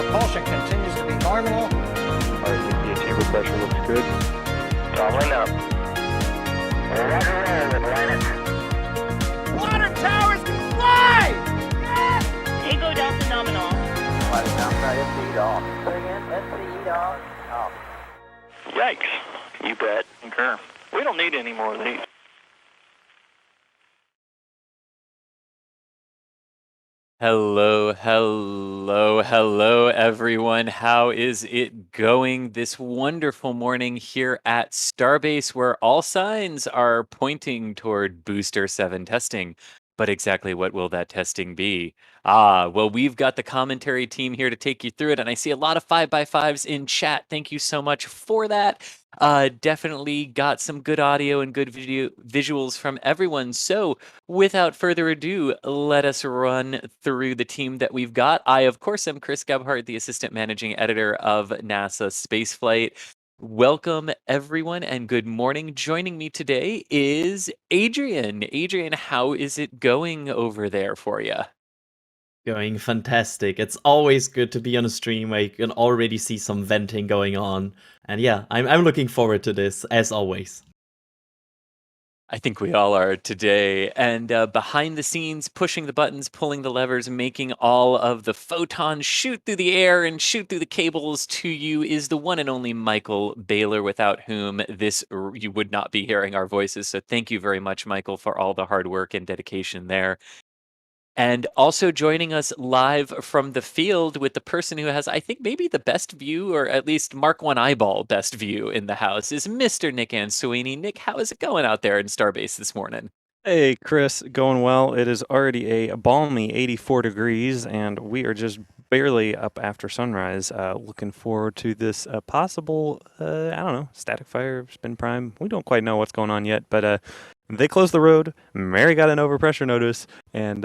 Propulsion continues to be nominal. RCP chamber pressure looks good. Doubling up. Roger roll with Atlantic. Water towers can fly! Yes! Tango Delta nominal. Flight now, SC off. Again, SC off. Yikes. You bet. Concur. We don't need any more of these. Hello, everyone. How is it going this wonderful morning here at Starbase, where all signs are pointing toward Booster 7 testing? But exactly what will that testing be? Well, we've got the commentary team here to take you through it, and I see a lot of 5x5s in chat. Thank you so much for that. Definitely got some good audio and good visuals from everyone. So without further ado, let us run through the team that we've got. I, of course, am Chris Gebhardt, the Assistant Managing Editor of NASA Spaceflight. Welcome, everyone, and good morning. Joining me today is Adrian. Adrian, how is it going over there for you? Going fantastic. It's always good to be on a stream where you can already see some venting going on. And yeah, I'm looking forward to this, as always. I think we all are today. And behind the scenes, pushing the buttons, pulling the levers, making all of the photons shoot through the air and shoot through the cables to you is the one and only Michael Baylor, without whom you would not be hearing our voices. So thank you very much, Michael, for all the hard work and dedication there. And also joining us live from the field with the person who has, I think, maybe the best view, or at least Mark One Eyeball best view in the house, is Mr. Nick Ansuini. Nick, how is it going out there in Starbase this morning? Hey, Chris, going well. It is already a balmy 84 degrees, and we are just barely up after sunrise. Looking forward to this possible, I don't know, static fire, spin prime. We don't quite know what's going on yet, but they closed the road. Mary got an overpressure notice, and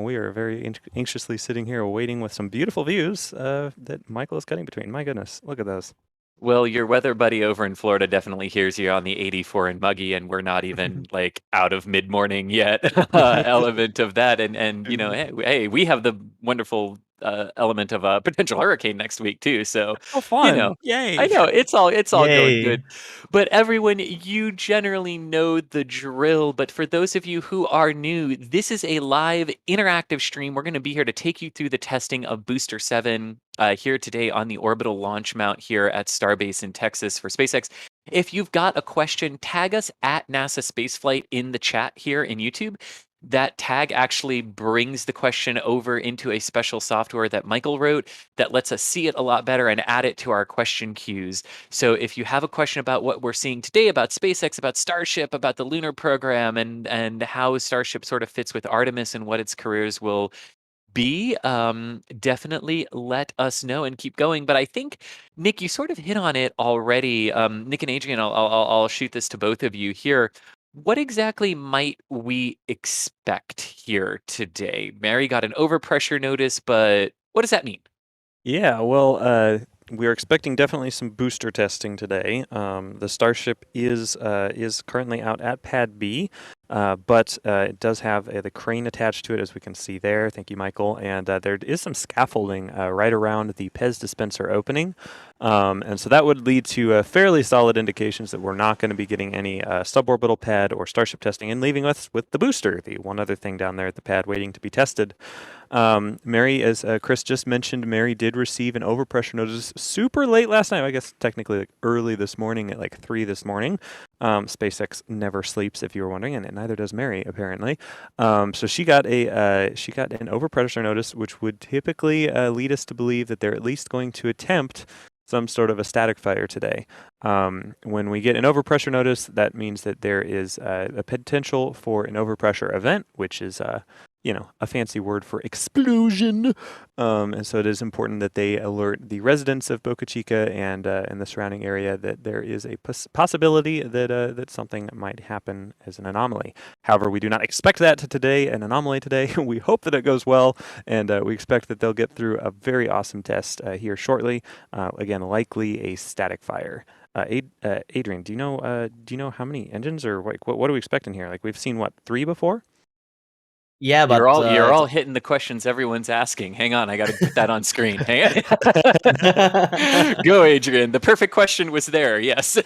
we are very anxiously sitting here waiting with some beautiful views that Michael is cutting between. My goodness, look at those. Well, your weather buddy over in Florida definitely hears you on the 84 and muggy, and we're not even like out of mid-morning yet element of that. And you know, hey, we have the wonderful element of a potential hurricane next week too. So Oh, fun! you know, Yay! I know it's all Yay. going good. But everyone, you generally know the drill. But for those of you who are new, this is a live interactive stream. We're going to be here to take you through the testing of Booster 7 here today on the Orbital launch mount here at Starbase in Texas for SpaceX. If you've got a question, tag us at NASASpaceflight in the chat here in YouTube. That tag actually brings the question over into a special software that Michael wrote that lets us see it a lot better and add it to our question queues. So if you have a question about what we're seeing today, about SpaceX, about Starship, about the lunar program, and how Starship sort of fits with Artemis and what its careers will be, definitely let us know and keep going. But I think, Nick, you sort of hit on it already. Nick and Adrian, I'll shoot this to both of you here. What exactly might we expect here today? Mary got an overpressure notice, but what does that mean? Yeah, well, we're expecting definitely some booster testing today. The Starship is currently out at Pad B, but it does have the crane attached to it, as we can see there. Thank you, Michael. And there is some scaffolding right around the Pez dispenser opening. And so that would lead to fairly solid indications that we're not going to be getting any suborbital pad or Starship testing, and leaving us with the booster, the one other thing down there at the pad waiting to be tested. Mary, as Chris just mentioned, Mary did receive an overpressure notice super late last night. I guess technically like early this morning at like 3 this morning. SpaceX never sleeps, if you were wondering, and neither does Mary, apparently. So she got an overpressure notice, which would typically lead us to believe that they're at least going to attempt some sort of a static fire today. When we get an overpressure notice, that means that there is a potential for an overpressure event, which is a fancy word for explosion. And so it is important that they alert the residents of Boca Chica and the surrounding area that there is a possibility that something might happen as an anomaly. However, we do not expect that an anomaly today. We hope that it goes well, and we expect that they'll get through a very awesome test here shortly. Again, likely a static fire. Adrian, do you know how many engines, or like what are we expecting here? Like, we've seen 3 before? Yeah, You're but all it's hitting the questions everyone's asking. Hang on, I got to put that on screen. Hang on. Go, Adrian. The perfect question was there. Yes.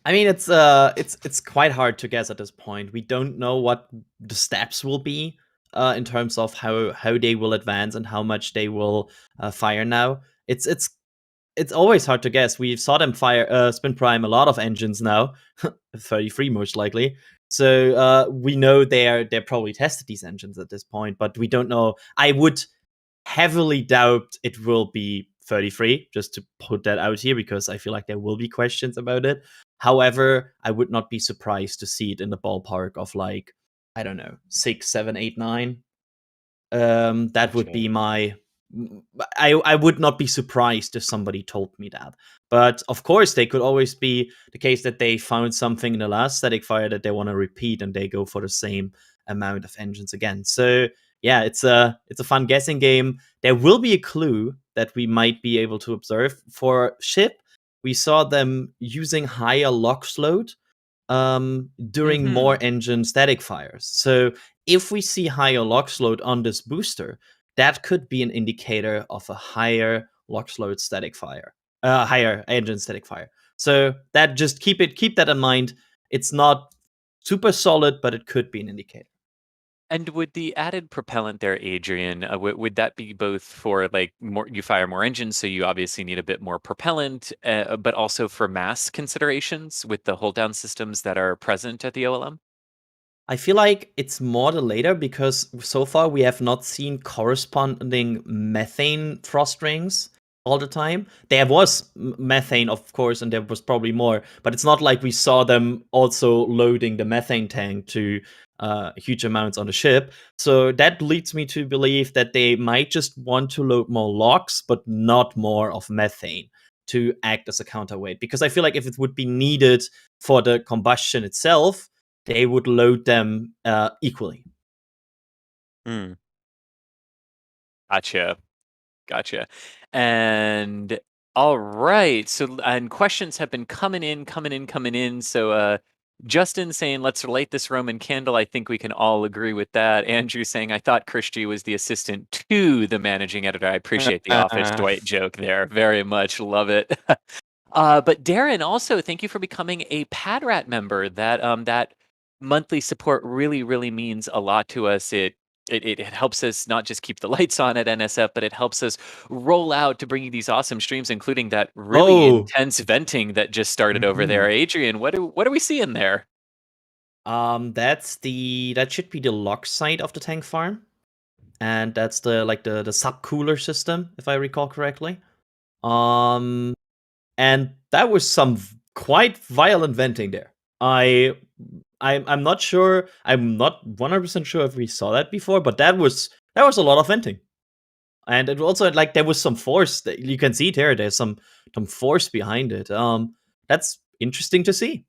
I mean, it's quite hard to guess at this point. We don't know what the steps will be in terms of how they will advance and how much they will fire now. It's always hard to guess. We saw them fire spin prime a lot of engines now, 33 most likely. So we know they're probably tested these engines at this point, but we don't know. I would heavily doubt it will be 33, just to put that out here, because I feel like there will be questions about it. However, I would not be surprised to see it in the ballpark of, like, I don't know, 6, 7, 8, 9. That would be my. I would not be surprised if somebody told me that. But of course, they could always be the case that they found something in the last static fire that they want to repeat, and they go for the same amount of engines again. So yeah, it's a fun guessing game. There will be a clue that we might be able to observe for ship. We saw them using higher LOX load during more engine static fires. So if we see higher LOX load on this booster, that could be an indicator of a higher LOX load static fire, higher engine static fire. So that, just keep that in mind. It's not super solid, but it could be an indicator. And would the added propellant there, Adrian, would that be both for, like, more, you fire more engines, so you obviously need a bit more propellant, but also for mass considerations with the hold down systems that are present at the OLM? I feel like it's more the later, because so far we have not seen corresponding methane thrust rings all the time. There was methane, of course, and there was probably more, but it's not like we saw them also loading the methane tank to huge amounts on the ship. So that leads me to believe that they might just want to load more LOX, but not more of methane to act as a counterweight. Because I feel like if it would be needed for the combustion itself, they would load them equally. Gotcha. And all right. So, and questions have been coming in. So, Justin saying, let's light this Roman candle. I think we can all agree with that. Andrew saying, I thought Christy was the assistant to the managing editor. I appreciate the Office Dwight joke there. Very much love it. But Darren, also, thank you for becoming a PadRat member. That monthly support really means a lot to us. It helps us not just keep the lights on at NSF, but it helps us roll out to bring you these awesome streams, including that really intense venting that just started over there. Adrian, what are we seeing there? That should be the lock side of the tank farm, and that's the sub cooler system, if I recall correctly. And that was some quite violent venting there. I'm not sure. I'm not 100% sure if we saw that before, but that was a lot of venting, and it also, like, there was some force. That you can see it here. There's some force behind it. That's interesting to see.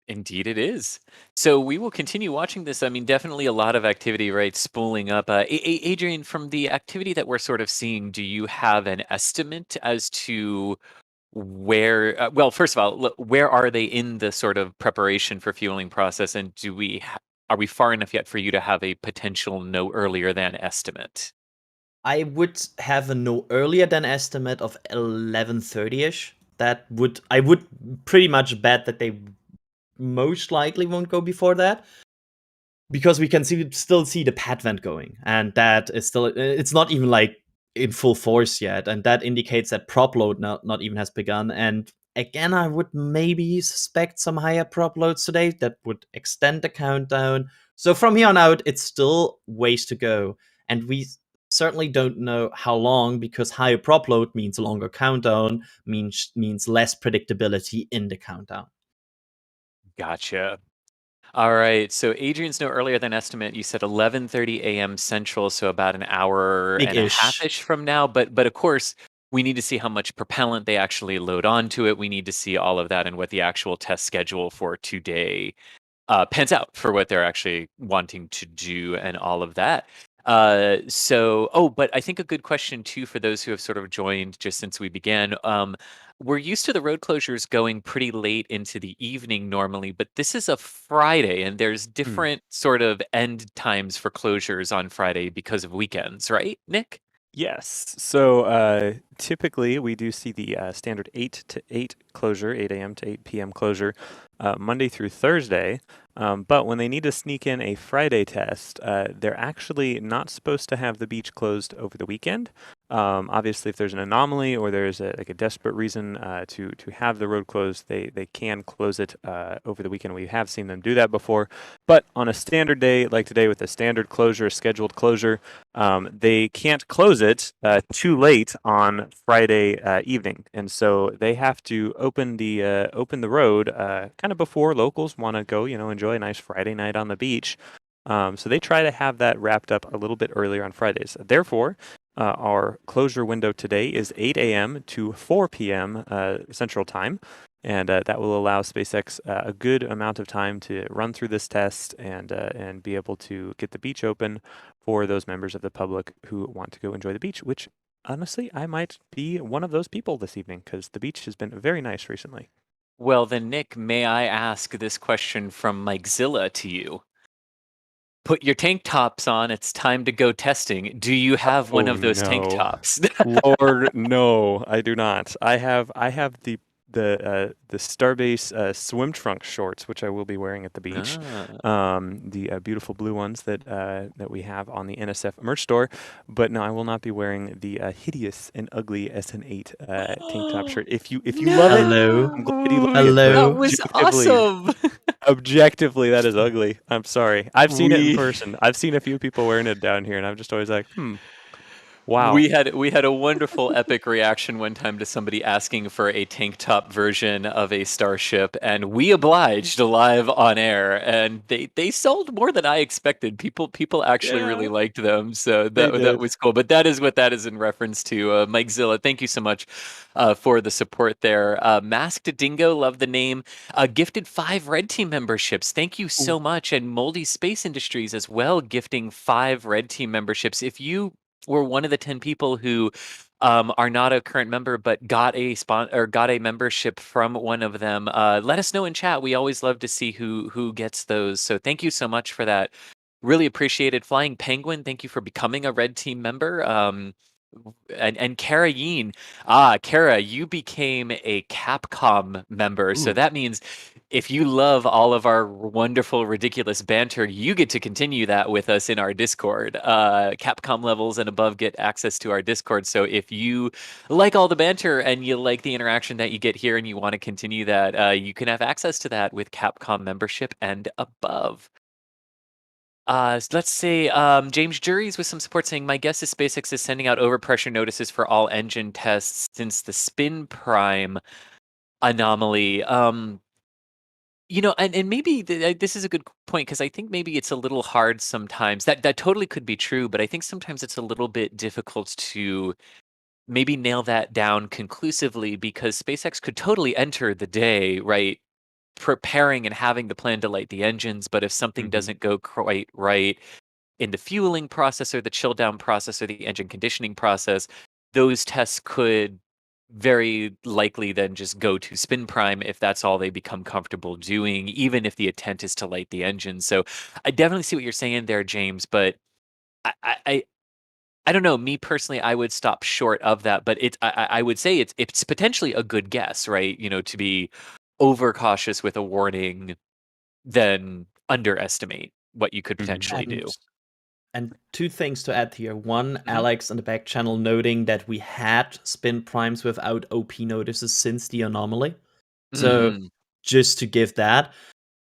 Indeed, it is. So we will continue watching this. I mean, definitely a lot of activity, right? Spooling up. Adrian, from the activity that we're sort of seeing, do you have an estimate as to where? Well, first of all, where are they in the sort of preparation for fueling process, and are we far enough yet for you to have a potential no earlier than estimate? I would have a no earlier than estimate of 11:30ish. I would pretty much bet that they most likely won't go before that, because we can still see the pad vent going, and that is still, it's not even like in full force yet, and that indicates that prop load not even has begun. And again, I would maybe suspect some higher prop loads today that would extend the countdown. So from here on out, it's still ways to go, and we certainly don't know how long, because higher prop load means longer countdown, means less predictability in the countdown. Gotcha. All right. So Adrian's no earlier than estimate. You said 11:30 a.m. Central, so about an hour and a half-ish from now. But of course, we need to see how much propellant they actually load onto it. We need to see all of that and what the actual test schedule for today pans out for what they're actually wanting to do and all of that. But I think a good question too for those who have sort of joined just since we began. We're used to the road closures going pretty late into the evening normally, but this is a Friday and there's different sort of end times for closures on Friday because of weekends, right, Nick? Yes. So typically we do see the standard 8 to 8 closure, 8 a.m. to 8 p.m. closure, Monday through Thursday. But when they need to sneak in a Friday test, they're actually not supposed to have the beach closed over the weekend. Obviously, if there's an anomaly or there's a desperate reason to have the road closed, they can close it over the weekend. We have seen them do that before. But on a standard day like today with a standard closure, a scheduled closure, they can't close it too late on Friday evening, and so they have to open the road kind of before locals want to go, enjoy a nice Friday night on the beach. So they try to have that wrapped up a little bit earlier on Fridays. Therefore, our closure window today is 8 a.m. to 4 p.m. Central Time. And that will allow SpaceX a good amount of time to run through this test and be able to get the beach open for those members of the public who want to go enjoy the beach, which honestly, I might be one of those people this evening because the beach has been very nice recently. Well, then, Nick, may I ask this question from Mikezilla to you? Put your tank tops on. It's time to go testing. Do you have one of those tank no. tops? Lord, no, I do not. I have the Starbase swim trunk shorts, which I will be wearing at the beach. The beautiful blue ones that we have on the NSF merch store. But no, I will not be wearing the hideous and ugly SN8 tank top shirt. If you love it, I'm glad you like it. But That was awesome. Objectively, that is ugly. I'm sorry. I've seen it in We- person. I've seen a few people wearing it down here, and I'm just always like, wow. We had a wonderful epic reaction one time to somebody asking for a tank top version of a Starship, and we obliged live on air, and they sold more than I expected. People actually really liked them, so that was cool. But that is what that is in reference to. Mikezilla, thank you so much for the support there. Masked Dingo, love the name. Gifted 5 Red Team memberships. Thank you so much, and Moldy Space Industries as well, gifting 5 Red Team memberships. If you were one of the 10 people who are not a current member but got a membership from one of them, let us know in chat. We always love to see who gets those. So thank you so much for that. Really appreciated. Flying Penguin, thank you for becoming a Red Team member. And Kara Yeen, Kara, you became a Capcom member. So that means if you love all of our wonderful, ridiculous banter, you get to continue that with us in our Discord. Capcom levels and above get access to our Discord. So if you like all the banter and you like the interaction that you get here and you want to continue that, you can have access to that with Capcom membership and above. Let's say James Juries with some support saying, my guess is SpaceX is sending out overpressure notices for all engine tests since the spin prime anomaly. And maybe this is a good point because I think maybe it's a little hard sometimes. That totally could be true, but I think sometimes it's a little bit difficult to maybe nail that down conclusively because SpaceX could totally enter the day, right, preparing and having the plan to light the engines, but if something doesn't go quite right in the fueling process or the chill down process or the engine conditioning process, those tests could very likely then just go to spin prime if that's all they become comfortable doing, even if the intent is to light the engine. So I definitely see what you're saying there, James, but I don't know. Me personally, I would stop short of that, but I would say it's potentially a good guess, right? To be overcautious with a warning than underestimate what you could potentially do. And 2 things to add here. One, Alex in the back channel noting that we had spin primes without OP notices since the anomaly. So just to give that.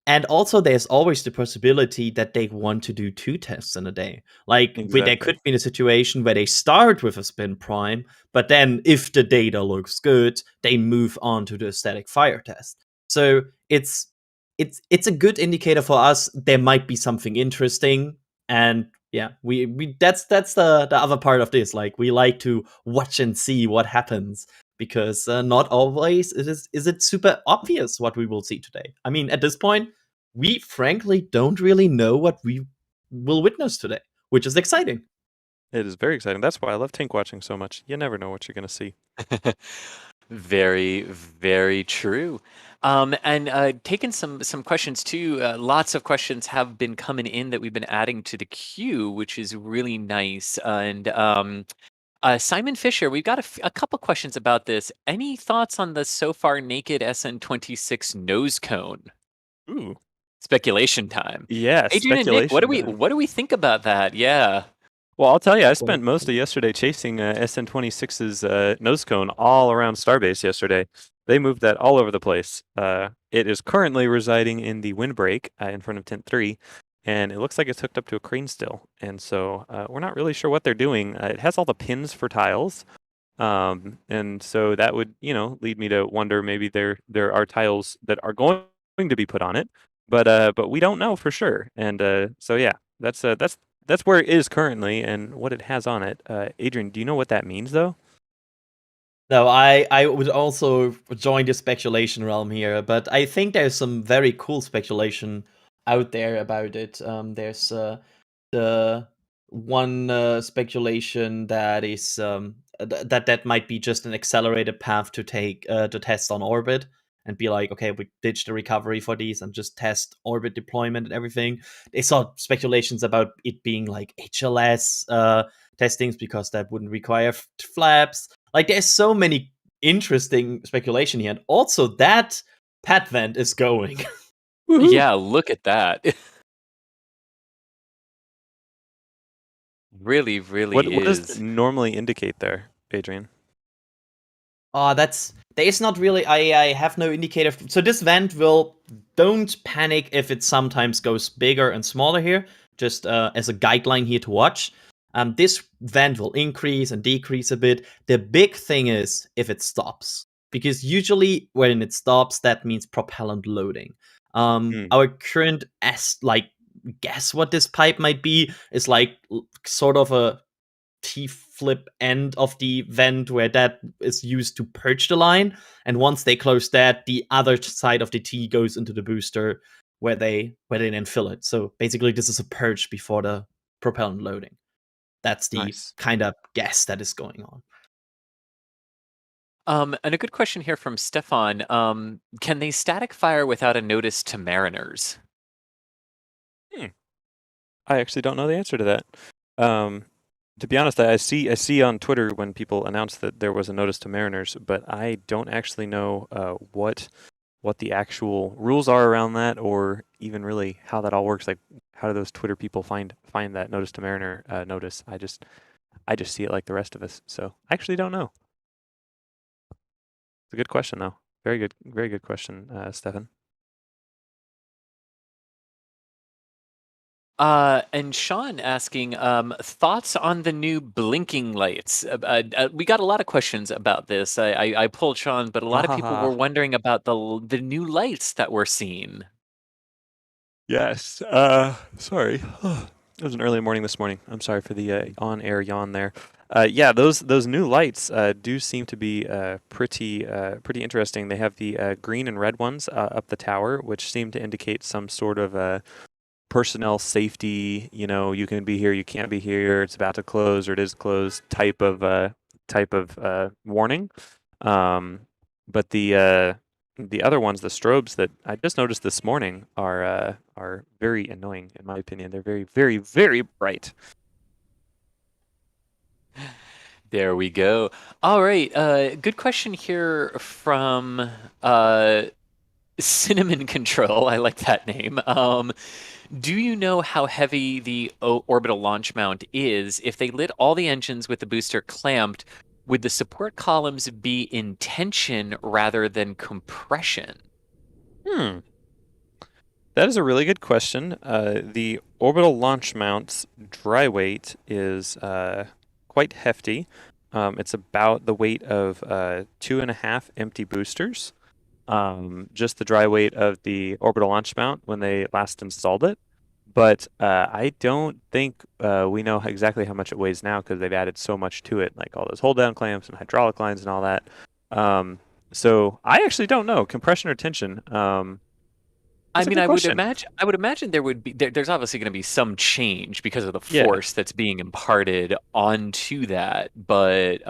And also, there's always the possibility that they want to do 2 tests in a day. Like, there could be a situation where they start with a spin prime, but then if the data looks good, they move on to the static fire test. So it's a good indicator for us. There might be something interesting, and yeah, we that's the other part of this. Like, we like to watch and see what happens because not always is it super obvious what we will see today. I mean, at this point, we frankly don't really know what we will witness today. which is exciting. It is very exciting. That's why I love tank watching so much. You never know what you're going to see. Very, very true. And taking some questions too. Lots of questions have been coming in that we've been adding to the queue, which is really nice. And Simon Fisher, we've got a couple questions about this. Any thoughts on the so far naked SN26 nose cone? Ooh. Speculation time. Yeah, Adrian and Nick, what speculation. do we think about that? Yeah. Well, I'll tell you, I spent most of yesterday chasing SN26's nose cone all around Starbase yesterday. They moved that all over the place. It is currently residing in the windbreak in front of Tent 3, and it looks like it's hooked up to a crane still. And so we're not really sure what they're doing. It has all the pins for tiles, and so that would, lead me to wonder maybe there are tiles that are going to be put on it, but we don't know for sure. And so yeah, that's where it is currently and what it has on it. Adrian, do you know what that means, though? No, I would also join the speculation realm here, but I think there's some very cool speculation out there about it. There's the one speculation that is that might be just an accelerated path to take to test on orbit and be like, okay, we ditch the recovery for these and just test orbit deployment and everything. They saw speculations about it being like HLS testings because that wouldn't require flaps. Like, there's so many interesting speculation here, and also that pad vent is going. Yeah, look at that. Really, really What is. does it normally indicate there, Adrian? There's not really, I have no indicator. So this vent don't panic if it sometimes goes bigger and smaller here, just as a guideline here to watch. This vent will increase and decrease a bit. The big thing is if it stops, because usually when it stops, that means propellant loading. Our current guess what this pipe might be is like sort of a T-flip end of the vent where that is used to purge the line, and once they close that, the other side of the T goes into the booster where they then fill it. So basically, this is a purge before the propellant loading. That's the kind of guess that is going on. And a good question here from Stefan. Can they static fire without a notice to mariners? I actually don't know the answer to that. To be honest, I see on Twitter when people announce that there was a notice to mariners, but I don't actually know what the actual rules are around that, or even really how that all works. Like, how do those Twitter people find that notice to mariner notice? I just see it like the rest of us. So I actually don't know. It's a good question, though. Very good question, Stefan. And Sean asking thoughts on the new blinking lights. We got a lot of questions about this. I pulled Sean, but a lot of people were wondering about the new lights that we're seeing. Yes. Sorry. It was an early morning this morning. I'm sorry for the on-air yawn there. Yeah, those new lights do seem to be pretty interesting. They have the green and red ones up the tower, which seem to indicate some sort of personnel safety. You can be here, you can't be here. It's about to close, or it is closed. Type of warning. But the other ones, the strobes that I just noticed this morning, are very annoying in my opinion. They're very, very, very bright. There we go. All right. Good question here from Cinnamon Control. I like that name. Do you know how heavy the orbital launch mount is? If they lit all the engines with the booster clamped, would the support columns be in tension rather than compression? That is a really good question. The orbital launch mount's dry weight is quite hefty. It's about the weight of 2.5 empty boosters. Just the dry weight of the orbital launch mount when they last installed it. But I don't think we know exactly how much it weighs now, because they've added so much to it, like all those hold-down clamps and hydraulic lines and all that. So I actually don't know, compression or tension. I That's a mean, good I would question. imagine. I would imagine there's obviously going to be some change because of the Yeah. force that's being imparted onto that, but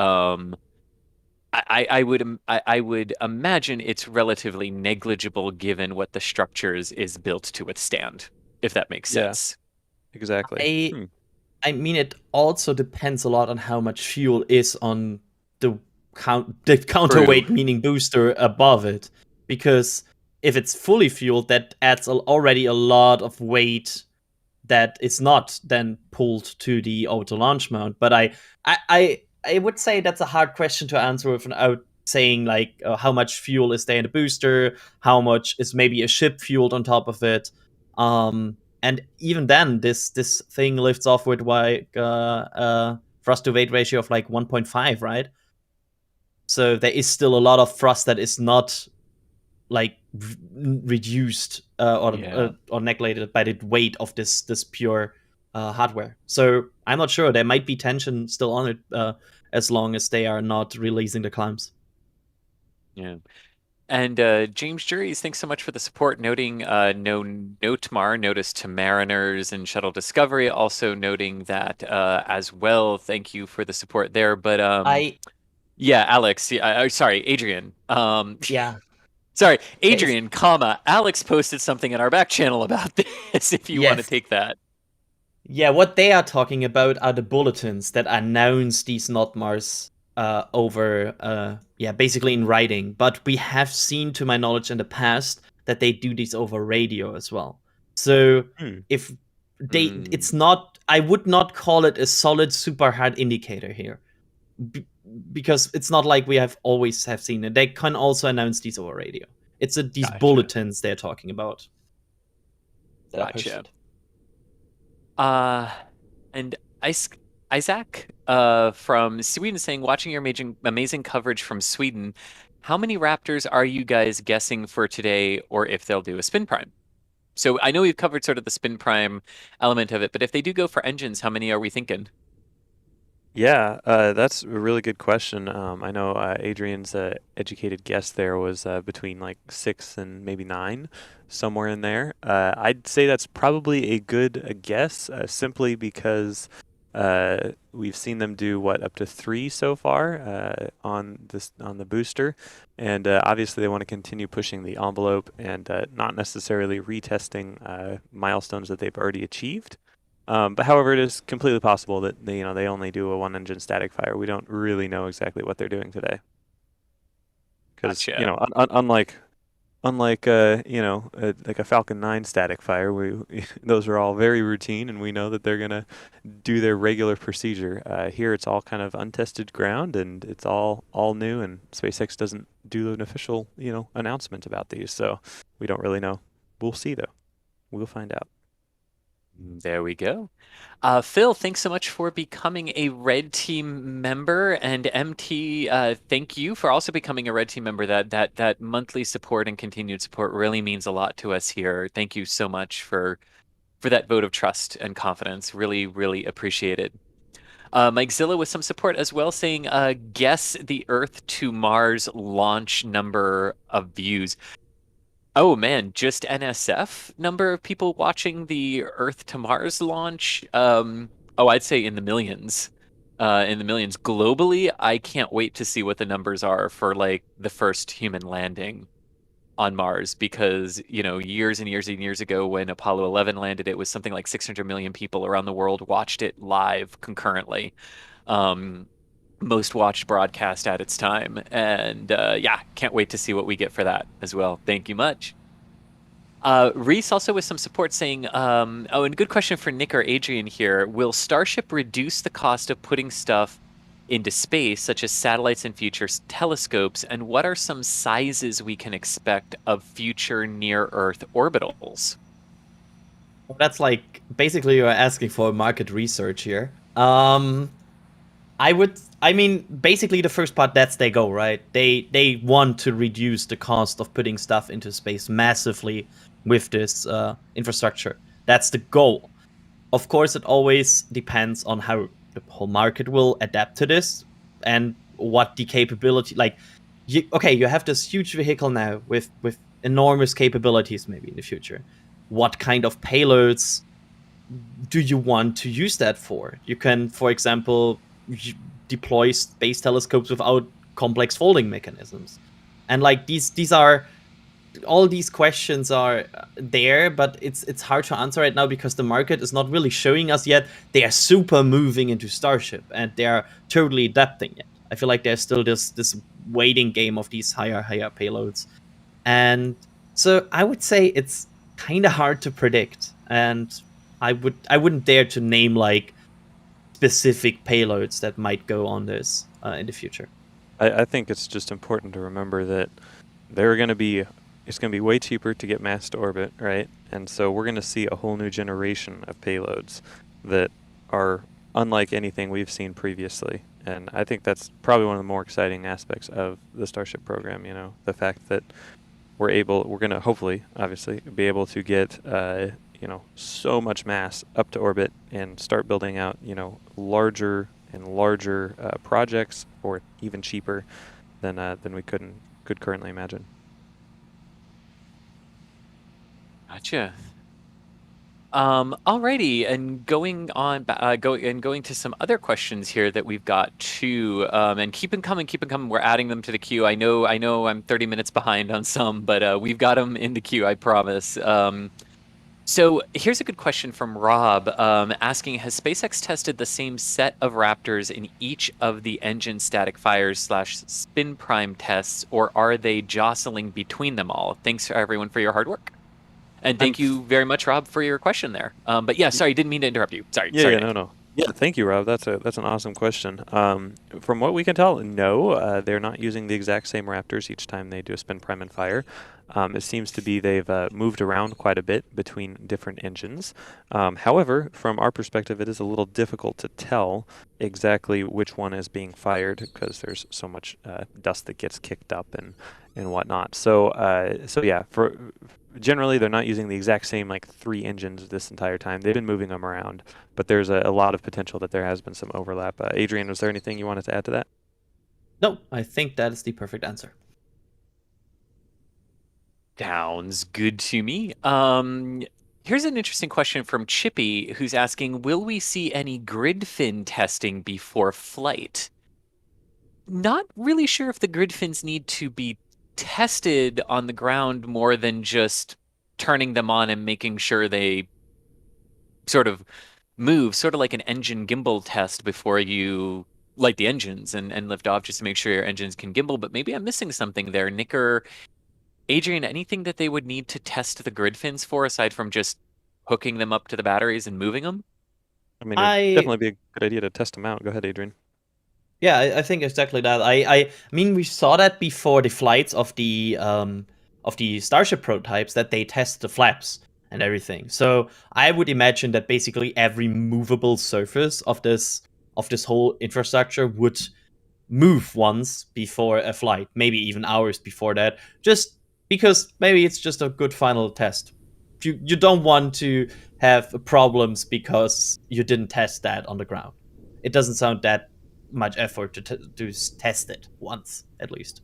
I would imagine it's relatively negligible given what the structures is built to withstand, if that makes Yeah. sense. Exactly. I Hmm. I mean, it also depends a lot on how much fuel is on the True. counterweight, meaning booster above it. Because if it's fully fueled, that adds already a lot of weight that is not then pulled to the auto launch mount. But I would say that's a hard question to answer without saying like how much fuel is there in the booster, how much is maybe a ship fueled on top of it. And even then, this thing lifts off with like thrust to weight ratio of like 1.5, right? So there is still a lot of thrust that is not like reduced Yeah. or neglected by the weight of this pure hardware. So I'm not sure. There might be tension still on it as long as they are not releasing the climbs. Yeah. And James Juries, thanks so much for the support, noting no NOTMAR, notice to mariners and shuttle discovery, also noting that as well. Thank you for the support there. But I yeah, Alex, sorry, Adrian. yeah. Sorry, There's, Adrian, comma, Alex posted something in our back channel about this if you want to yes. take that. Yeah, what they are talking about are the bulletins that announce these NOTMARs over, basically in writing. But we have seen, to my knowledge, in the past that they do these over radio as well. So Hmm. if it's not, I would not call it a solid super hard indicator here, because it's not like we have always have seen it. They can also announce these over radio. It's these Gotcha. bulletins they're talking about. That are Gotcha. posted. And Isaac from Sweden saying, watching your amazing coverage from Sweden, how many Raptors are you guys guessing for today, or if they'll do a spin prime? So I know we've covered sort of the spin prime element of it, but if they do go for engines, how many are we thinking? Yeah, that's a really good question. I know Adrian's educated guess there was between like 6 and maybe 9, somewhere in there. I'd say that's probably a good guess, simply because we've seen them do up to 3 so far on the booster, and obviously they want to continue pushing the envelope and not necessarily retesting milestones that they've already achieved. But however, it is completely possible that they only do a 1-engine static fire. We don't really know exactly what they're doing today, because Gotcha. unlike like a Falcon 9 static fire, those are all very routine, and we know that they're gonna do their regular procedure. Here, it's all kind of untested ground, and it's all new, and SpaceX doesn't do an official announcement about these, so we don't really know. We'll see though. We'll find out. There we go. Phil, thanks so much for becoming a Red Team member, and MT, thank you for also becoming a Red Team member. That monthly support and continued support really means a lot to us here. Thank you so much for that vote of trust and confidence. Really, really appreciate it. Mike Zilla with some support as well, saying, guess the Earth to Mars launch number of views. Oh man, just NSF number of people watching the Earth to Mars launch? I'd say in the millions. In the millions globally. I can't wait to see what the numbers are for like the first human landing on Mars, because years and years and years ago when Apollo 11 landed, it was something like 600 million people around the world watched it live concurrently. Most watched broadcast at its time, and can't wait to see what we get for that as well. Thank you much. Reese also with some support saying, and good question for Nick or Adrian here, will Starship reduce the cost of putting stuff into space, such as satellites and future telescopes, and what are some sizes we can expect of future near-Earth orbitals? That's like basically you're asking for market research here. Basically the first part, that's their goal, right? They want to reduce the cost of putting stuff into space massively with this infrastructure. That's the goal. Of course, it always depends on how the whole market will adapt to this and what the capability. You have this huge vehicle now with enormous capabilities maybe in the future. What kind of payloads do you want to use that for? You can, for example, deploy space telescopes without complex folding mechanisms. And like these are all these questions are there, but it's hard to answer right now because the market is not really showing us yet. They are super moving into Starship and they are totally adapting it. I feel like there's still this waiting game of these higher payloads. And so I would say it's kind of hard to predict. And I wouldn't dare to name like specific payloads that might go on this in the future. I think it's just important to remember that it's going to be way cheaper to get mass to orbit, right? And so we're going to see a whole new generation of payloads that are unlike anything we've seen previously. And I think that's probably one of the more exciting aspects of the Starship program, you know, the fact that we're going to hopefully, obviously, be able to get, so much mass up to orbit and start building out, larger and larger projects, or even cheaper than we could currently imagine. Gotcha. Alrighty, and going to some other questions here that we've got too, and keep them coming. We're adding them to the queue. I know I'm 30 minutes behind on some, but we've got them in the queue, I promise. So here's a good question from Rob, asking, has SpaceX tested the same set of Raptors in each of the engine static fires / spin prime tests, or are they jostling between them all? Thanks for everyone for your hard work. And thank you very much, Rob, for your question there. But yeah, sorry, didn't mean to interrupt you. Sorry. No. Yeah, thank you, Rob. That's an awesome question. From what we can tell, no, they're not using the exact same Raptors each time they do a spin prime and fire. It seems to be they've moved around quite a bit between different engines. However, from our perspective, it is a little difficult to tell exactly which one is being fired because there's so much dust that gets kicked up and whatnot. So yeah, generally, they're not using the exact same 3 engines this entire time. They've been moving them around, but there's a lot of potential that there has been some overlap. Adrian, was there anything you wanted to add to that? No, I think that is the perfect answer. Sounds good to me. Here's an interesting question from Chippy, who's asking, will we see any grid fin testing before flight? Not really sure if the grid fins need to be tested on the ground more than just turning them on and making sure they sort of move, sort of like an engine gimbal test before you light the engines and lift off, just to make sure your engines can gimbal. But maybe I'm missing something there. Nick or Adrian, anything that they would need to test the grid fins for aside from just hooking them up to the batteries and moving them? I mean, it'd definitely be a good idea to test them out. Go ahead, Adrian. Yeah, I think exactly that. I mean, we saw that before the flights of the Starship prototypes, that they test the flaps and everything. So I would imagine that basically every movable surface of this whole infrastructure would move once before a flight, maybe even hours before that, just because maybe it's just a good final test. You don't want to have problems because you didn't test that on the ground. It doesn't sound that much effort to test it once at least.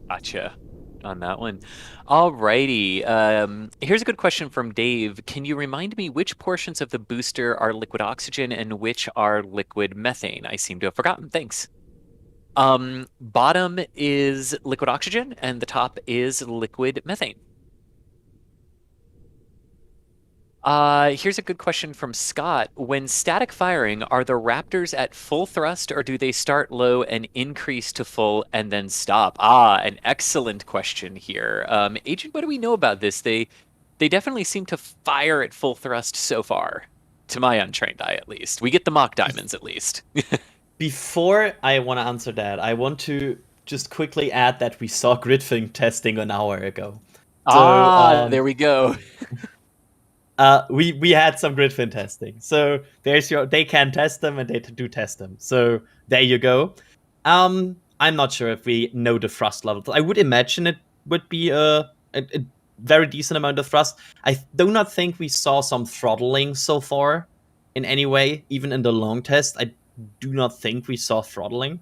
Gotcha on that one. Alrighty. Here's a good question from Dave. Can you remind me which portions of the booster are liquid oxygen and which are liquid methane? I seem to have forgotten. Thanks. Bottom is liquid oxygen and the top is liquid methane. Here's a good question from Scott. When static firing, are the Raptors at full thrust or do they start low and increase to full and then stop? An excellent question here. Agent, what do we know about this? They definitely seem to fire at full thrust so far, to my untrained eye at least. We get the mock diamonds at least. Before I want to answer that, I want to just quickly add that we saw grid fin testing an hour ago. So, there we go. We had some grid fin testing, so they can test them and they do test them. So there you go. I'm not sure if we know the thrust levels. I would imagine it would be a very decent amount of thrust. I do not think we saw some throttling so far in any way, even in the long test. I do not think we saw throttling.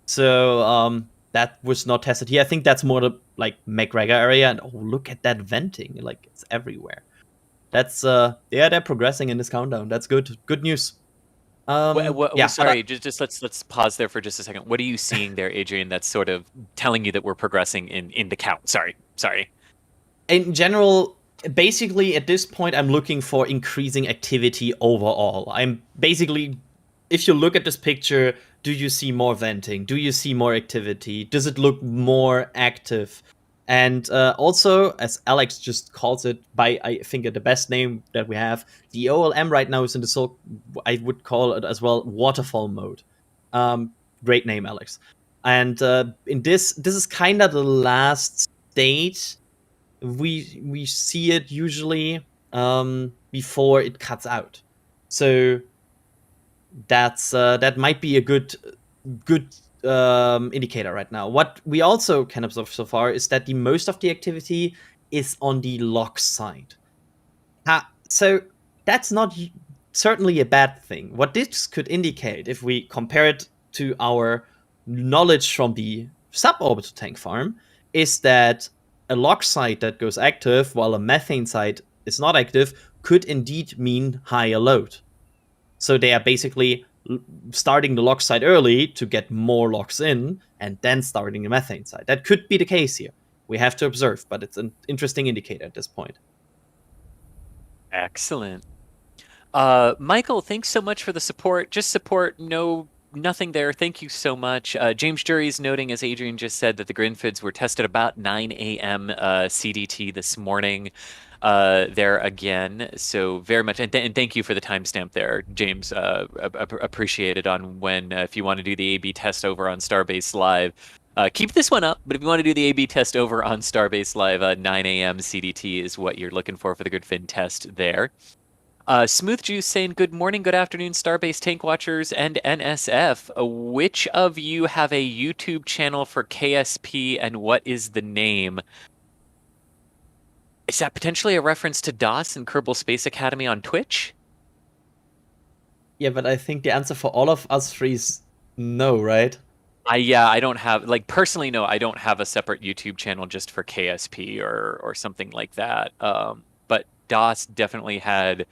So that was not tested here. I think that's more the like McGregor area, and oh, look at that venting, like it's everywhere. That's they're progressing in this countdown. That's good. Good news. Yeah, sorry, just let's pause there for just a second. What are you seeing there, Adrian? That's sort of telling you that we're progressing in the count. Sorry. In general, basically at this point, I'm looking for increasing activity overall. I'm basically, if you look at this picture, do you see more venting? Do you see more activity? Does it look more active? And also, as Alex just calls it by, I think, the best name that we have, the OLM right now is in the I would call it as well, waterfall mode. Great name, Alex. And in this is kind of the last state we see it usually before it cuts out. So that might be a good indicator right now. What we also can observe so far is that the most of the activity is on the lock side. So that's not certainly a bad thing. What this could indicate, if we compare it to our knowledge from the suborbital tank farm, is that a lock site that goes active while a methane site is not active could indeed mean higher load. So they are basically starting the lock site early to get more locks in and then starting the methane site. That could be the case here. We have to observe, but it's an interesting indicator at this point. Excellent. Michael, thanks so much for the support. Just support, nothing there. Thank you so much. James Jury's noting, as Adrian just said, that the Grinfids were tested about 9 a.m. CDT this morning. There again. So very much, and thank you for the timestamp there, James. Appreciated on when, if you want to do the A/B test over on Starbase Live, keep this one up. But if you want to do the A/B test over on Starbase Live, 9 a.m. CDT is what you're looking for the Gridfin test there. Smooth Juice saying, good morning, good afternoon, Starbase Tank Watchers and NSF. Which of you have a YouTube channel for KSP and what is the name? Is that potentially a reference to DOS and Kerbal Space Academy on Twitch? Yeah, but I think the answer for all of us three is no, right? I don't have, like, personally, no, I don't have a separate YouTube channel just for KSP or something like that. But DOS definitely had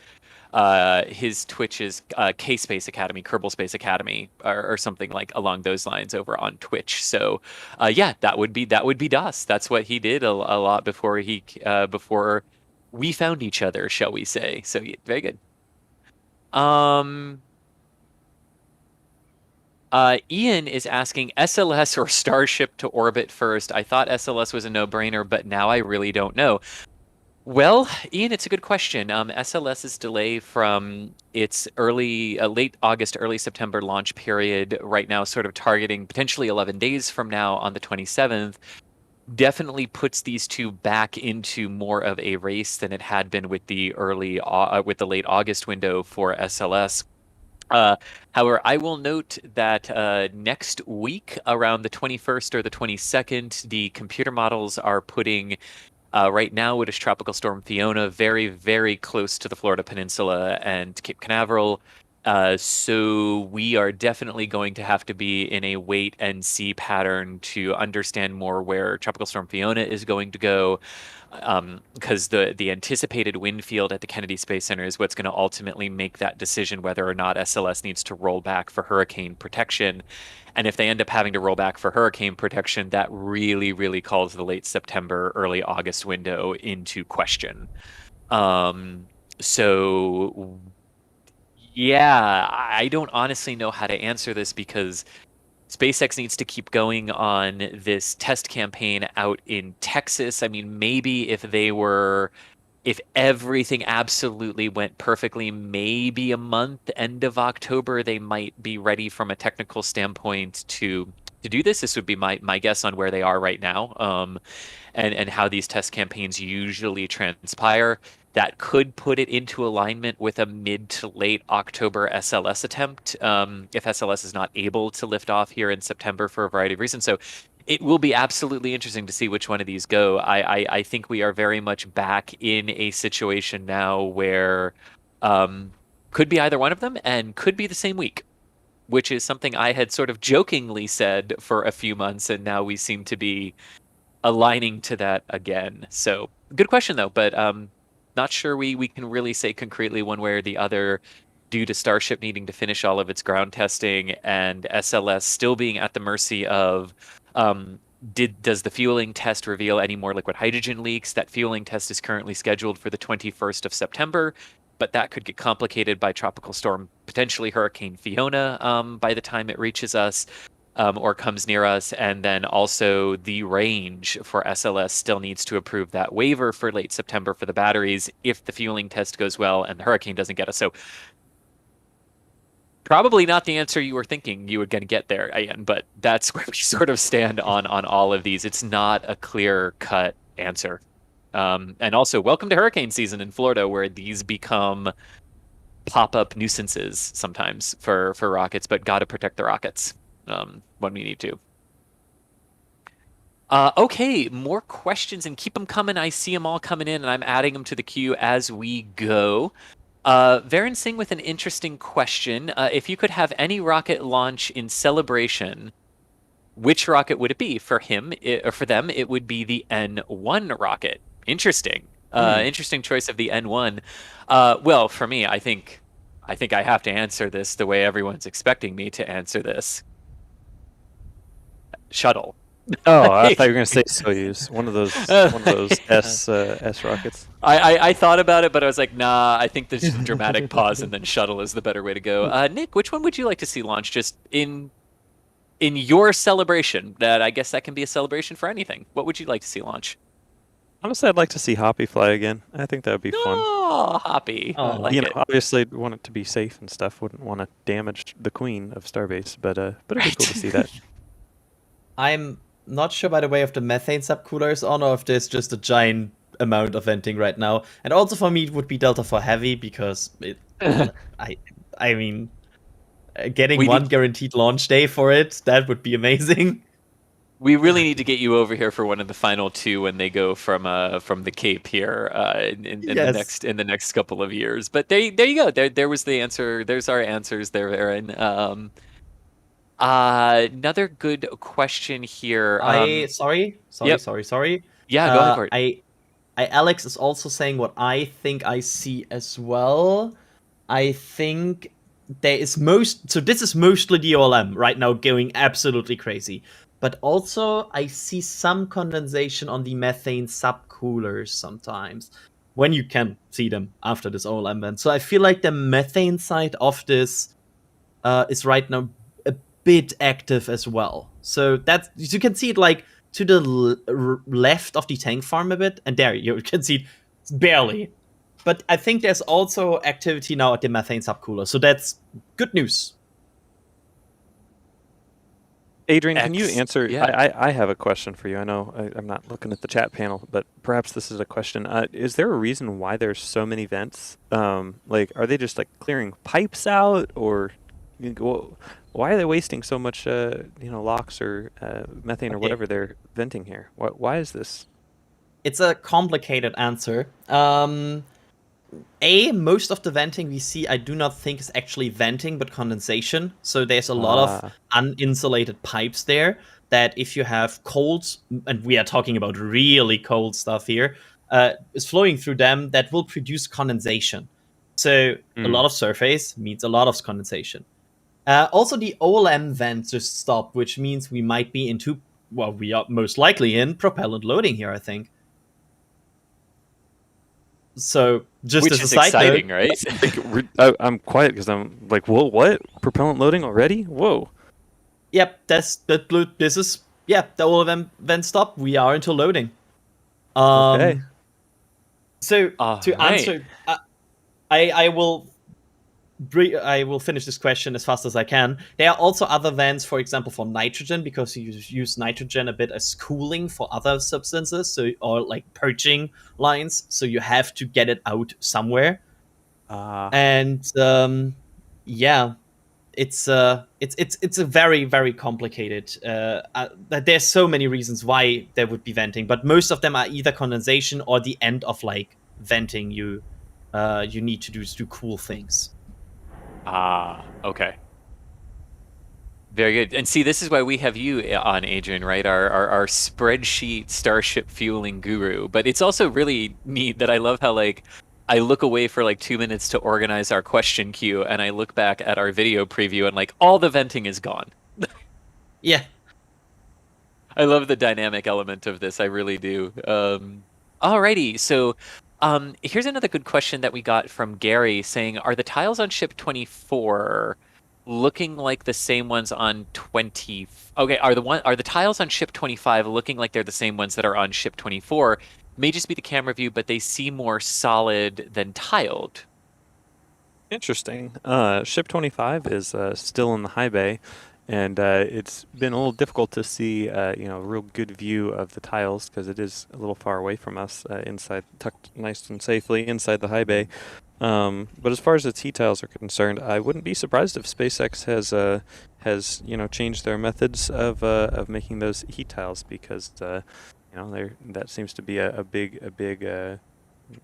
his Twitch's K-Space Academy, Kerbal Space Academy, or something like along those lines over on Twitch. So yeah, that would be DOS. That's what he did a lot before before we found each other, shall we say. So yeah, very good. Ian is asking, SLS or Starship to orbit first? I thought SLS was a no-brainer, but now I really don't know. Well, Ian, it's a good question. SLS's delay from its late August, early September launch period right now, sort of targeting potentially 11 days from now on the 27th, definitely puts these two back into more of a race than it had been with the late August window for SLS. However, I will note that next week, around the 21st or the 22nd, the computer models are putting right now it is Tropical Storm Fiona very, very close to the Florida Peninsula and Cape Canaveral. So we are definitely going to have to be in a wait and see pattern to understand more where Tropical Storm Fiona is going to go. Because the anticipated wind field at the Kennedy Space Center is what's going to ultimately make that decision whether or not SLS needs to roll back for hurricane protection. And if they end up having to roll back for hurricane protection, that really, really calls the late September, early August window into question. So yeah, I don't honestly know how to answer this because SpaceX needs to keep going on this test campaign out in Texas. I mean, maybe if everything absolutely went perfectly, maybe a month, end of October, they might be ready from a technical standpoint to do this. This would be my guess on where they are right now, and how these test campaigns usually transpire. That could put it into alignment with a mid to late October SLS attempt, if SLS is not able to lift off here in September for a variety of reasons. So it will be absolutely interesting to see which one of these go. I think we are very much back in a situation now where could be either one of them and could be the same week. which is something I had sort of jokingly said for a few months, and now we seem to be aligning to that again. So good question though, but not sure we can really say concretely one way or the other, due to Starship needing to finish all of its ground testing and SLS still being at the mercy of does the fueling test reveal any more liquid hydrogen leaks? That fueling test is currently scheduled for the 21st of September, but that could get complicated by tropical storm, potentially Hurricane Fiona, by the time it reaches us. Or comes near us, and then also the range for SLS still needs to approve that waiver for late September for the batteries if the fueling test goes well and the hurricane doesn't get us. So probably not the answer you were thinking you were going to get there, Ian, but that's where we sort of stand on all of these. It's not a clear-cut answer. And also, welcome to hurricane season in Florida, where these become pop-up nuisances sometimes for rockets, but got to protect the rockets when we need to. Okay, more questions, and keep them coming. I see them all coming in, and I'm adding them to the queue as we go. Varen Singh with an interesting question. If you could have any rocket launch in celebration, which rocket would it be? For him, or for them, it would be the N1 rocket. Interesting. Interesting choice of the N1. Well, for me, I think I have to answer this the way everyone's expecting me to answer this. Shuttle. Oh, I thought you were going to say Soyuz, one of those S rockets. I thought about it, but I was like, nah. I think there's just a dramatic pause, and then Shuttle is the better way to go. Nick, which one would you like to see launch? Just in your celebration. That I guess that can be a celebration for anything. What would you like to see launch? Honestly, I'd like to see Hoppy fly again. I think that would be fun. Oh, Hoppy. I like it. Obviously, I'd want it to be safe and stuff. Wouldn't want to damage the queen of Starbase, but it'd be cool to see that. I'm not sure, by the way, if the methane subcooler is on or if there's just a giant amount of venting right now. And also for me, it would be Delta for Heavy because I mean, getting one guaranteed launch day for it, that would be amazing. We really need to get you over here for one of the final two when they go from the Cape here in the next couple of years. But there you go. There was the answer. There's our answers there, Aaron. Another good question here. Sorry. Yeah, go ahead for it. Alex is also saying what I think I see as well. I think this is mostly the OLM right now going absolutely crazy. But also I see some condensation on the methane subcoolers sometimes when you can see them after this OLM event. So I feel like the methane side of this is right now bit active as well. So that's, you can see it like to the left of the tank farm a bit, and there you can see it barely. But I think there's also activity now at the methane subcooler, so that's good news. Adrian, can you answer? Yeah. I have a question for you. I know I'm not looking at the chat panel, but perhaps this is a question. Is there a reason why there's so many vents? Like, are they just like clearing pipes out, or why are they wasting so much, LOX or methane or whatever they're venting here? Why is this? It's a complicated answer. Most of the venting we see, I do not think is actually venting, but condensation. So there's a lot of uninsulated pipes there that if you have cold, and we are talking about really cold stuff here, is flowing through them, that will produce condensation. So a lot of surface means a lot of condensation. Also, the OLM vent just stopped, which means we might be we are most likely in propellant loading here, I think. So, just which as is a side exciting, note, right? I'm quiet because I'm like, whoa, what? Propellant loading already? Whoa. Yep, the OLM vent stopped. We are into loading. Okay. So, to answer, I will finish this question as fast as I can. There are also other vents, for example, for nitrogen, because you use nitrogen a bit as cooling for other substances, or like purging lines. So you have to get it out somewhere. And it's a very, very complicated. There's so many reasons why there would be venting, but most of them are either condensation or the end of like venting. You need to do cool things. Okay. Very good. And see, this is why we have you on, Adrian, right? Our spreadsheet Starship fueling guru. But it's also really neat that I love how, like, I look away for like 2 minutes to organize our question queue, and I look back at our video preview, and like all the venting is gone. Yeah. I love the dynamic element of this. I really do. Alrighty, so here's another good question that we got from Gary saying, are the tiles on ship 24 looking like the same ones on 20? Okay, are the tiles on ship 25 looking like they're the same ones that are on ship 24? May just be the camera view, but they seem more solid than tiled. Interesting. Ship 25 is still in the high bay, and it's been a little difficult to see, a real good view of the tiles because it is a little far away from us, inside, tucked nice and safely inside the high bay. But as far as the T-tiles are concerned, I wouldn't be surprised if SpaceX has changed their methods of making those heat tiles because that seems to be a big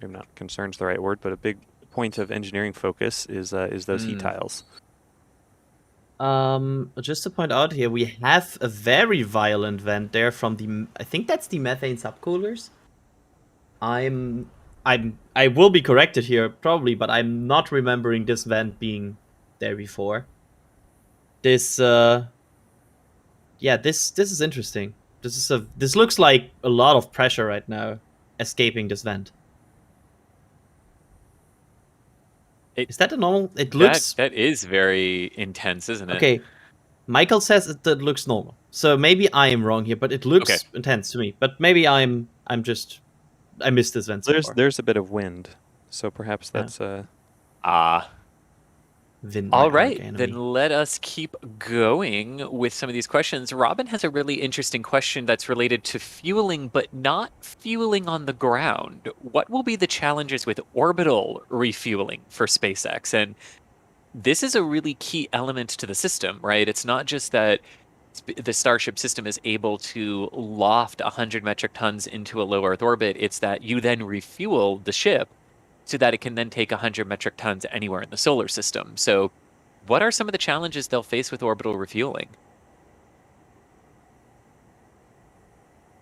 I'm not concerned's the right word, but a big point of engineering focus is those heat tiles. Just to point out here, we have a very violent vent there from the, I think that's the methane subcoolers. I will be corrected here probably, but I'm not remembering this vent being there before. This this is interesting. This looks like a lot of pressure right now escaping this vent. Is that a normal? It looks that is very intense, isn't it? okay. Michael says it looks normal, so maybe I am wrong here, but it looks intense to me. But maybe I missed this vent. There's a bit of wind, so perhaps that's All right, then let us keep going with some of these questions. Robin has a really interesting question that's related to fueling, but not fueling on the ground. What will be the challenges with orbital refueling for SpaceX? And this is a really key element to the system, right? It's not just that the Starship system is able to loft 100 metric tons into a low Earth orbit. It's that you then refuel the ship so that it can then take 100 metric tons anywhere in the solar system. So what are some of the challenges they'll face with orbital refueling?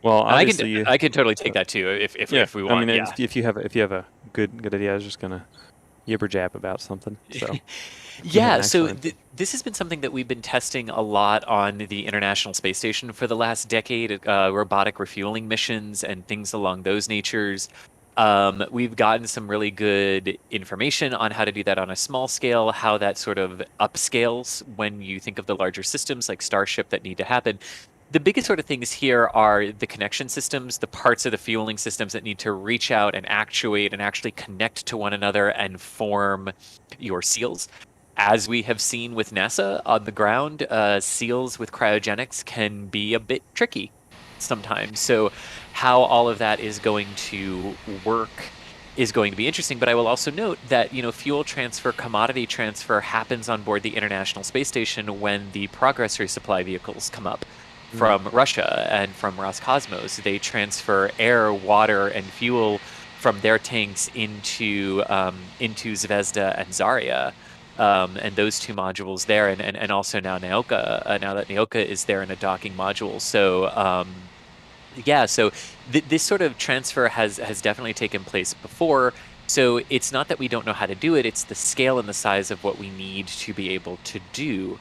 Well, obviously, I can totally take that too if we want. I mean, if you have a good idea, I was just gonna yibber jab about something. So yeah, so this has been something that we've been testing a lot on the International Space Station for the last decade, robotic refueling missions and things along those natures. We've gotten some really good information on how to do that on a small scale, how that sort of upscales when you think of the larger systems like Starship that need to happen. The biggest sort of things here are the connection systems, the parts of the fueling systems that need to reach out and actuate and actually connect to one another and form your seals. As we have seen with NASA on the ground, seals with cryogenics can be a bit tricky sometimes. So how all of that is going to work is going to be interesting. But I will also note that, fuel transfer, commodity transfer happens on board the International Space Station when the Progress resupply vehicles come up from Russia and from Roscosmos. They transfer air, water, and fuel from their tanks into Zvezda and Zarya. And those two modules there, and also now Naoka, now that Naoka is there in a docking module. So so this sort of transfer has definitely taken place before. So it's not that we don't know how to do it, it's the scale and the size of what we need to be able to do.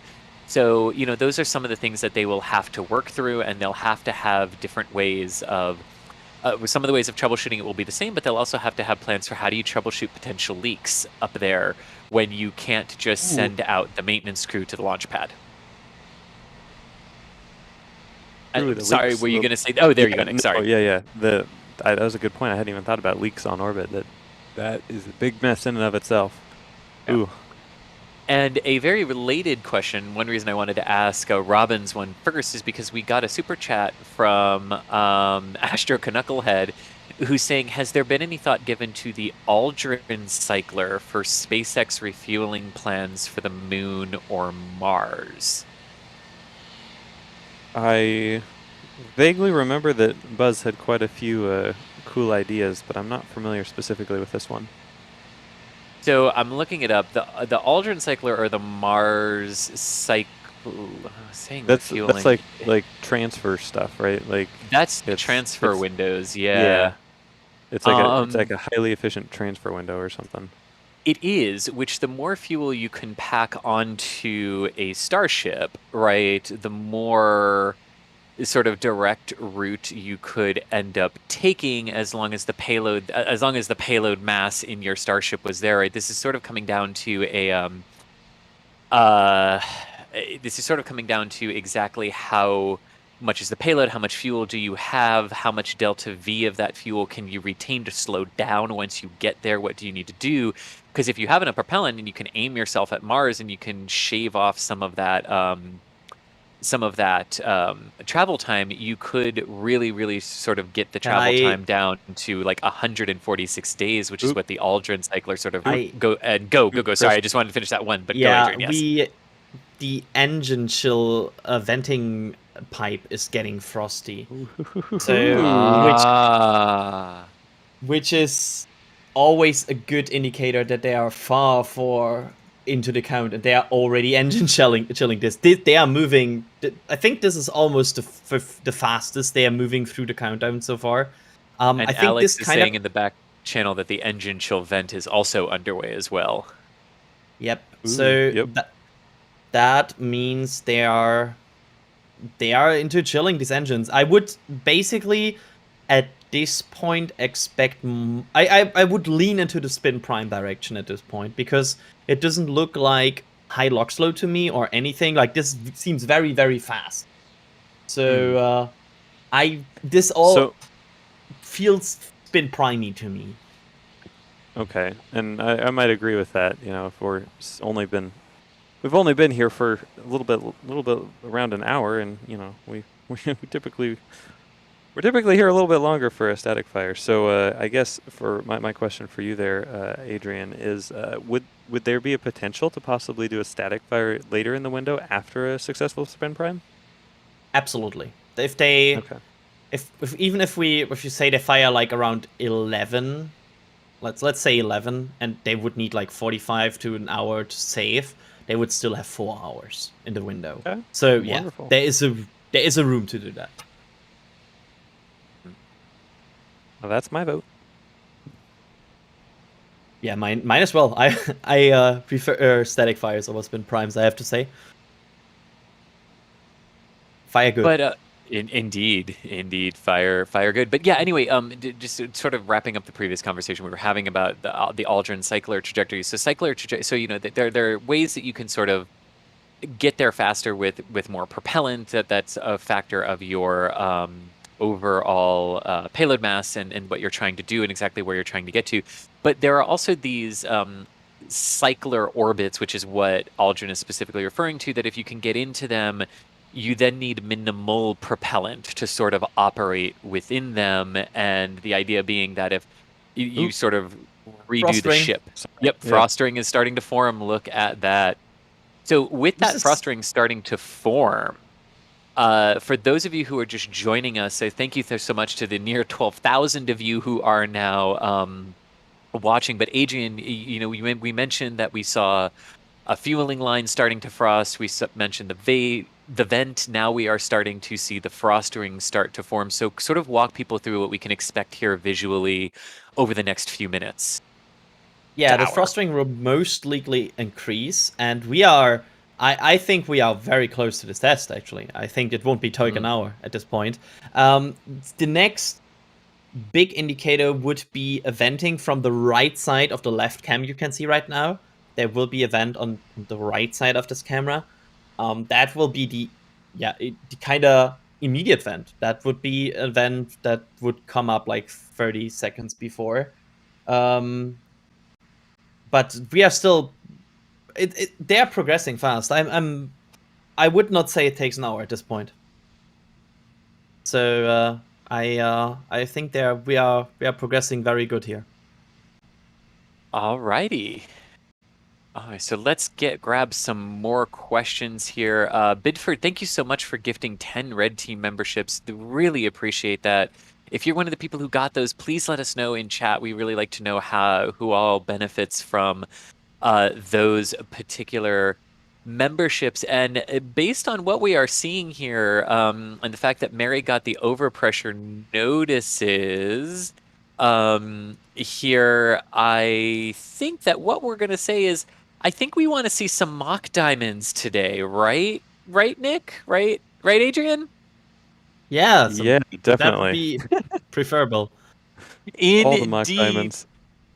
So, those are some of the things that they will have to work through, and they'll have to have different ways of, some of the ways of troubleshooting it will be the same, but they'll also have to have plans for how do you troubleshoot potential leaks up there when you can't just send out the maintenance crew to the launch pad. Sorry, were you going to say? Oh, there you go. Sorry. That was a good point. I hadn't even thought about leaks on orbit. That is a big mess in and of itself. Yeah. Ooh. And a very related question, one reason I wanted to ask Robin's one first is because we got a super chat from Astro Knucklehead who's saying, has there been any thought given to the Aldrin cycler for SpaceX refueling plans for the moon or Mars? I vaguely remember that Buzz had quite a few cool ideas, but I'm not familiar specifically with this one. So I'm looking it up. The Aldrin cycler or the Mars Saying That's refueling. like transfer stuff, right? Like That's it's transfer it's windows. yeah. Yeah. It's Um, like a highly efficient transfer window or something. It is, which the more fuel you can pack onto a Starship, right, the more sort of direct route you could end up taking as long as the payload mass in your Starship was there, right? This is sort of coming down to uh this is sort of coming down to exactly how much is the payload, how much fuel do you have, how much delta V of that fuel can you retain to slow down once you get there, what do you need to do? Because if you have enough propellant and you can aim yourself at Mars and you can shave off some of that travel time, you could really sort of get the Can travel I? time down to like 146 days, which is Oop. what the Aldrin cycler sort of I go. Oop, Sorry, Chris. I just wanted to finish that one, but go, Yeah, Adrian. Yes. the engine chill venting pipe is getting frosty. So which is always a good indicator that they are far into the count and they are already engine chilling this. They are moving. I think this is almost the fastest they are moving through the countdown so far. And I think Alex this is kind saying of in the back channel that the engine chill vent is also underway as well. yep. Ooh, So yep. that means they are into chilling these engines. I would basically at this point expect I would lean into the spin prime direction at this point because it doesn't look like high lock slow to me or anything. Like this seems very fast. So this all So feels spin primey to me. okay, and I might agree with that. You know, if we've only been here for a little bit around an hour, and you know we're typically here a little bit longer for a static fire. So I guess for my question for you there, Adrian, is would there be a potential to possibly do a static fire later in the window after a successful spin prime? Absolutely. If they Okay. if you say they fire like around 11, let's say 11, and they would need like 45 to an hour to save, they would still have 4 hours in the window. Okay. So yeah, Wonderful. there is a room to do that. Well, that's my vote. Yeah, mine as well. I prefer static fires over spin primes, I have to say. Fire good. But indeed, fire good. But yeah, anyway, just sort of wrapping up the previous conversation we were having about the Aldrin cycler trajectory. So so you know there are ways that you can sort of get there faster with more propellant. That's a factor of your overall payload mass and what you're trying to do and exactly where you're trying to get to. But there are also these cycler orbits, which is what Aldrin is specifically referring to, that if you can get into them, you then need minimal propellant to sort of operate within them. And the idea being that if you sort of redo Frost the ring. ship. Yep, Yeah. frost ring is starting to form. Look at that. So with This that is- frost ring starting to form, for those of you who are just joining us, so thank you so much to the near 12,000 of you who are now watching. But Adrian, you know, we mentioned that we saw a fueling line starting to frost. We mentioned the vent. Now we are starting to see the frost ring start to form. So sort of walk people through what we can expect here visually over the next few minutes. Yeah, the Tower. frost ring will most likely increase, and we are. I think we are very close to this test. Actually, I think it won't be an hour at this point. The next big indicator would be a venting from the right side of the left cam. You can see right now there will be a vent on the right side of this camera. That will be the kind of immediate vent. That would be a vent that would come up like 30 seconds before. But we are still. They are progressing fast. I would not say it takes an hour at this point. So I think we are progressing very good here. Alrighty. All right, so let's grab some more questions here. Bidford, thank you so much for gifting 10 Red Team memberships. Really appreciate that. If you're one of the people who got those, please let us know in chat. We really like to know who all benefits from those particular memberships. And based on what we are seeing here, and the fact that Mary got the overpressure notices, here, I think that what we're going to say is, I think we want to see some mock diamonds today, right? Right, Nick? Right? Right, Adrian? Yeah, Yeah, that would definitely. be preferable. All the mock Indeed. diamonds.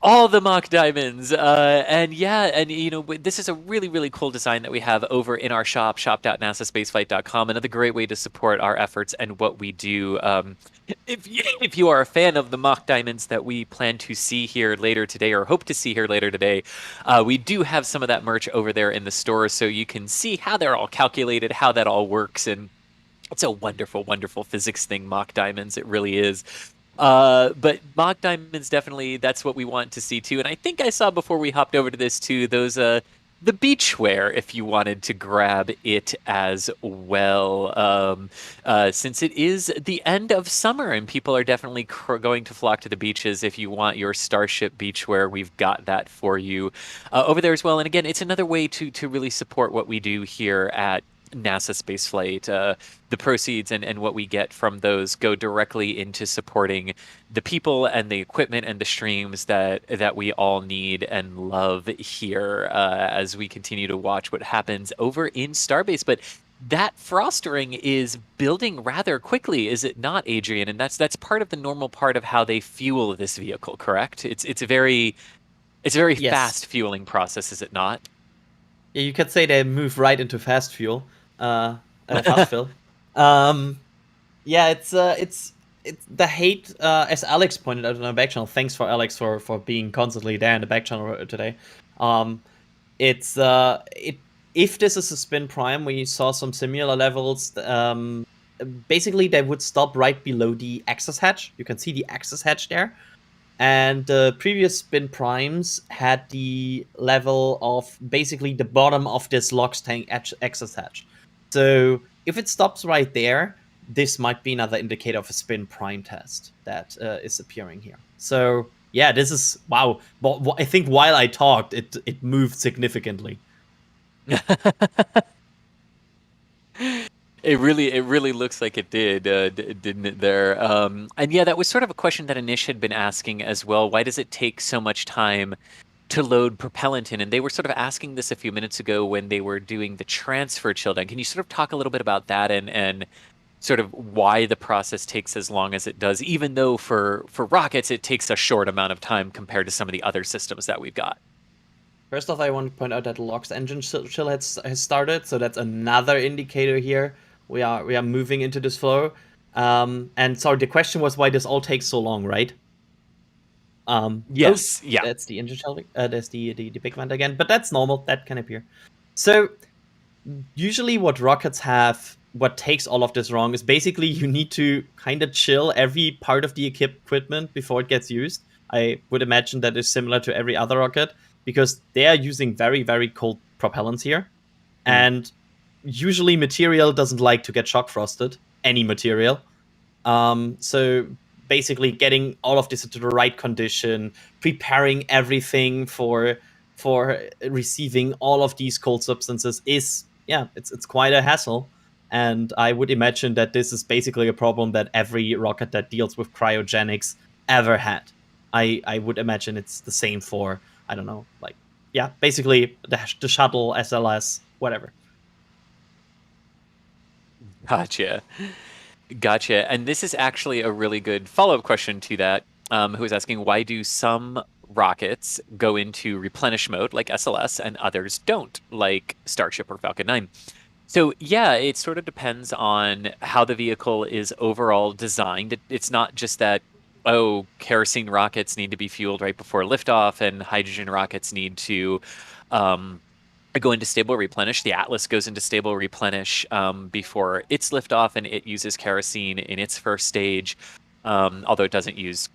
All the mock diamonds. And yeah, and this is a really, really cool design that we have over in our shop, shop.nasaspaceflight.com. Another great way to support our efforts and what we do. If you are a fan of the mock diamonds that we plan to see here later today, or hope to see here later today, we do have some of that merch over there in the store, so you can see how they're all calculated, how that all works, and it's a wonderful, wonderful physics thing, mock diamonds. It really is. But mock diamonds, definitely, that's what we want to see too. And I think I saw before we hopped over to this too, those the beachwear, if you wanted to grab it as well. Since it is the end of summer and people are definitely going to flock to the beaches. If you want your Starship beachwear, we've got that for you over there as well. And again, it's another way to really support what we do here at NASA Spaceflight. The proceeds and what we get from those go directly into supporting the people and the equipment and the streams that we all need and love here as we continue to watch what happens over in Starbase. But that frostering is building rather quickly, is it not, Adrian? And that's part of the normal part of how they fuel this vehicle, correct? It's a very Yes. fast fueling process, is it not? Yeah, you could say they move right into fast fuel, fast fill. Yeah, it's the hate, as Alex pointed out in our back channel. Thanks for Alex for being constantly there in the back channel today. It's if this is a spin prime, we saw some similar levels. Basically, they would stop right below the access hatch. You can see the access hatch there. And the previous spin primes had the level of basically the bottom of this LOX tank access hatch. So if it stops right there, this might be another indicator of a spin prime test that is appearing here. So yeah, this is, wow. I think while I talked, it moved significantly. It really looks like it did, didn't it there? And yeah, that was sort of a question that Anish had been asking as well. Why does it take so much time to load propellant in? And they were sort of asking this a few minutes ago when they were doing the transfer chill down. Can you sort of talk a little bit about that and sort of why the process takes as long as it does, even though for rockets it takes a short amount of time compared to some of the other systems that we've got? First off, I want to point out that LOX engine chill has started, so that's another indicator here. We are moving into this flow. And sorry, the question was why this all takes so long, right? Yes, yeah. That's the engine shell. That's the big vent again, but that's normal. That can appear. So usually, what rockets have, what takes all of this wrong, is basically you need to kind of chill every part of the equipment before it gets used. I would imagine that is similar to every other rocket because they are using very, very cold propellants here, and usually material doesn't like to get shock frosted, any material. So basically getting all of this into the right condition, preparing everything for receiving all of these cold substances is, yeah, it's quite a hassle. And I would imagine that this is basically a problem that every rocket that deals with cryogenics ever had. I would imagine it's the same for, I don't know, like, yeah, basically the shuttle, SLS, whatever. Gotcha. And this is actually a really good follow-up question to that, who is asking, why do some rockets go into replenish mode, like SLS, and others don't, like Starship or Falcon 9? So yeah, it sort of depends on how the vehicle is overall designed. It's not just that, oh, kerosene rockets need to be fueled right before liftoff, and hydrogen rockets need to go into stable replenish. The Atlas goes into stable replenish before its liftoff, and it uses kerosene in its first stage. Although it doesn't use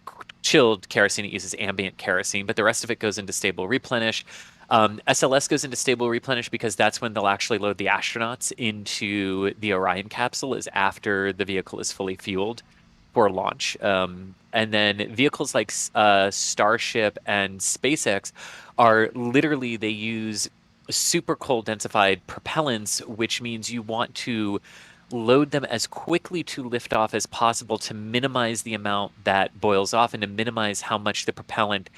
chilled kerosene, it uses ambient kerosene, but the rest of it goes into stable replenish. SLS goes into stable replenish because that's when they'll actually load the astronauts into the Orion capsule, is after the vehicle is fully fueled for launch. And then vehicles like Starship and SpaceX are literally, they use super cold densified propellants, which means you want to load them as quickly to lift off as possible to minimize the amount that boils off and to minimize how much the propellant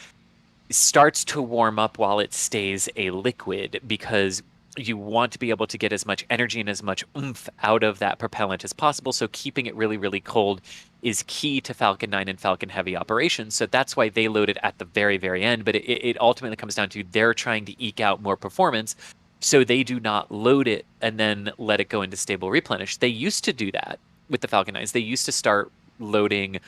starts to warm up while it stays a liquid, because you want to be able to get as much energy and as much oomph out of that propellant as possible. So keeping it really, really cold is key to Falcon 9 and Falcon Heavy operations. So that's why they load it at the very, very end. But it ultimately comes down to they're trying to eke out more performance. So they do not load it and then let it go into stable replenish. They used to do that with the Falcon 9s. They used to start loading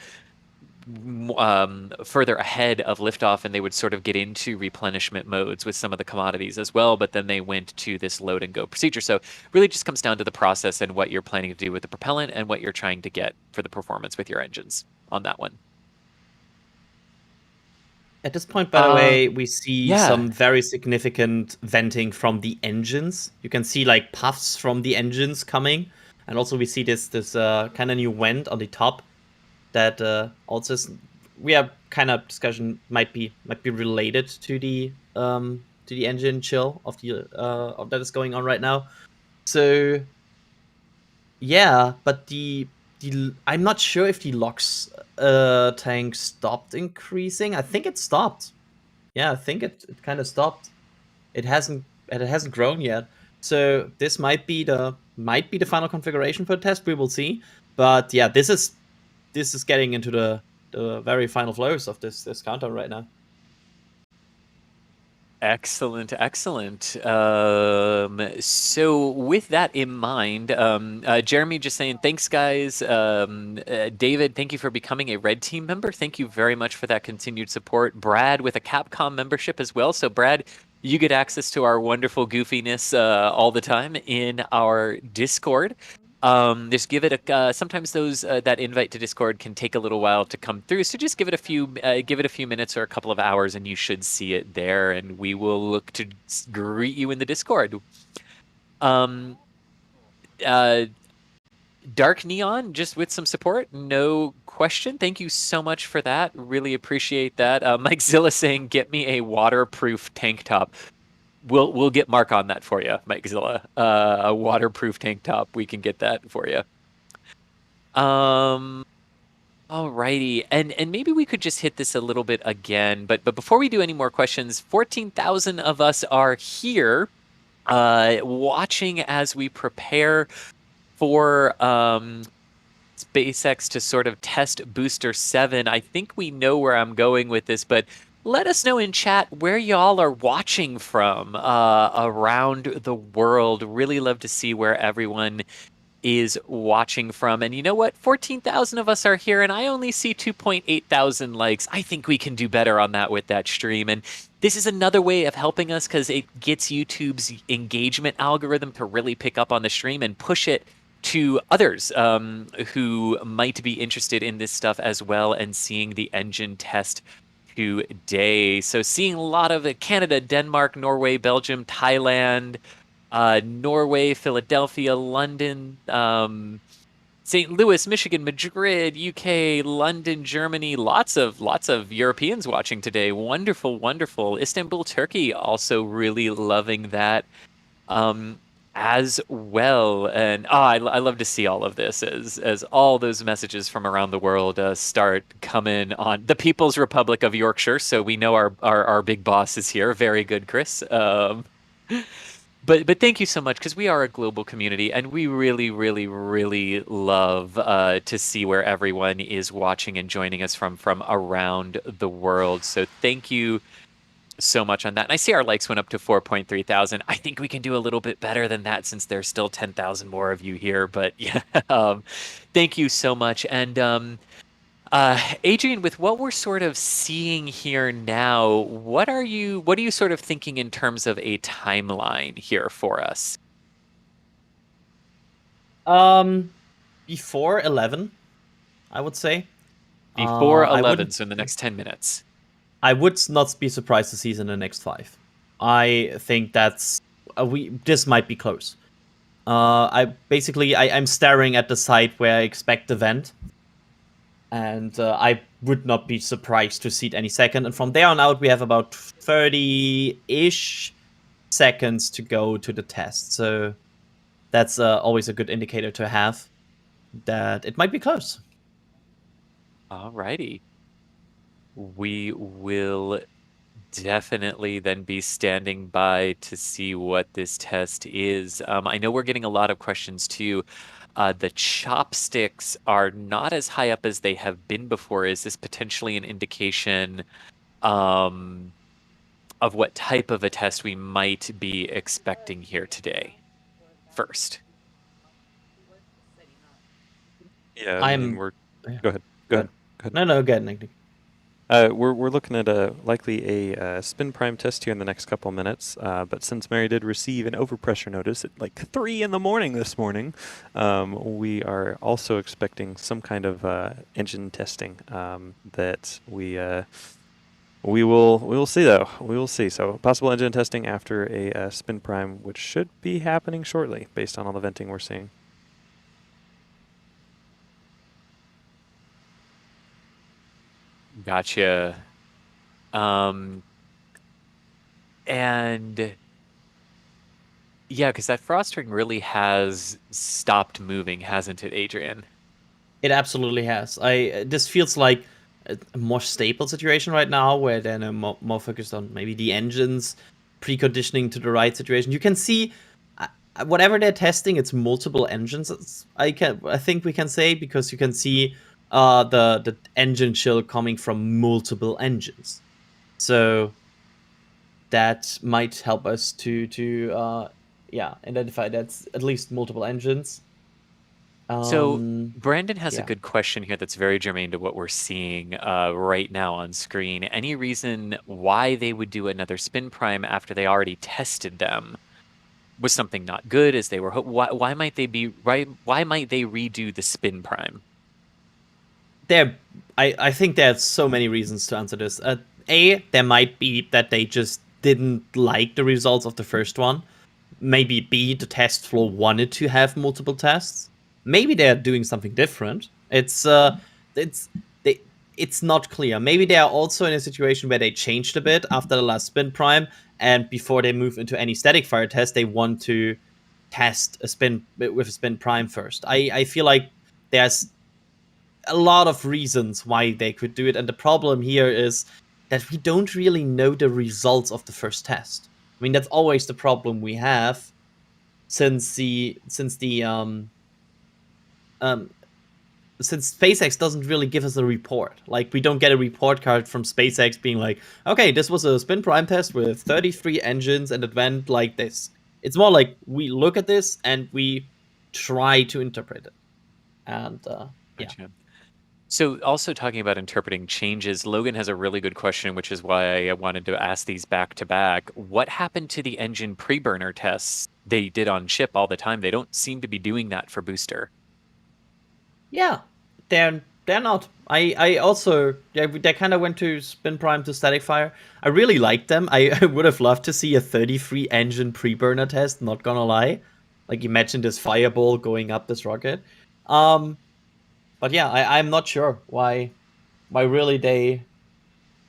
further ahead of liftoff, and they would sort of get into replenishment modes with some of the commodities as well, but then they went to this load and go procedure. So really just comes down to the process and what you're planning to do with the propellant and what you're trying to get for the performance with your engines on that one. At this point, by the way, we see some very significant venting from the engines. You can see like puffs from the engines coming, and also we see this kind of new vent on the top that also we have kind of discussion might be related to the engine chill of the that is going on right now. So yeah, but the I'm not sure if the LOX tank stopped increasing. I think it stopped. Yeah, I think it kind of stopped. It hasn't grown yet. So this might be the final configuration for the test. We will see. But yeah, this is getting into the very final flows of this countdown right now. Excellent. So with that in mind, Jeremy just saying, thanks guys. David, thank you for becoming a Red Team member. Thank you very much for that continued support. Brad with a Capcom membership as well. So Brad, you get access to our wonderful goofiness all the time in our Discord. Just give it a. Sometimes those that invite to Discord can take a little while to come through, so just give it a few minutes or a couple of hours, and you should see it there. And we will look to greet you in the Discord. Dark Neon, just with some support, no question. Thank you so much for that. Really appreciate that. Mike Zilla saying, "Get me a waterproof tank top." We'll get Mark on that for you, Mike Zilla. A waterproof tank top, we can get that for you. Alrighty, and maybe we could just hit this a little bit again, but before we do any more questions, 14,000 of us are here, watching as we prepare for SpaceX to sort of test Booster 7. I think we know where I'm going with this, but let us know in chat where y'all are watching from around the world. Really love to see where everyone is watching from. And you know what? 14,000 of us are here, and I only see 2.8 thousand likes. I think we can do better on that with that stream. And this is another way of helping us because it gets YouTube's engagement algorithm to really pick up on the stream and push it to others who might be interested in this stuff as well and seeing the engine test today. So seeing a lot of Canada, Denmark, Norway, Belgium, Thailand, Norway, Philadelphia, London, St. Louis, Michigan, Madrid, UK, London, Germany, lots of Europeans watching today. Wonderful. Istanbul, Turkey, also really loving that as well. And I love to see all of this as all those messages from around the world start coming on the People's Republic of Yorkshire. So we know our big boss is here. Very good, Chris. But thank you so much, because we are a global community, and we really love to see where everyone is watching and joining us from around the world. So thank you so much on that. And I see our likes went up to 4.3 thousand. I think we can do a little bit better than that since there's still 10,000 more of you here. But yeah, thank you so much. And Adrian, with what we're sort of seeing here now, what are you sort of thinking in terms of a timeline here for us? Before 11, I would say. Before 11, so in the next 10 minutes. I would not be surprised to see it in the next 5. I think that's this might be close. I'm staring at the site where I expect the vent. And I would not be surprised to see it any second. And from there on out, we have about 30-ish seconds to go to the test. So that's always a good indicator to have that it might be close. Alrighty. We will definitely then be standing by to see what this test is. I know we're getting a lot of questions too. The chopsticks are not as high up as they have been before. Is this potentially an indication of what type of a test we might be expecting here today? First. Yeah, I mean, I'm. go ahead. Go ahead. No, go ahead, Nick. We're looking at likely a spin prime test here in the next couple minutes. But since Mary did receive an overpressure notice at like 3 in the morning this morning, we are also expecting some kind of engine testing that we will see though. We will see. So possible engine testing after a spin prime, which should be happening shortly, based on all the venting we're seeing. Gotcha. And yeah, because that frost ring really has stopped moving, hasn't it, Adrian? It absolutely has. This feels like a more stable situation right now, where they're more focused on maybe the engines preconditioning to the right situation. You can see whatever they're testing, it's multiple engines. I think we can say, because you can see the engine chill coming from multiple engines. So that might help us to identify that's at least multiple engines. So Brandon has a yeah. good question here that's very germane to what we're seeing right now on screen. Any reason why they would do another spin prime after they already tested them? Was something not good as they were? Why might they be right? Why might they redo the spin prime? I think there's so many reasons to answer this. There might be that they just didn't like the results of the first one. Maybe B, the test floor wanted to have multiple tests. Maybe they're doing something different. It's not clear. Maybe they are also in a situation where they changed a bit after the last spin prime, and before they move into any static fire test, they want to test a spin with a spin prime first. I feel like there's a lot of reasons why they could do it, and the problem here is that we don't really know the results of the first test. I mean, that's always the problem we have since SpaceX doesn't really give us a report. Like, we don't get a report card from SpaceX being like, okay, this was a spin prime test with 33 engines and it went like this. It's more like we look at this and we try to interpret it. And yeah. So also talking about interpreting changes, Logan has a really good question, which is why I wanted to ask these back to back. What happened to the engine pre-burner tests they did on ship all the time? They don't seem to be doing that for booster. Yeah, they're not. I also, they kind of went to spin prime to static fire. I really liked them. I would have loved to see a 33 engine pre-burner test, not gonna lie. Like, imagine this fireball going up this rocket. But yeah, I'm not sure why really they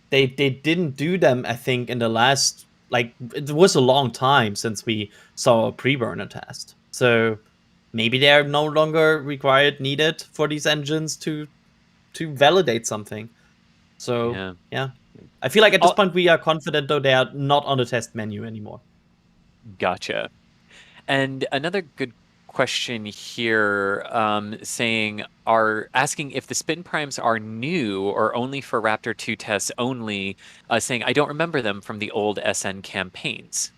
didn't do them. I think in the last, like, it was a long time since we saw a pre-burner test. So maybe they're no longer needed for these engines to validate something. So yeah. I feel like at this point we are confident, though, they are not on the test menu anymore. Gotcha. And another good question here, asking if the spin primes are new or only for Raptor 2 tests only, saying I don't remember them from the old SN campaigns.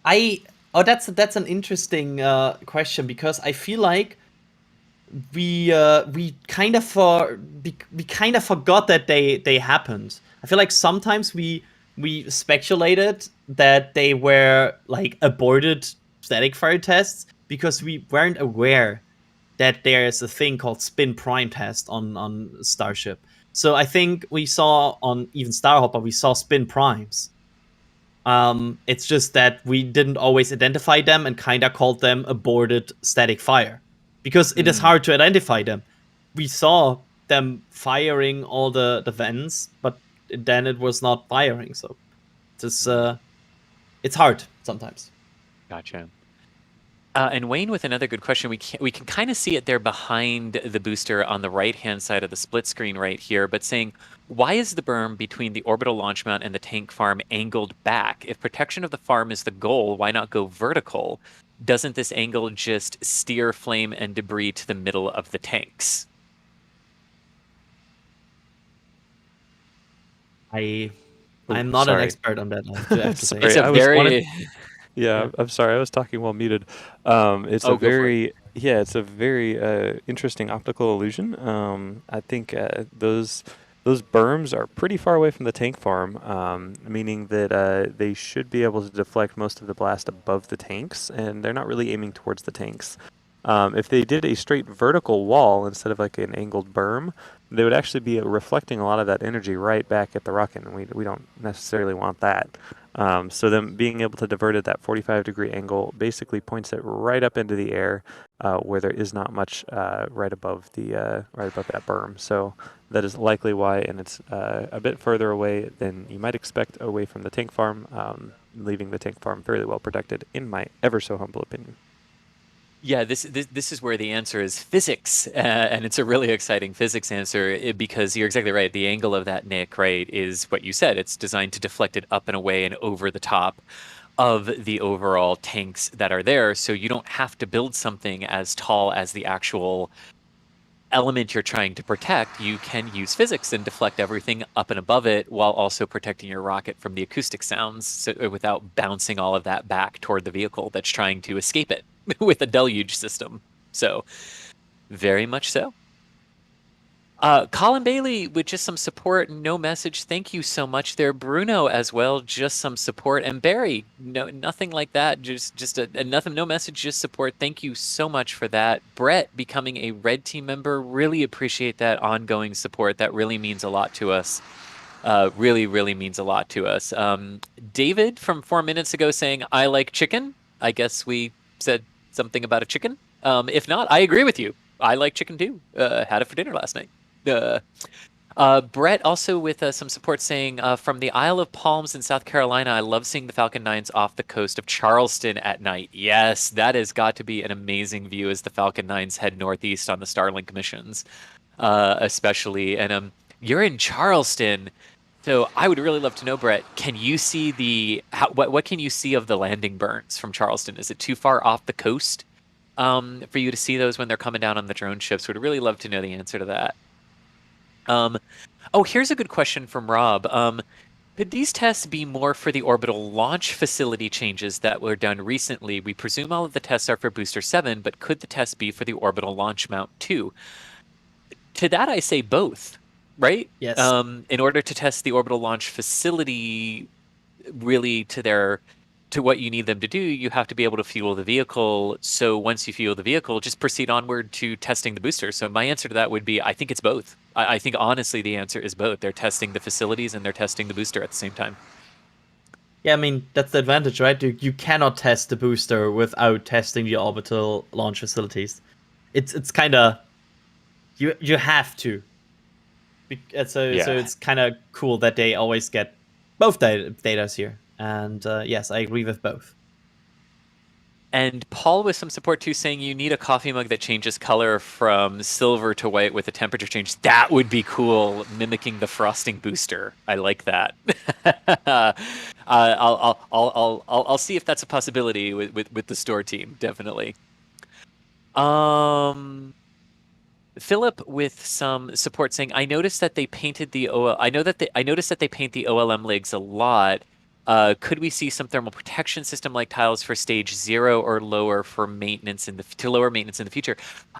That's an interesting question, because I feel like we kind of forgot that they happened. I feel like sometimes we speculated that they were like aborted static fire tests because we weren't aware that there's a thing called spin prime test on Starship. So I think we saw on even Starhopper, we saw spin primes. It's just that we didn't always identify them and kind of called them aborted static fire, because it is hard to identify them. We saw them firing all the vents, but then it was not firing. So It's hard sometimes. Gotcha. And Wayne with another good question. We can kind of see it there behind the booster on the right-hand side of the split screen right here, but saying, why is the berm between the orbital launch mount and the tank farm angled back? If protection of the farm is the goal, why not go vertical? Doesn't this angle just steer flame and debris to the middle of the tanks? I'm Oh, not an sorry. expert on that. I have to say. Sorry, It's a I was very... Yeah, I'm sorry. I was talking while muted. It's Oh, a go for it. it's a very interesting optical illusion. I think those berms are pretty far away from the tank farm, meaning that they should be able to deflect most of the blast above the tanks, and they're not really aiming towards the tanks. If they did a straight vertical wall instead of like an angled berm, they would actually be reflecting a lot of that energy right back at the rocket, and we don't necessarily want that. So them being able to divert at that 45-degree angle basically points it right up into the air, where there is not much right above that berm. So that is likely why, and it's a bit further away than you might expect away from the tank farm, leaving the tank farm fairly well protected, in my ever so humble opinion. Yeah, this is where the answer is physics, and it's a really exciting physics answer because you're exactly right. The angle of that nick, right, is what you said. It's designed to deflect it up and away and over the top of the overall tanks that are there, so you don't have to build something as tall as the actual element you're trying to protect. You can use physics and deflect everything up and above it while also protecting your rocket from the acoustic sounds without bouncing all of that back toward the vehicle that's trying to escape it with a deluge system. So, very much so. Colin Bailey with just some support, no message. Thank you so much there. Bruno as well, just some support. And Barry, no, nothing like that. Just nothing, no message, just support. Thank you so much for that. Brett becoming a Red Team member, really appreciate that ongoing support. That really means a lot to us. Really, really means a lot to us. David from 4 minutes ago saying, I like chicken. I guess we said something about a chicken. If not, I agree with you. I like chicken too. Had it for dinner last night. Brett also with some support saying, from the Isle of Palms in South Carolina, I love seeing the Falcon 9s off the coast of Charleston at night. Yes, that has got to be an amazing view as the Falcon 9s head northeast on the Starlink missions, especially. And you're in Charleston, so I would really love to know, Brett, can you see what can you see of the landing burns from Charleston? Is it too far off the coast for you to see those when they're coming down on the drone ships? Would really love to know the answer to that. Oh, here's a good question from Rob. Could these tests be more for the orbital launch facility changes that were done recently? We presume all of the tests are for Booster 7, but could the tests be for the orbital launch mount too? To that, I say both, right? Yes. In order to test the orbital launch facility really to what you need them to do, you have to be able to fuel the vehicle. So once you fuel the vehicle, just proceed onward to testing the booster. So my answer to that would be, I think it's both. I think honestly the answer is both. They're testing the facilities and they're testing the booster at the same time. Yeah, I mean, that's the advantage, right? You cannot test the booster without testing the orbital launch facilities. It's kind of... You have to. So it's kind of cool that they always get both datas here. And yes, I agree with both. And Paul with some support too, saying you need a coffee mug that changes color from silver to white with a temperature change. That would be cool, mimicking the frosting booster. I like that. I'll see if that's a possibility with the store team. Definitely. Philip with some support saying, I noticed that they painted the I noticed that they paint the OLM legs a lot. Could we see some thermal protection system like tiles for stage 0 or lower for maintenance to lower maintenance in the future?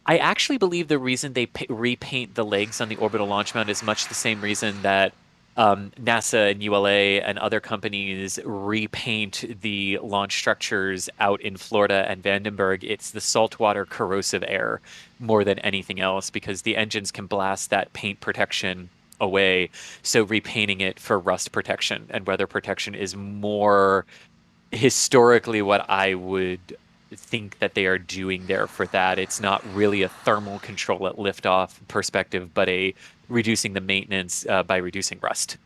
I actually believe the reason they repaint the legs on the orbital launch mount is much the same reason that NASA and ULA and other companies repaint the launch structures out in Florida and Vandenberg. It's the saltwater corrosive air more than anything else, because the engines can blast that paint protection away. So repainting it for rust protection and weather protection is more historically what I would think that they are doing there for that. It's not really a thermal control at liftoff perspective, but a reducing the maintenance by reducing rust.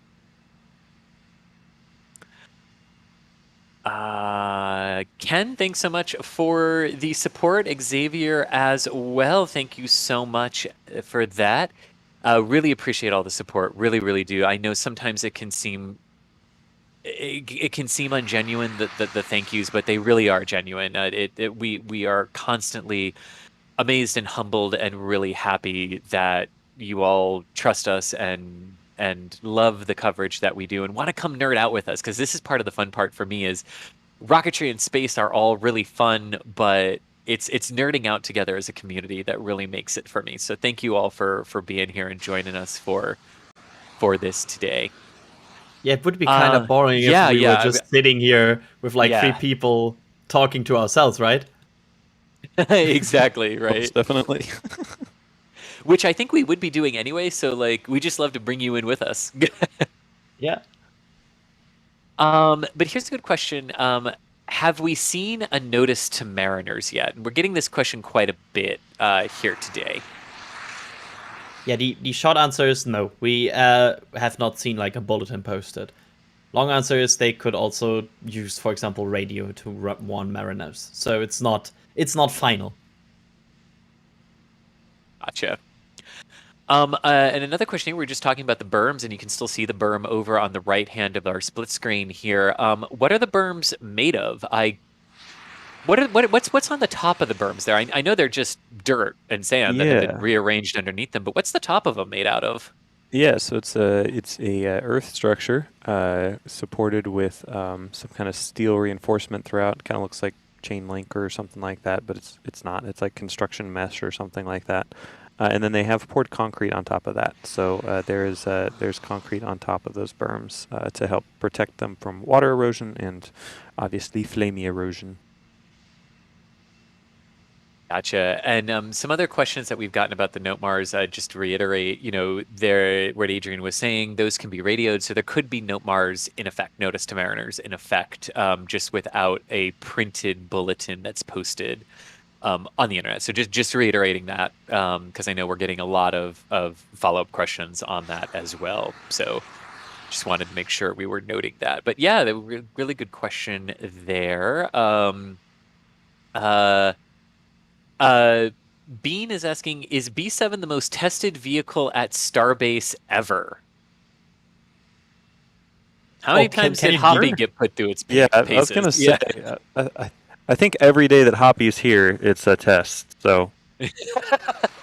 Ken, thanks so much for the support. Xavier as well. Thank you so much for that. Really appreciate all the support. Really, really do. I know sometimes it can seem ungenuine, the thank yous, but they really are genuine. We are constantly amazed and humbled and really happy that you all trust us and love the coverage that we do and want to come nerd out with us, because this is part of the fun part for me. Is rocketry and space are all really fun, but it's nerding out together as a community that really makes it for me. So thank you all for being here and joining us for this today. Yeah, it would be kind of boring if we were just sitting here with like 3 people talking to ourselves, right? Exactly, right. Most definitely. Which I think we would be doing anyway, so like we just love to bring you in with us. Yeah. But here's a good question. Have we seen a notice to mariners yet? And we're getting this question quite a bit here today. Yeah, the short answer is no. We have not seen like a bulletin posted. Long answer is they could also use, for example, radio to warn mariners. So it's not final. Gotcha. And another question here, we were just talking about the berms, and you can still see the berm over on the right hand of our split screen here. What are the berms made of? What's on the top of the berms there? I know they're just dirt and sand that have been rearranged underneath them, but what's the top of them made out of? Yeah, so it's a earth structure supported with some kind of steel reinforcement throughout. Kind of looks like chain link or something like that, but it's not. It's like construction mesh or something like that. And then they have poured concrete on top of that. So there's concrete on top of those berms to help protect them from water erosion and obviously flame erosion. Gotcha. And some other questions that we've gotten about the NOTMARs, just to reiterate, what Adrian was saying, those can be radioed. So there could be NOTMARs in effect, notice to mariners in effect, just without a printed bulletin that's posted on the internet. So just reiterating that, because I know we're getting a lot of follow-up questions on that as well. So just wanted to make sure we were noting that. But yeah, really good question there. Bean is asking, is B7 the most tested vehicle at Starbase ever? How many times did Hoppy get put through its paces? Yeah, I was going to say, I think every day that Hoppy's here, it's a test, so.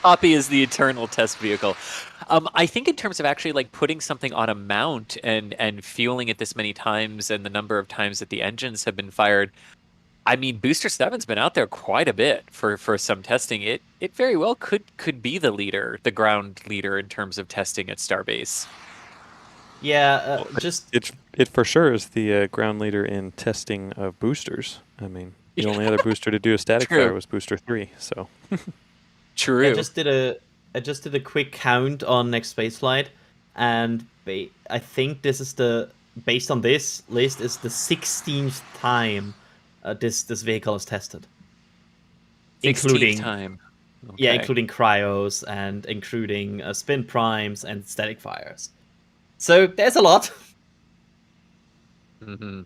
Hoppy is the eternal test vehicle. I think in terms of actually like putting something on a mount and fueling it this many times and the number of times that the engines have been fired, I mean, Booster 7's been out there quite a bit for some testing. It very well could be the leader, the ground leader in terms of testing at Starbase. Yeah, it for sure is the ground leader in testing of boosters. I mean, the only other booster to do a static fire was Booster 3. So true. I just did a quick count on next spaceflight, and I think this is based on this list is the 16th time this vehicle is tested, including time. Okay. Yeah, including cryos and including spin primes and static fires. So there's a lot. Mm-hmm.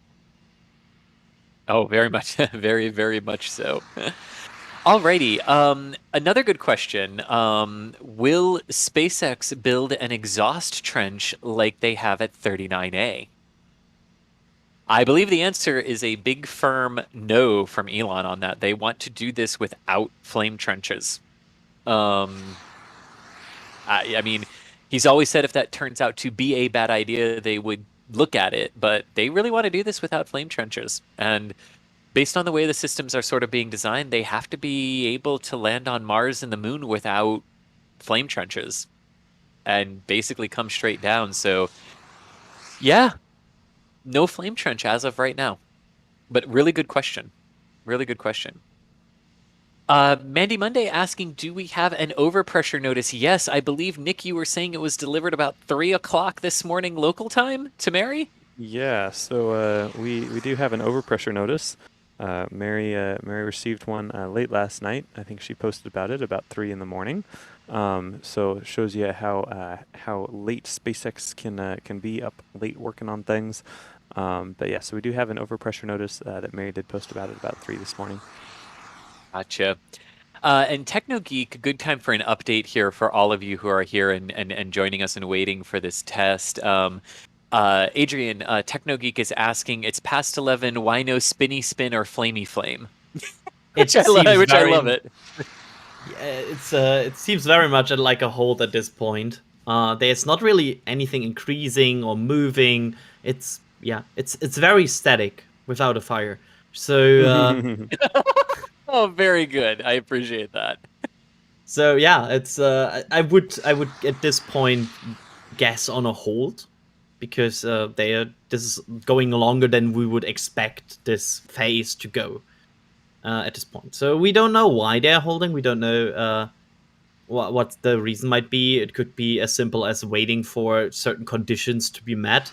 Oh, very much, very, very much so. Alrighty. Another good question. Will SpaceX build an exhaust trench like they have at 39A? I believe the answer is a big firm no from Elon on that. They want to do this without flame trenches. I mean, he's always said if that turns out to be a bad idea, they would look at it, but they really want to do this without flame trenches. And based on the way the systems are sort of being designed, they have to be able to land on Mars and the moon without flame trenches and basically come straight down. So, yeah. No flame trench as of right now, but really good question. Really good question. Mandy Monday asking, do we have an overpressure notice? Yes, I believe, Nick, you were saying it was delivered about 3 o'clock this morning local time to Mary? Yeah, so we do have an overpressure notice. Mary received one late last night. I think she posted about it about 3 in the morning. So it shows you how late SpaceX can be up late working on things. But yeah, so we do have an overpressure notice that Mary did post about at about 3 this morning. Gotcha. And Techno Geek, good time for an update here for all of you who are here and joining us and waiting for this test. Adrian, Techno Geek is asking, it's past 11, why no spinny spin or flamey flame? Which I love it. It seems very much like a hold at this point. There's not really anything increasing or moving. It's very static without a fire. So Oh, very good. I appreciate that. so yeah, it's I would at this point guess on a hold, because this is going longer than we would expect this phase to go at this point. So we don't know why they're holding. We don't know what the reason might be. It could be as simple as waiting for certain conditions to be met.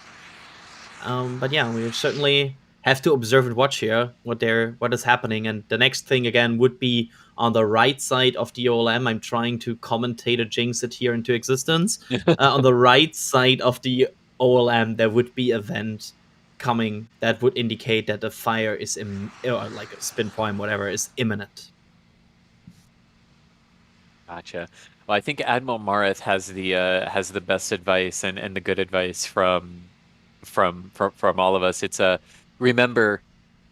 But yeah, we certainly have to observe and watch here what is happening. And the next thing again would be on the right side of the OLM. I'm trying to commentate a jinx it here into existence. On the right side of the OLM, there would be a vent coming that would indicate that a fire is or like a spin prime, whatever, is imminent. Gotcha. Well, I think Admiral Mareth has the best advice and the good advice from all of us. It's remember,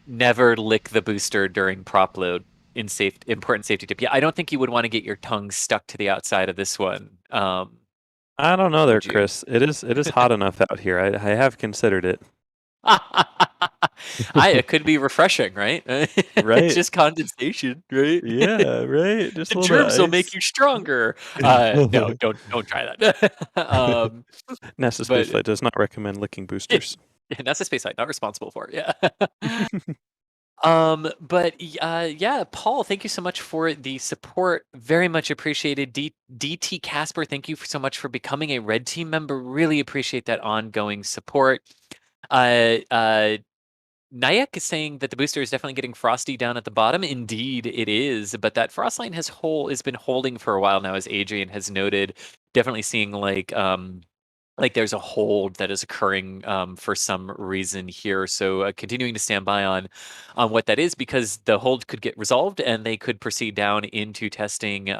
never lick the booster during prop load. Important safety tip. Yeah, I don't think you would want to get your tongue stuck to the outside of this one. I don't know there, Chris. It is hot enough out here. I have considered it. It could be refreshing, right? Right. It's just condensation, right? Yeah, right. Just the germs will make you stronger. No, don't try that. NASASpaceflight does not recommend licking boosters. NASASpaceflight, not responsible for it. Yeah. Yeah, Paul, thank you so much for the support. Very much appreciated. DT Casper, thank you so much for becoming a Red Team member. Really appreciate that ongoing support. Nayek is saying that the booster is definitely getting frosty down at the bottom. Indeed, it is. But that frost line has been holding for a while now, as Adrian has noted. Definitely seeing like there's a hold that is occurring for some reason here. So continuing to stand by on what that is, because the hold could get resolved and they could proceed down into testing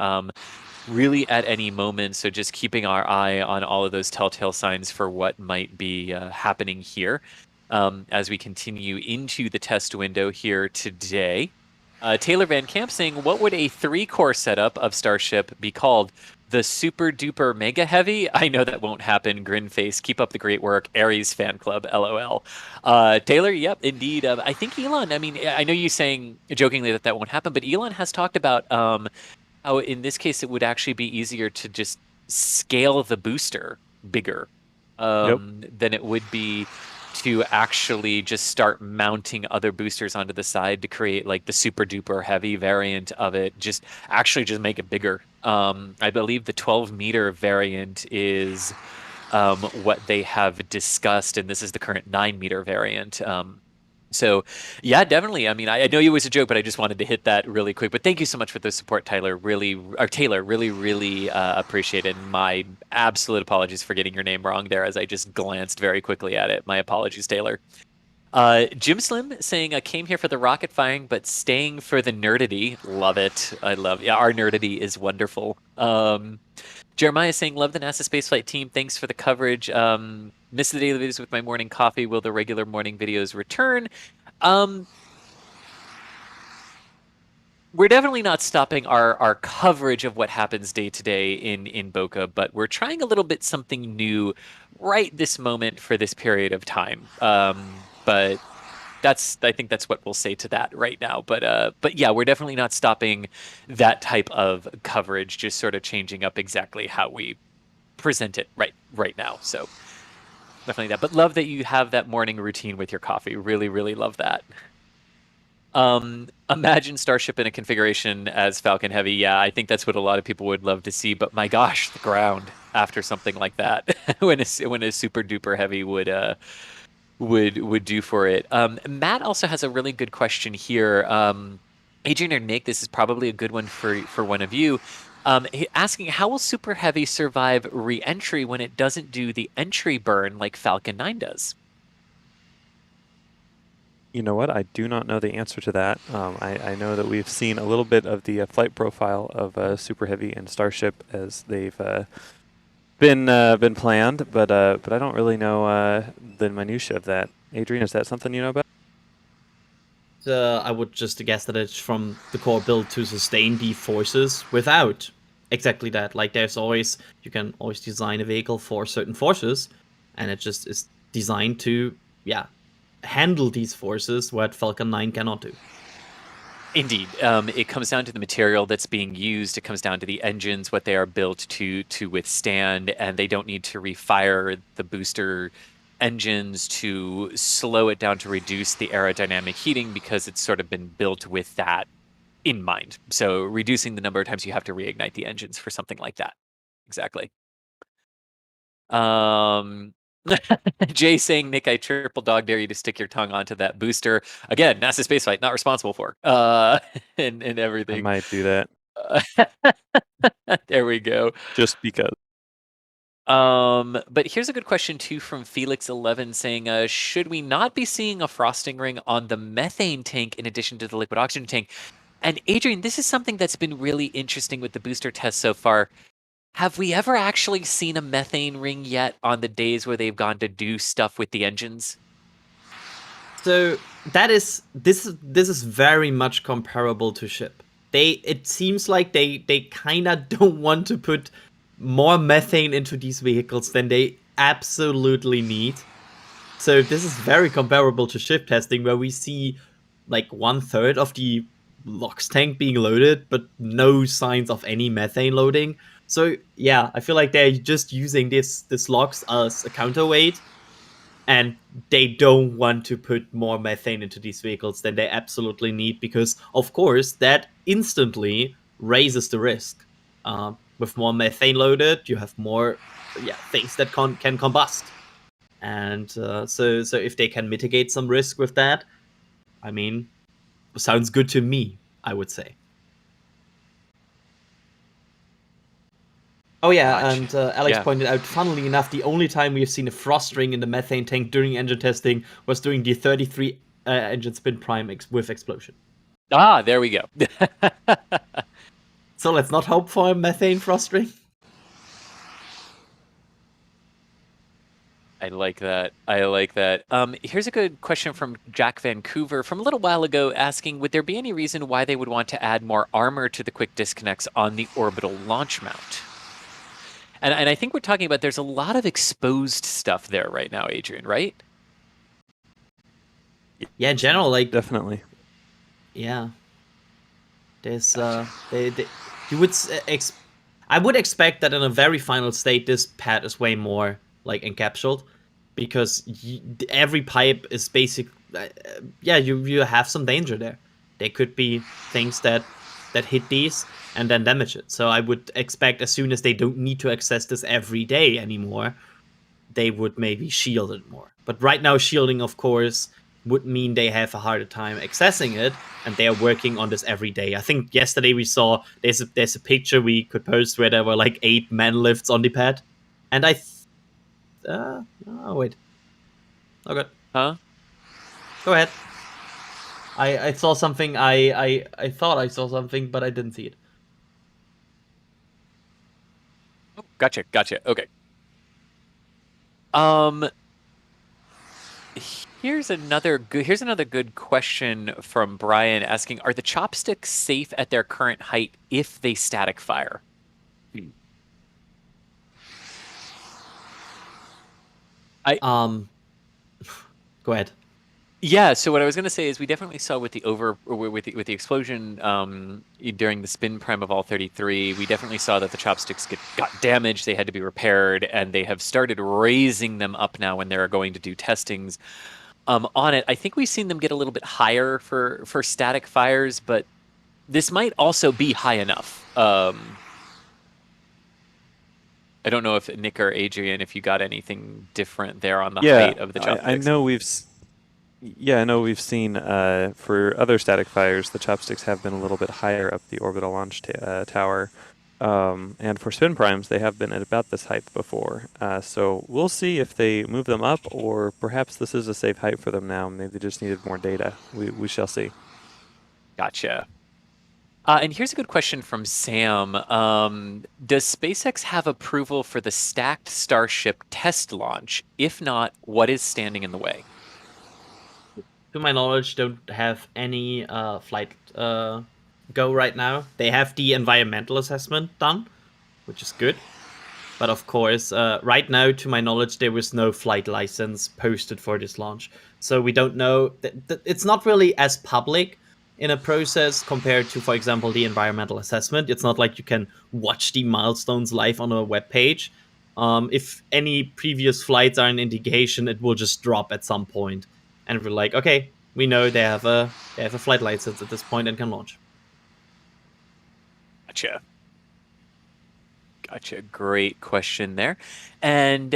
really at any moment. So just keeping our eye on all of those telltale signs for what might be happening here as we continue into the test window here today. Taylor Van Camp saying, what would a 3-core setup of Starship be called? The Super Duper Mega Heavy? I know that won't happen. Grin face. Keep up the great work. Aries Fan Club. LOL. Taylor, yep, indeed. I think Elon, I mean, I know you saying jokingly that won't happen, but Elon has talked about how in this case it would actually be easier to just scale the booster bigger than it would be to actually just start mounting other boosters onto the side to create like the super duper heavy variant of it. Just make it bigger. I believe the 12-meter variant is what they have discussed, and this is the current 9-meter variant. So yeah, definitely. I mean, I know it was a joke, but I just wanted to hit that really quick. But thank you so much for the support, Taylor. Really appreciate it. My absolute apologies for getting your name wrong there, as I just glanced very quickly at it. My apologies, Taylor. Jim Slim saying, I came here for the rocket firing, but staying for the nerdity. Love it. Yeah, our nerdity is wonderful. Jeremiah saying, love the NASA Spaceflight team. Thanks for the coverage. Miss the daily videos with my morning coffee. Will the regular morning videos return? We're definitely not stopping our coverage of what happens day to day in Boca, but we're trying a little bit something new right this moment for this period of time. But I think that's what we'll say to that right now. But yeah, we're definitely not stopping that type of coverage, just sort of changing up exactly how we present it right now. So definitely that. But love that you have that morning routine with your coffee. Really love that. Imagine Starship in a configuration as Falcon Heavy. Yeah, I think that's what a lot of people would love to see. But my gosh, the ground after something like that, when a super duper heavy would do for it. Matt also has a really good question here. Adrian or Nick, this is probably a good one for one of you. Asking, how will Super Heavy survive re-entry when it doesn't do the entry burn like Falcon 9 does? You know what? I do not know the answer to that. I know that we've seen a little bit of the flight profile of Super Heavy and Starship as they've been planned, but I don't really know the minutia of that. Adrian, is that something you know about? I would just guess that it's from the core build to sustain the forces without exactly that. Like you can always design a vehicle for certain forces, and it just is designed to, handle these forces, what Falcon 9 cannot do. Indeed. It comes down to the material that's being used. It comes down to the engines, what they are built to withstand, and they don't need to refire the booster engines to slow it down to reduce the aerodynamic heating because it's sort of been built with that in mind. So reducing the number of times you have to reignite the engines for something like that. Exactly. Jay saying, Nick, I triple dog dare you to stick your tongue onto that booster. Again, NASA spaceflight, not responsible for. And I everything. might do that There we go. just because. But here's a good question too from Felix11 saying, should we not be seeing a frosting ring on the methane tank in addition to the liquid oxygen tank? And Adrian, this is something that's been really interesting with the booster test so far. Have we ever actually seen a methane ring yet on the days where they've gone to do stuff with the engines? So this is very much comparable to ship. It seems like they kind of don't want to put more methane into these vehicles than they absolutely need. So this is very comparable to ship testing, where we see like 1/3 of the LOX tank being loaded, but no signs of any methane loading. So yeah, I feel like they're just using this LOX as a counterweight, and they don't want to put more methane into these vehicles than they absolutely need, because of course that instantly raises the risk. With more methane loaded, you have more things that can combust, and so if they can mitigate some risk with that, I mean, sounds good to me, I would say. Oh yeah, and Alex pointed out, funnily enough, the only time we've seen a frost ring in the methane tank during engine testing was during the 33 engine spin prime with explosion. Ah, there we go. So let's not hope for a methane frost ring. I like that. I like that. Here's a good question from Jack Vancouver from a little while ago asking, would there be any reason why they would want to add more armor to the quick disconnects on the orbital launch mount? And I think we're talking about there's a lot of exposed stuff there right now, Adrian, right? Yeah, in general, like Definitely. yeah. There's you would I would expect that in a very final state, this pad is way more like encapsulated, because every pipe is basic. You have some danger there. There could be things that hit these and then damage it. So I would expect, as soon as they don't need to access this every day anymore, they would maybe shield it more. But right now, shielding, of course, would mean they have a harder time accessing it, and they are working on this every day. I think yesterday we saw there's a picture we could post where there were like 8 man lifts on the pad, and oh wait, okay, Huh? Go ahead. I saw something. I thought I saw something, but I didn't see it. Oh, gotcha. Okay. Here's another good question from Brian asking, are the chopsticks safe at their current height if they static fire? Go ahead. Yeah, so what I was going to say is we definitely saw with the explosion during the spin prime of all 33, we definitely saw that the chopsticks got damaged. They had to be repaired, and they have started raising them up now when they're going to do testings on it. I think we've seen them get a little bit higher for static fires, but this might also be high enough. I don't know if Nick or Adrian, if you got anything different there on the height of the chopsticks. I know we've seen for other static fires, the chopsticks have been a little bit higher up the orbital launch tower. And for spin primes, they have been at about this height before. So we'll see if they move them up, or perhaps this is a safe height for them now. Maybe they just needed more data. We shall see. Gotcha. And here's a good question from Sam. Does SpaceX have approval for the stacked Starship test launch? If not, what is standing in the way? To my knowledge, don't have any flight go right now. They have the environmental assessment done, which is good. But of course, right now, to my knowledge, there was no flight license posted for this launch. So we don't know. It's not really as public in a process compared to, for example, the environmental assessment. It's not like you can watch the milestones live on a web page. If any previous flights are an indication, it will just drop at some point, and we're like, okay, we know they have a flight license at this point and can launch. Gotcha. Gotcha. Great question there. And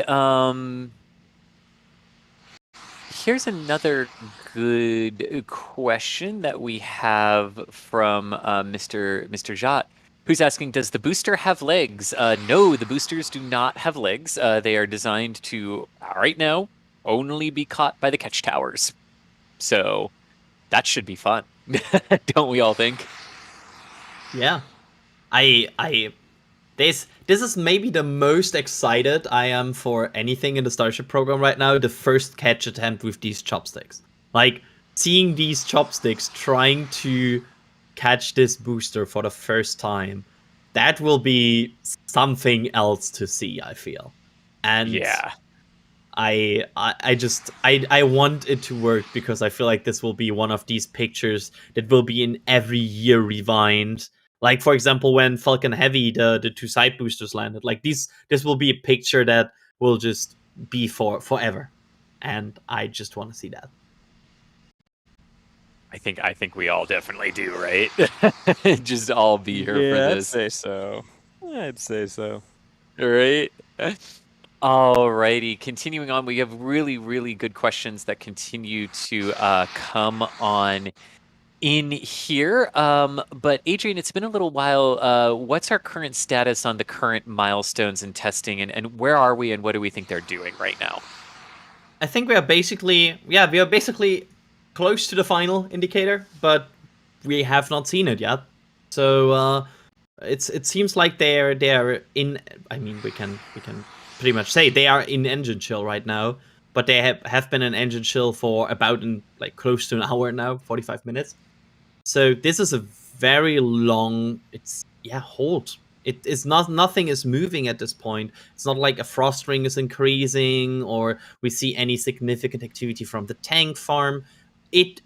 here's another good question that we have from Mr. Jat, who's asking, does the booster have legs? No, the boosters do not have legs. They are designed to, right now, only be caught by the catch towers. So that should be fun. Don't we all think? Yeah. This is maybe the most excited I am for anything in the Starship program right now. The first catch attempt with these chopsticks. Like, seeing these chopsticks trying to catch this booster for the first time, that will be something else to see, I feel. And yeah, I want it to work, because I feel like this will be one of these pictures that will be in every year rewind. Like, for example, when Falcon Heavy, the two side boosters landed, like this will be a picture that will just be forever, and I just want to see that. I think we all definitely do, right? Just all be here for this. I'd say so. I'd say so. Right? Alrighty, continuing on, we have really, really good questions that continue to come on in here. But Adrian, it's been a little while. What's our current status on the current milestones and testing, and where are we, and what do we think they're doing right now? I think we are basically close to the final indicator, but we have not seen it yet. So it seems like they're in. I mean, we can pretty much say they are in engine chill right now, but they have been in engine chill for about close to an hour now, 45 minutes. So this is a very long. Hold. It is not. Nothing is moving at this point. It's not like a frost ring is increasing, or we see any significant activity from the tank farm. It's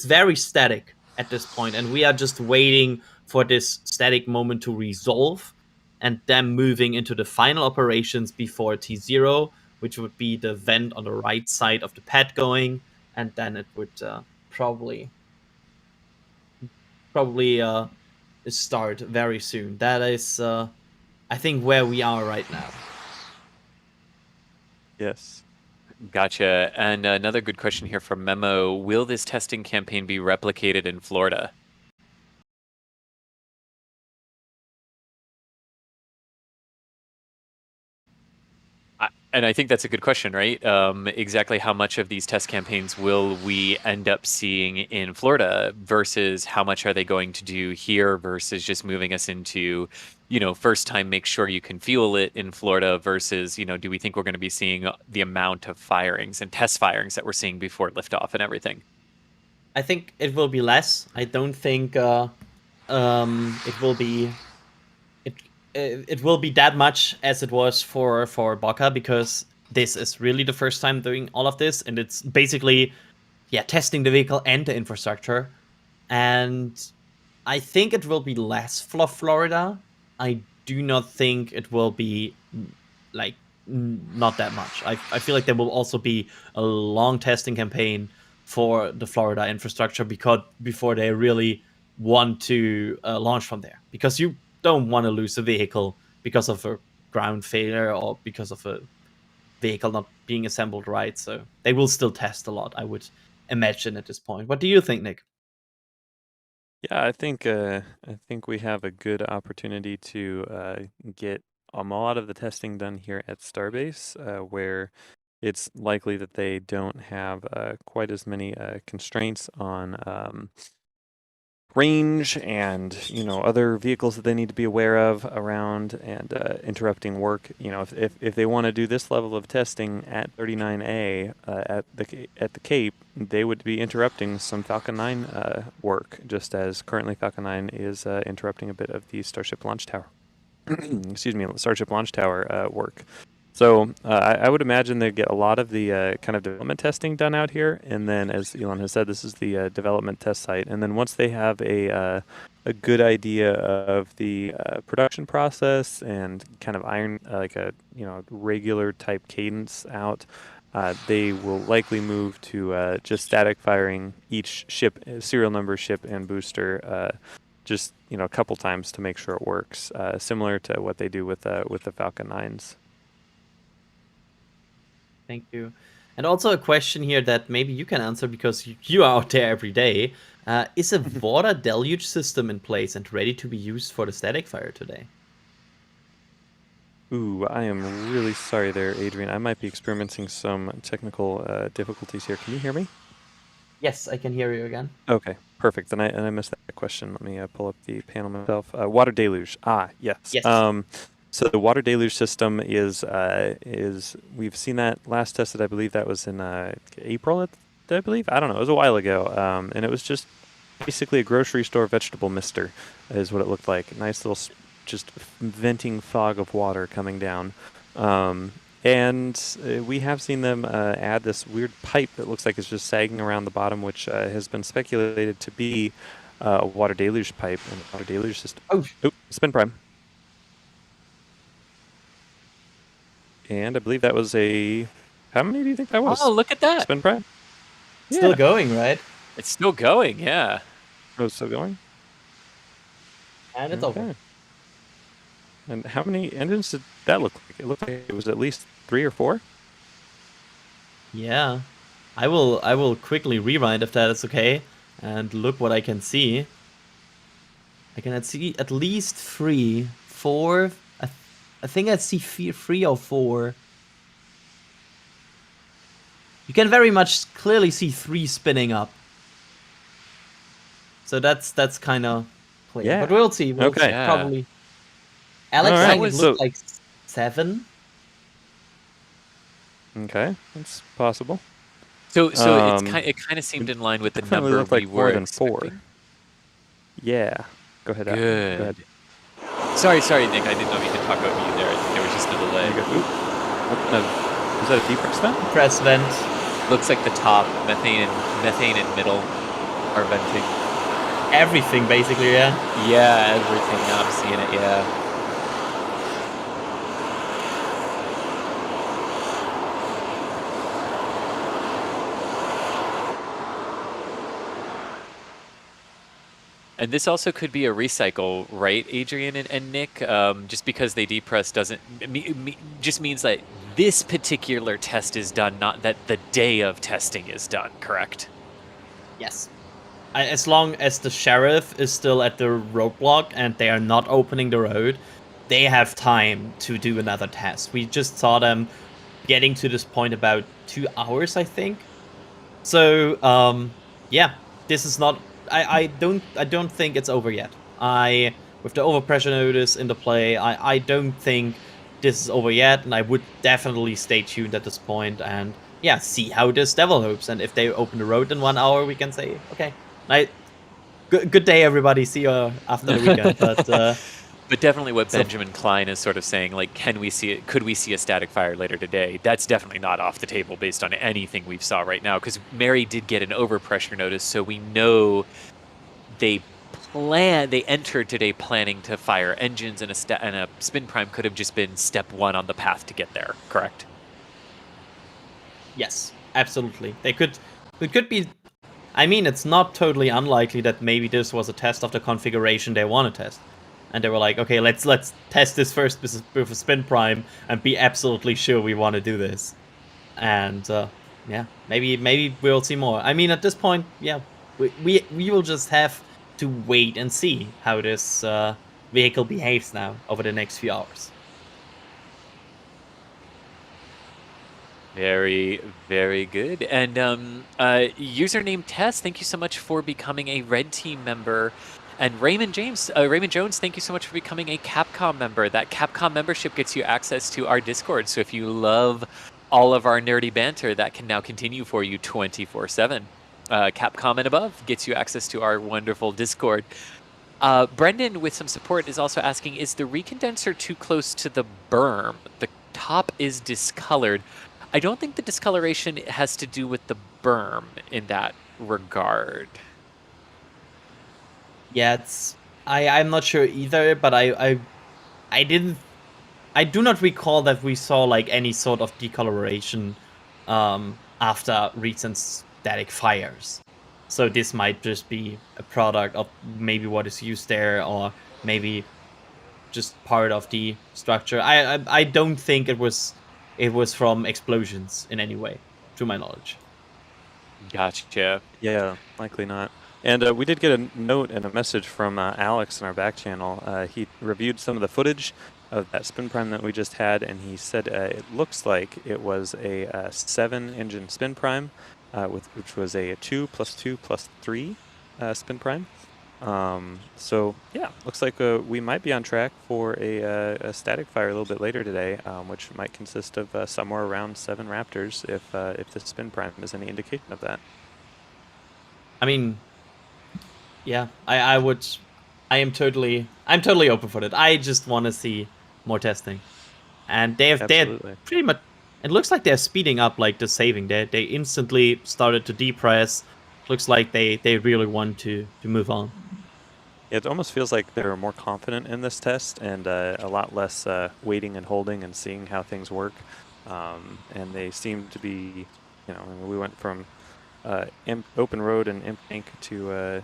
very static at this point, and we are just waiting for this static moment to resolve, and then moving into the final operations before T0, which would be the vent on the right side of the pad going, and then it would probably start very soon. That is, I think, where we are right now. Yes. Gotcha. And another good question here from Memo. Will this testing campaign be replicated in Florida? And I think that's a good question, right? Exactly how much of these test campaigns will we end up seeing in Florida versus how much are they going to do here versus just moving us into, first time make sure you can fuel it in Florida versus, do we think we're going to be seeing the amount of firings and test firings that we're seeing before liftoff and everything? I think it will be less. I don't think it will be. It will be that much as it was for Boca, because this is really the first time doing all of this, and it's basically testing the vehicle and the infrastructure. And I think it will be less for Florida. I do not think it will be not that much. I feel like there will also be a long testing campaign for the Florida infrastructure before they really want to launch from there, because you don't want to lose a vehicle because of a ground failure or because of a vehicle not being assembled right. So they will still test a lot, I would imagine, at this point. What do you think, Nick? Yeah, I think we have a good opportunity to get a lot of the testing done here at Starbase, where it's likely that they don't have quite as many constraints on range and other vehicles that they need to be aware of around and interrupting work. If they want to do this level of testing at 39A at the Cape, they would be interrupting some Falcon 9 work, just as currently Falcon 9 is interrupting a bit of the Starship launch tower. Excuse me, Starship launch tower work. So I would imagine they get a lot of the kind of development testing done out here, and then, as Elon has said, this is the development test site. And then once they have a good idea of the production process and kind of iron like a regular type cadence out, they will likely move to just static firing each ship, serial number ship and booster. Just a couple times to make sure it works, similar to what they do with the Falcon 9s. Thank you. And also a question here that maybe you can answer because you are out there every day. Is a water deluge system in place and ready to be used for the static fire today? Ooh, I am really sorry there, Adrian. I might be experiencing some technical difficulties here. Can you hear me? Yes, I can hear you again. Okay, perfect. Then I missed that question. Let me pull up the panel myself. Water deluge. Yes. Yes. So the water deluge system is we've seen that last tested. I believe that was in April. I believe, I don't know. It was a while ago, and it was just basically a grocery store vegetable mister, is what it looked like. Nice little just venting fog of water coming down. And we have seen them add this weird pipe that looks like it's just sagging around the bottom, which has been speculated to be a water deluge pipe and a water deluge system. Oh, spin prime. And I believe that was a... How many do you think that was? Oh, look at that. Spin prime? still going, right? It's still going, yeah. Oh, it's still going? And it's over. And how many engines did that look like? It looked like it was at least 3 or 4. Yeah. I will quickly rewind if that is okay and look what I can see. I can see at least 3, 4. I think I see 3 or 4. You can very much clearly see 3 spinning up. So that's kind of clear. Yeah. But we'll see. We'll see. Yeah. Probably. Alex All right. saying it looked like 7. Okay, that's possible. So it kind of seemed in line with the Definitely number looked like we more were than 4. expecting. Yeah. Go ahead. Adam. Good. Go ahead. Sorry, Nick. I didn't know if you could talk over you there. I think there was just a delay. Was that a depress vent? Press vent. Looks like the top methane and middle are venting. Everything basically, yeah. Yeah, everything. Now I'm seeing it. Yeah. And this also could be a recycle, right, Adrian and Nick? Just because they depress doesn't just means that this particular test is done, not that the day of testing is done, correct? Yes. As long as the sheriff is still at the roadblock and they are not opening the road, they have time to do another test. We just saw them getting to this point about 2 hours, I think. So, yeah, this is not... I don't think it's over yet. With the overpressure notice in the play, I don't think this is over yet, and I would definitely stay tuned at this point and yeah, see how this develops. And if they open the road in 1 hour, we can say, okay, good day everybody. See you after the weekend. But definitely what Benjamin Klein is sort of saying, like, can we see it? Could we see a static fire later today? That's definitely not off the table based on anything we've saw right now, because Mary did get an overpressure notice, so we know they entered today planning to fire engines, and a spin prime could have just been step 1 on the path to get there, correct? Yes, absolutely. It could be. I mean, it's not totally unlikely that maybe this was a test of the configuration they want to test. And they were like, okay, let's test this first with a spin prime and be absolutely sure we want to do this. And yeah, maybe we'll see more. I mean, at this point, yeah, we will just have to wait and see how this vehicle behaves now over the next few hours. Very, very good. And username Tess, thank you so much for becoming a Red Team member. And Raymond Jones, thank you so much for becoming a Capcom member. That Capcom membership gets you access to our Discord. So if you love all of our nerdy banter, that can now continue for you 24/7. Capcom and above gets you access to our wonderful Discord. Brendan, with some support, is also asking, is the recondenser too close to the berm? The top is discolored. I don't think the discoloration has to do with the berm in that regard. Yeah, I'm not sure either, but I do not recall that we saw like any sort of decoloration after recent static fires. So this might just be a product of maybe what is used there, or maybe just part of the structure. I don't think it was from explosions in any way, to my knowledge. Gotcha. Yeah, likely not. And we did get a note and a message from Alex in our back channel. He reviewed some of the footage of that spin prime that we just had, and he said it looks like it was a 7-engine spin prime, which was a 2 + 2 + 3 spin prime. So yeah, looks like we might be on track for a static fire a little bit later today, which might consist of somewhere around 7 Raptors, if the spin prime is any indication of that. I mean, yeah, I'm totally open for that. I just want to see more testing, and they're pretty much. It looks like they're speeding up like the saving. They instantly started to depress. Looks like they really want to move on. It almost feels like they're more confident in this test, and a lot less waiting and holding and seeing how things work. And they seem to be, we went from open road and imp tank to a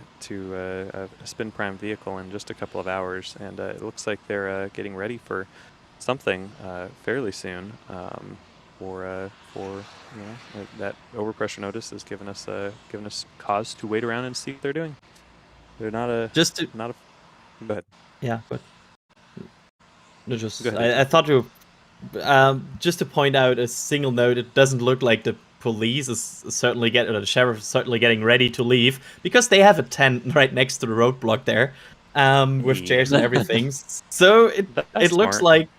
spin prime vehicle in just a couple of hours, and it looks like they're getting ready for something fairly soon. For that overpressure notice has given us cause to wait around and see what they're doing. They're not a Go ahead. Yeah, but no, just Go ahead. I thought you just to point out a single note. It doesn't look like the police is the sheriff is certainly getting ready to leave, because they have a tent right next to the roadblock there, with chairs and everything. So it looks smart. like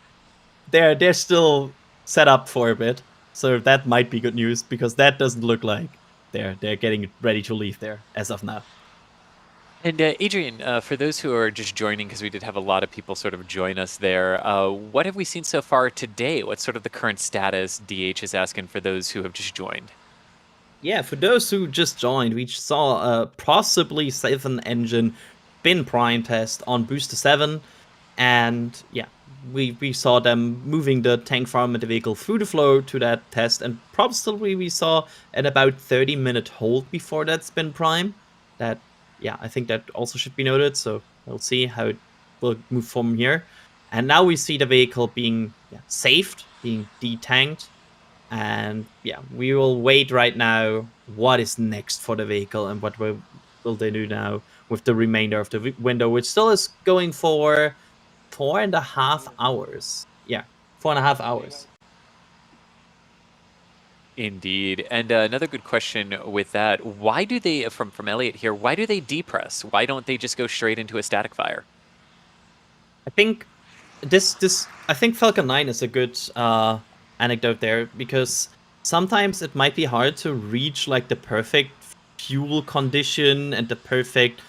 they're still set up for a bit. So that might be good news, because that doesn't look like they're getting ready to leave there as of now. And Adrian, for those who are just joining, because we did have a lot of people sort of join us there, what have we seen so far today? What's sort of the current status? DH is asking for those who have just joined. Yeah, for those who just joined, we saw a possibly 7-engine spin prime test on Booster 7, and yeah, we saw them moving the tank farm and the vehicle through the flow to that test, and probably we saw an about 30-minute hold before that spin prime. That, yeah, I think that also should be noted, so we'll see how it will move from here. And now we see the vehicle being saved, being detanked, and yeah, we will wait right now what is next for the vehicle and what will they do now with the remainder of the window, which still is going for 4.5 hours. Yeah, 4.5 hours. Indeed. And another good question with that, why do they, from Elliot here, why do they depress? Why don't they just go straight into a static fire? I think I think Falcon 9 is a good anecdote there, because sometimes it might be hard to reach like the perfect fuel condition and the perfect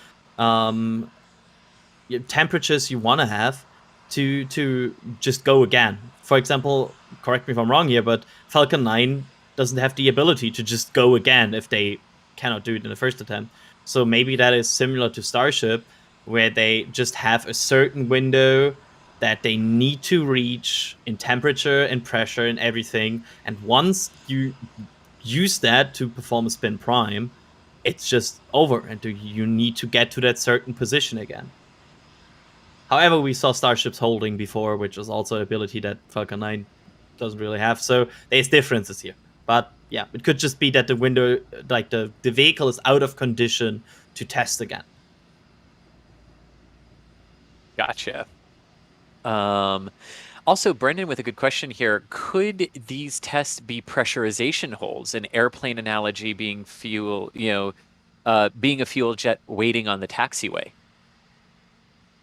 temperatures you want to have to just go again. For example, correct me if I'm wrong here, but Falcon 9 doesn't have the ability to just go again if they cannot do it in the first attempt. So maybe that is similar to Starship, where they just have a certain window that they need to reach in temperature and pressure and everything. And once you use that to perform a spin prime, it's just over, and you need to get to that certain position again. However, we saw Starships holding before, which is also an ability that Falcon 9 doesn't really have. So there's differences here. But yeah, it could just be that the window, like the vehicle is out of condition to test again. Gotcha. Also, Brendan with a good question here. Could these tests be pressurization holes? An airplane analogy being fuel, being a fuel jet waiting on the taxiway.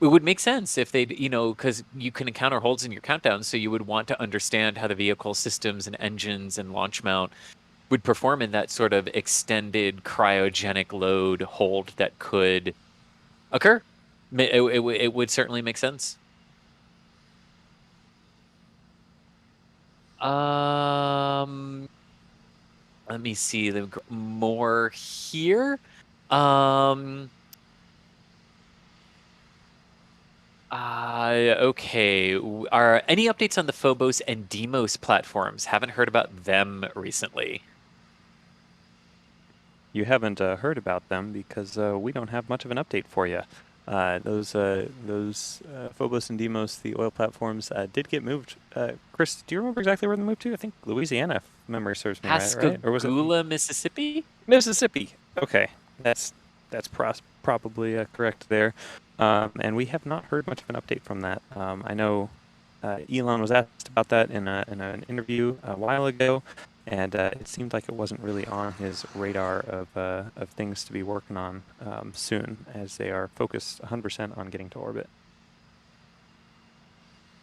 It would make sense if they'd, because you can encounter holes in your countdown, so you would want to understand how the vehicle systems and engines and launch mount would perform in that sort of extended cryogenic load hold that could occur. It would certainly make sense. Let me see more here. Okay. Are any updates on the Phobos and Deimos platforms? Haven't heard about them recently. You haven't heard about them because we don't have much of an update for you. Those Phobos and Deimos, the oil platforms, did get moved. Chris, do you remember exactly where they moved to? I think Louisiana, if memory serves me right? Or was it Pascagoula, Mississippi? Mississippi? Okay, that's probably correct there. And we have not heard much of an update from that. I know Elon was asked about that in an interview a while ago, and it seemed like it wasn't really on his radar of things to be working on soon, as they are focused 100% on getting to orbit.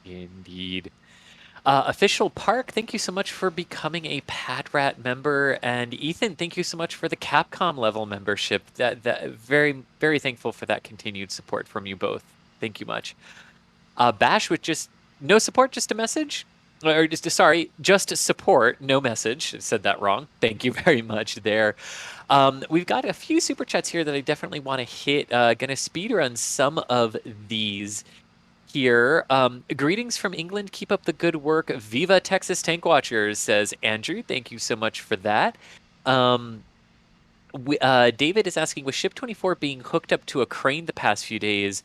Indeed. Official Park, thank you so much for becoming a PadRat member, and Ethan, thank you so much for the Capcom level membership. That very, very thankful for that continued support from you both. Thank you much. Bash with just no support, just a message, or just support, no message. I said that wrong. Thank you very much there. We've got a few super chats here that I definitely want to hit. Gonna speed run some of these here. Greetings from England. Keep up the good work. Viva Texas Tank Watchers, says Andrew. Thank you so much for that. David is asking, with Ship 24 being hooked up to a crane the past few days,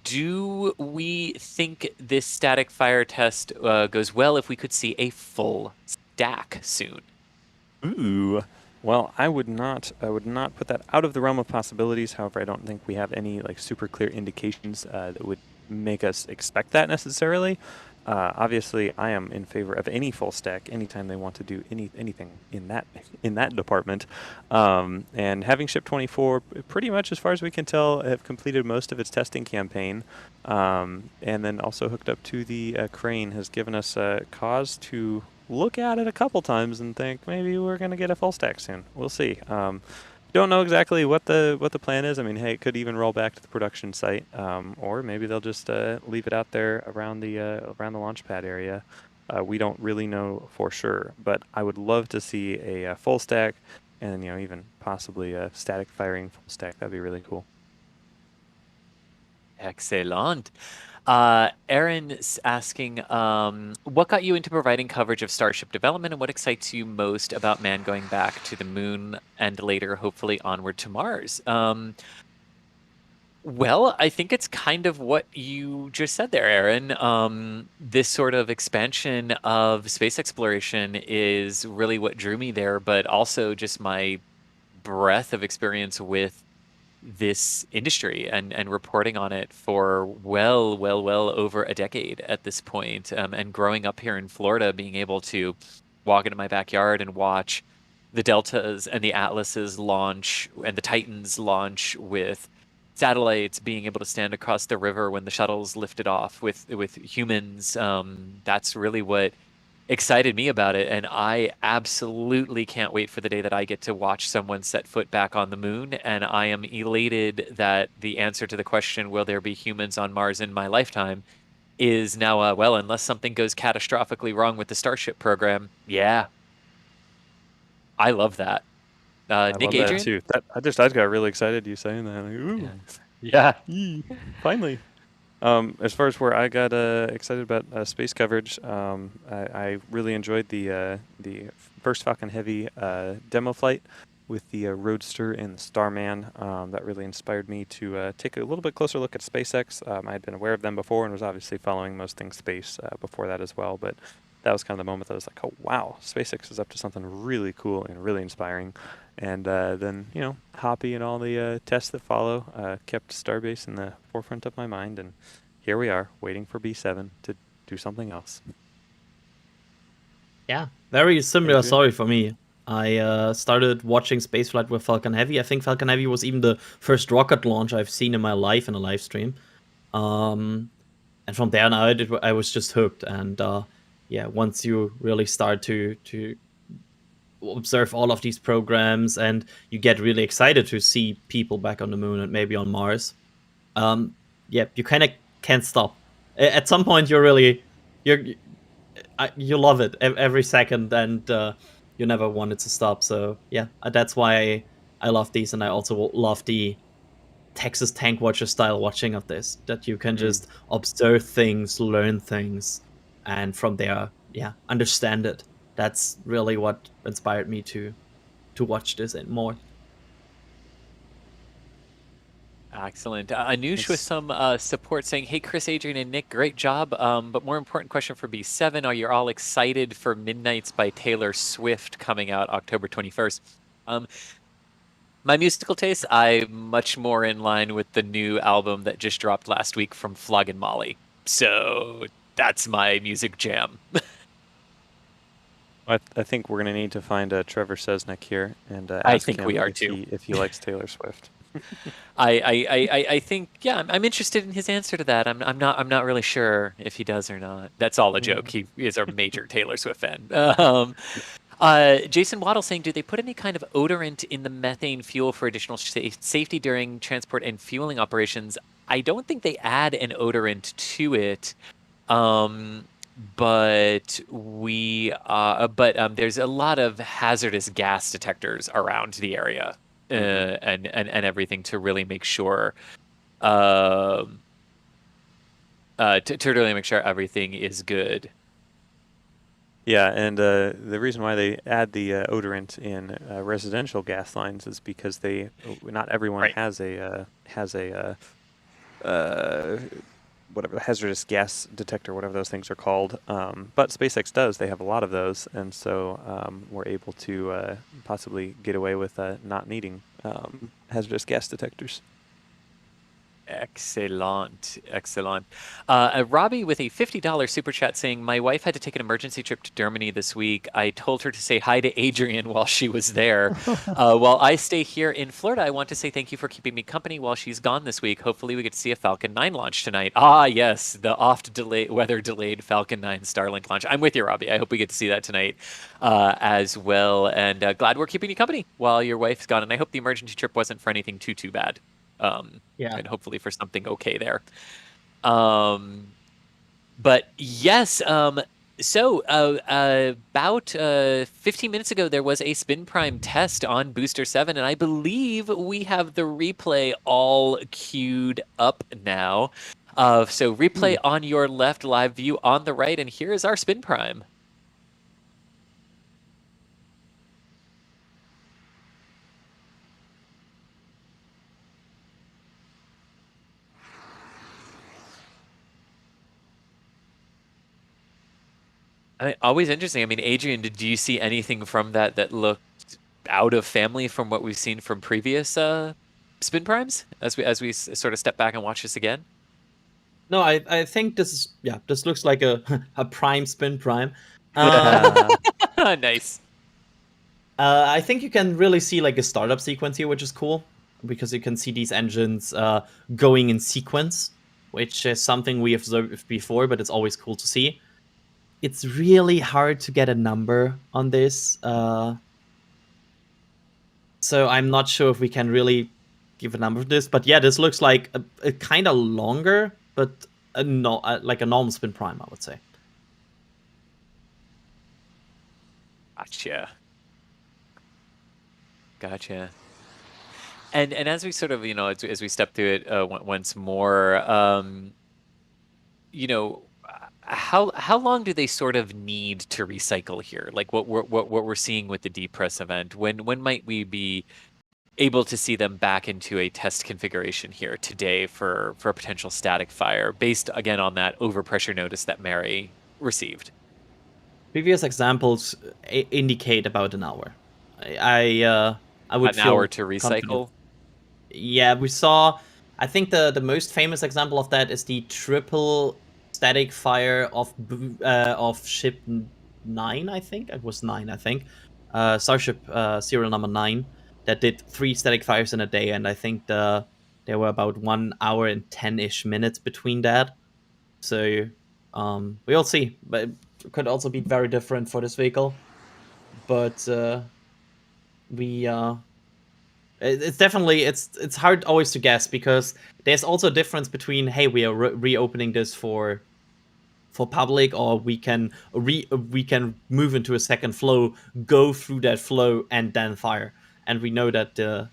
do we think this static fire test goes well if we could see a full stack soon? Ooh. Well, I would not put that out of the realm of possibilities. However, I don't think we have any super clear indications that would make us expect that necessarily. Obviously, I am in favor of any full stack anytime they want to do anything in that department. And having Ship 24, pretty much as far as we can tell, have completed most of its testing campaign, and then also hooked up to the crane, has given us cause to look at it a couple times and think maybe we're going to get a full stack soon. We'll see. Don't know exactly what the plan is. I mean, hey, it could even roll back to the production site, or maybe they'll just leave it out there around the launch pad area. We don't really know for sure, but I would love to see a full stack, and even possibly a static firing full stack. That'd be really cool. Excellent. Aaron's asking, what got you into providing coverage of Starship development, and what excites you most about man going back to the moon and later, hopefully, onward to Mars? Well, I think it's kind of what you just said there, Aaron. This sort of expansion of space exploration is really what drew me there, but also just my breadth of experience with this industry and reporting on it for well over a decade at this point. And growing up here in Florida, being able to walk into my backyard and watch the Deltas and the Atlases launch and the Titans launch with satellites, being able to stand across the river when the shuttles lifted off with humans, that's really what excited me about it, and I absolutely can't wait for the day that I get to watch someone set foot back on the moon. And I am elated that the answer to the question, will there be humans on Mars in my lifetime, is now, well, unless something goes catastrophically wrong with the Starship program. Yeah. I love that. Nick, love Adrian? that too. I just got really excited you saying that. Ooh. Yeah. Finally. As far as where I got excited about space coverage, I really enjoyed the first Falcon Heavy demo flight with the Roadster and the Starman. That really inspired me to take a little bit closer look at SpaceX. I had been aware of them before and was obviously following most things space before that as well, but that was kind of the moment that I was like, oh wow, SpaceX is up to something really cool and really inspiring. And then, Hoppy and all the tests that follow kept Starbase in the forefront of my mind. And here we are, waiting for B7 to do something else. Yeah, very similar Adrian? story for me. I started watching Spaceflight with Falcon Heavy. I think Falcon Heavy was even the first rocket launch I've seen in my life in a live stream. And from there on out, I was just hooked. And yeah, once you really start to observe all of these programs, and you get really excited to see people back on the moon and maybe on Mars, yeah, you kind of can't stop. At some point, you love it every second, and you never want it to stop. So yeah, that's why I love these, and I also love the Texas Tank Watcher style watching of this. That you can just observe things, learn things, and from there, yeah, understand it. That's really what inspired me to watch this and more. Excellent. Anush with some support saying, hey, Chris, Adrian, and Nick, great job. But more important question for B7, are you all excited for Midnights by Taylor Swift coming out October 21st? My musical taste, I'm much more in line with the new album that just dropped last week from Floggin' Molly. So that's my music jam. I think we're going to need to find Trevor Sesnick here and I ask think him we are if too. if he likes Taylor Swift. I think, yeah, I'm interested in his answer to that. I'm not really sure if he does or not. That's all a joke. He is a major Taylor Swift fan. Jason Waddle saying, do they put any kind of odorant in the methane fuel for additional safety during transport and fueling operations? I don't think they add an odorant to it. But there's a lot of hazardous gas detectors around the area, and everything to really make sure, to really make sure everything is good. Yeah, and the reason why they add the odorant in residential gas lines is because not everyone has a whatever, hazardous gas detector, whatever those things are called. But SpaceX does. They have a lot of those, and so we're able to possibly get away with not needing hazardous gas detectors. Excellent. Robbie with a $50 super chat saying, my wife had to take an emergency trip to Germany this week. I told her to say hi to Adrian while she was there. While I stay here in Florida, I want to say thank you for keeping me company while she's gone this week. Hopefully we get to see a Falcon 9 launch tonight. Ah, yes, the weather-delayed Falcon 9 Starlink launch. I'm with you, Robbie. I hope we get to see that tonight as well. And glad we're keeping you company while your wife's gone. And I hope the emergency trip wasn't for anything too bad. And hopefully for something okay there. But yes, so about 15 minutes ago, there was a spin prime test on Booster 7, and I believe we have the replay all queued up now. So replay on your left, live view on the right, and here is our spin prime. Always interesting. I mean, Adrian, did you see anything from that looked out of family from what we've seen from previous spin primes as we sort of step back and watch this again? No, I think this looks like a prime spin prime. Nice. I think you can really see like a startup sequence here, which is cool because you can see these engines going in sequence, which is something we observed before, but it's always cool to see. It's really hard to get a number on this, so I'm not sure if we can really give a number for this. But yeah, this looks like a kind of longer, but like a normal spin prime, I would say. Gotcha. And as we sort of, as we step through it once more, how long do they sort of need to recycle here? Like what we're seeing with the depress event, when might we be able to see them back into a test configuration here today for a potential static fire, based again on that overpressure notice that Mary received? Previous examples indicate about an hour. I would an feel hour to recycle. confident. Yeah, we saw I think the most famous example of that is the triple static fire of ship 9. I think it was 9. I think Starship serial number 9 that did 3 static fires in a day, and I think there were about 1 hour and 10-ish minutes between that. So we'll see, but it could also be very different for this vehicle. But it's definitely it's hard always to guess, because there's also a difference between, hey, we are reopening this for public, or we can move into a second flow, go through that flow, and then fire. And we know that the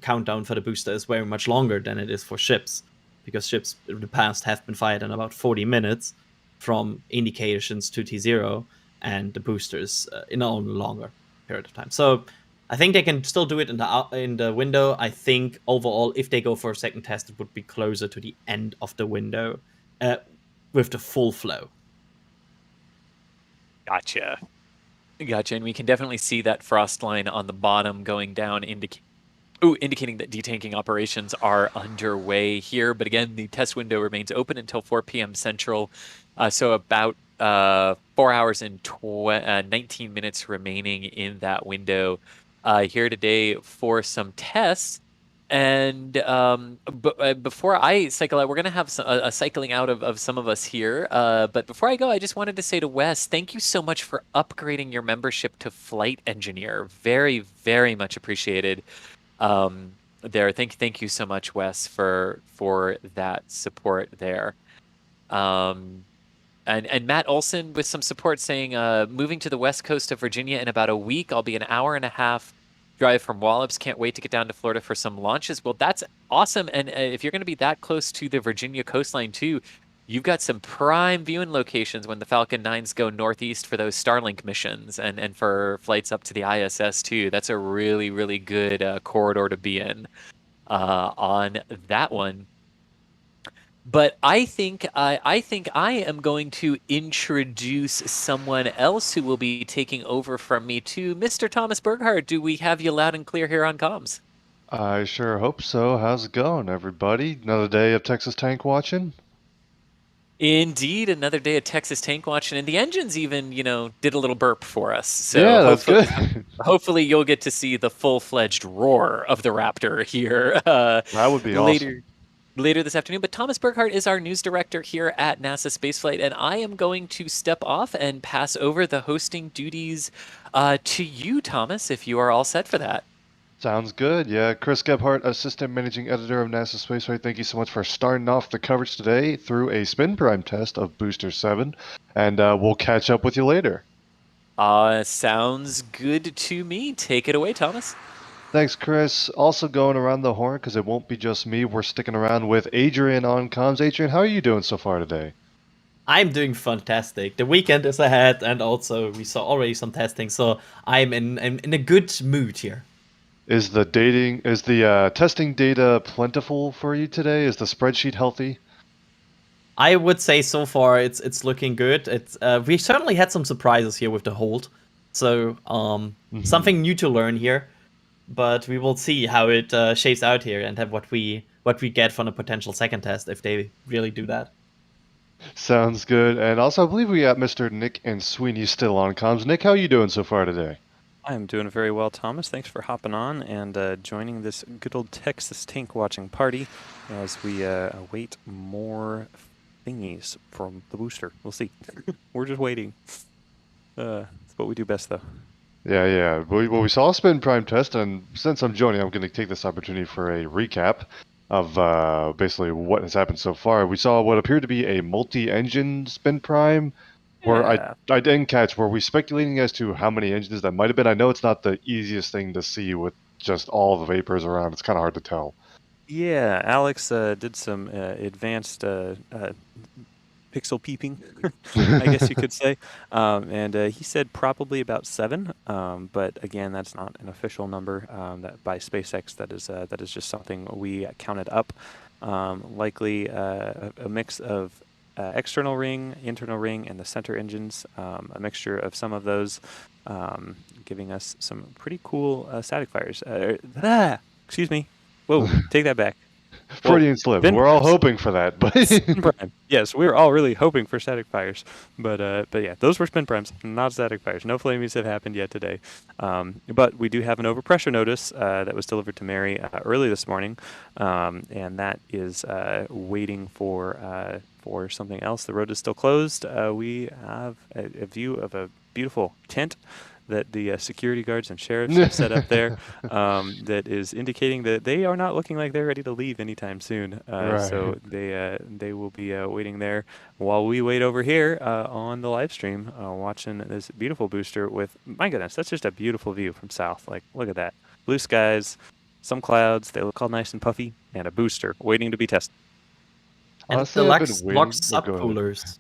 countdown for the booster is very much longer than it is for ships, because ships in the past have been fired in about 40 minutes from indications to T0, and the boosters in a longer period of time. So I think they can still do it in the window. I think overall, if they go for a second test, it would be closer to the end of the window with the full flow. Gotcha. And we can definitely see that frost line on the bottom going down, indicating that detanking operations are underway here. But again, the test window remains open until 4 p.m. Central, so about 4 hours and 19 minutes remaining in that window here today for some tests. And before I cycle out, we're going to have a cycling out of some of us here. But before I go, I just wanted to say to Wes, thank you so much for upgrading your membership to Flight Engineer. Very, very much appreciated. Thank you so much, Wes, for that support there. And Matt Olson with some support saying, moving to the west coast of Virginia in about a week. I'll be an hour and a half drive from Wallops. Can't wait to get down to Florida for some launches. Well, that's awesome. And if you're going to be that close to the Virginia coastline too, you've got some prime viewing locations when the Falcon 9s go northeast for those Starlink missions, and for flights up to the ISS too. That's a really, really good corridor to be in on that one. But I think I am going to introduce someone else who will be taking over from me too. Mr. Thomas Berghardt, do we have you loud and clear here on comms? I sure hope so. How's it going, everybody? Another day of Texas tank watching? Indeed, another day of Texas tank watching, and the engines even, did a little burp for us. So yeah, that's good. Hopefully you'll get to see the full-fledged roar of the Raptor here. That would be awesome. Later this afternoon. But Thomas Berghardt is our news director here at NASA Spaceflight, and I am going to step off and pass over the hosting duties to you, Thomas, if you are all set for that. Sounds good. Yeah, Chris Gebhardt, Assistant Managing Editor of NASA Spaceflight. Thank you so much for starting off the coverage today through a spin prime test of Booster 7, and we'll catch up with you later. Sounds good to me. Take it away, Thomas. Thanks, Chris. Also going around the horn, because it won't be just me. We're sticking around with Adrian on comms. Adrian, how are you doing so far today? I'm doing fantastic. The weekend is ahead, and also we saw already some testing, so I'm in a good mood here. Is the testing data plentiful for you today? Is the spreadsheet healthy? I would say so far it's looking good. We certainly had some surprises here with the hold, so something new to learn here. But we will see how it shapes out here, and have what we get from a potential second test if they really do that. Sounds good. And also, I believe we got Mr. Nick and Sweeney still on comms. Nick, how are you doing so far today? I'm doing very well, Thomas. Thanks for hopping on and joining this good old Texas tank watching party as we await more thingies from the booster. We'll see. We're just waiting. That's what we do best, though. Yeah. Well, we saw a spin prime test, and since I'm joining, I'm going to take this opportunity for a recap of basically what has happened so far. We saw what appeared to be a multi-engine spin prime, where I didn't catch. Were we speculating as to how many engines that might have been? I know it's not the easiest thing to see with just all the vapors around. It's kind of hard to tell. Yeah, Alex did some advanced pixel peeping, I guess you could say. And he said probably about 7, but again, that's not an official number that by SpaceX. That is just something we counted up. Likely a mix of external ring, internal ring, and the center engines. A mixture of some of those, giving us some pretty cool static fires. Excuse me. Whoa, take that back. Freudian slip. spin We're all primes. hoping for that, but Spin prime. Yes, we were all really hoping for static fires, but yeah, those were spin primes, not static fires. No flamies have happened yet today, but we do have an overpressure notice that was delivered to Mary early this morning, and that is waiting for something else. The road is still closed. We have a view of a beautiful tent that the security guards and sheriffs have set up there, that is indicating that they are not looking like they're ready to leave anytime soon. So they will be waiting there while we wait over here on the live stream, watching this beautiful booster with, my goodness, that's just a beautiful view from south. Like, look at that. Blue skies, some clouds, they look all nice and puffy, and a booster waiting to be tested. And honestly, the I've been Lux waiting. Go ahead. subcoolers.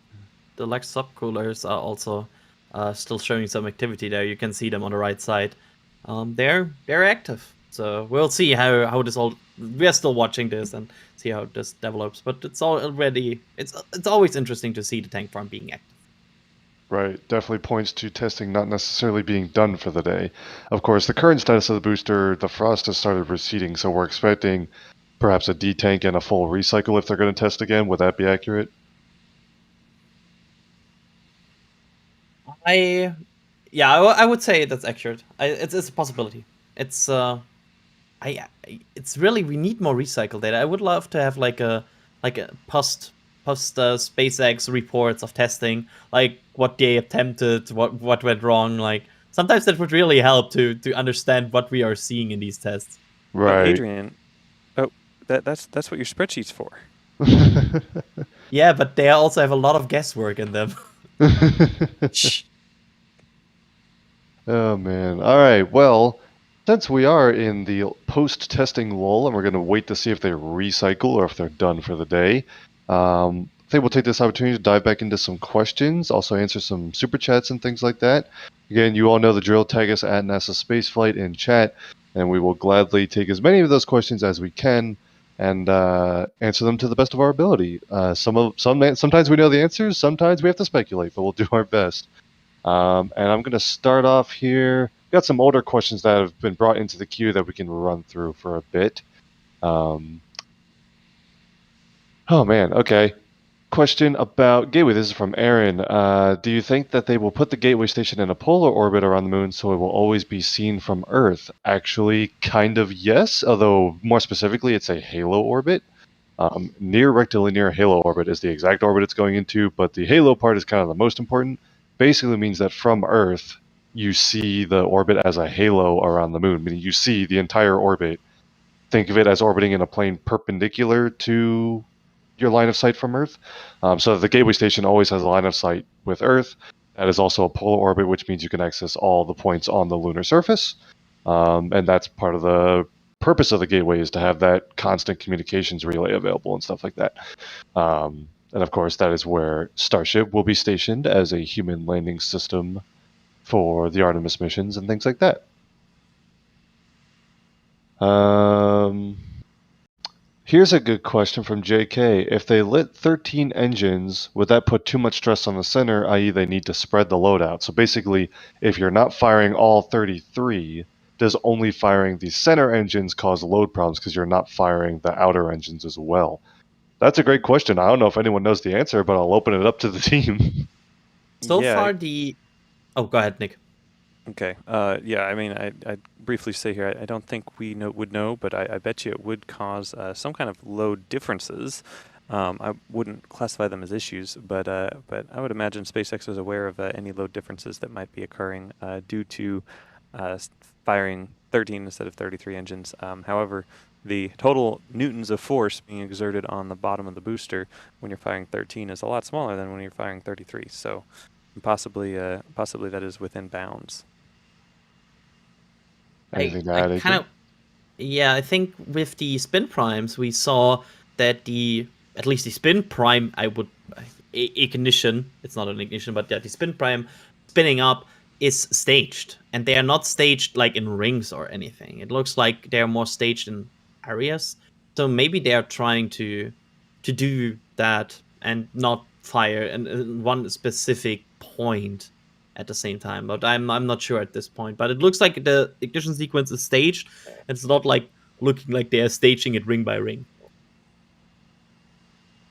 The Lux subcoolers are also still showing some activity there. You can see them on the right side. They're active. So we'll see how this all. We are still watching this and see how this develops. But it's already it's always interesting to see the tank farm being active. Right, definitely points to testing not necessarily being done for the day. Of course, the current status of the booster, the frost has started receding, so we're expecting perhaps a detank and a full recycle if they're going to test again. Would that be accurate? I would say that's accurate. It's a possibility. It's it's really, we need more recycle data. I would love to have like a post SpaceX reports of testing, like what they attempted, what went wrong. Like sometimes that would really help to understand what we are seeing in these tests. Right. Adrian, that's what your spreadsheet's for. Yeah, but they also have a lot of guesswork in them. Oh man. All right. Well, since we are in the post-testing lull, and we're going to wait to see if they recycle or if they're done for the day, I think we'll take this opportunity to dive back into some questions, also answer some super chats and things like that. Again, you all know the drill. Tag us at NASASpaceflight in chat, and we will gladly take as many of those questions as we can and answer them to the best of our ability. Sometimes we know the answers, sometimes we have to speculate, but we'll do our best. And I'm going to start off here. Got some older questions that have been brought into the queue that we can run through for a bit. Oh man, okay. Question about Gateway. This is from Aaron. Do you think that they will put the Gateway station in a polar orbit around the moon so it will always be seen from Earth? Actually, kind of yes, although more specifically, it's a halo orbit. Near rectilinear halo orbit is the exact orbit it's going into, but the halo part is kind of the most important. Basically means that from Earth, you see the orbit as a halo around the moon, meaning you see the entire orbit. Think of it as orbiting in a plane perpendicular to your line of sight from Earth. So the Gateway Station always has a line of sight with Earth. That is also a polar orbit, which means you can access all the points on the lunar surface. And that's part of the purpose of the Gateway, is to have that constant communications relay available and stuff like that. And of course, that is where Starship will be stationed as a human landing system for the Artemis missions and things like that. Here's a good question from JK. If they lit 13 engines, would that put too much stress on the center, i.e. they need to spread the load out? So basically, if you're not firing all 33, does only firing the center engines cause load problems because you're not firing the outer engines as well? That's a great question. I don't know if anyone knows the answer, but I'll open it up to the team. So far, Oh, go ahead, Nick. Okay. Yeah, I mean, I'd briefly say here, I don't think we would know, but I bet you it would cause some kind of load differences. I wouldn't classify them as issues, but I would imagine SpaceX is aware of any load differences that might be occurring due to firing 13 instead of 33 engines. However, the total newtons of force being exerted on the bottom of the booster when you're firing 13 is a lot smaller than when you're firing 33. So possibly that is within bounds. Anything to add, Adrian? Yeah, I think with the spin primes, we saw that at least the spin prime, ignition, it's not an ignition, but yeah, the spin prime spinning up is staged, and they are not staged like in rings or anything. It looks like they're more staged in areas. So maybe they are trying to do that and not fire in one specific point at the same time. But I'm not sure at this point. But it looks like the ignition sequence is staged. It's not like looking like they are staging it ring by ring.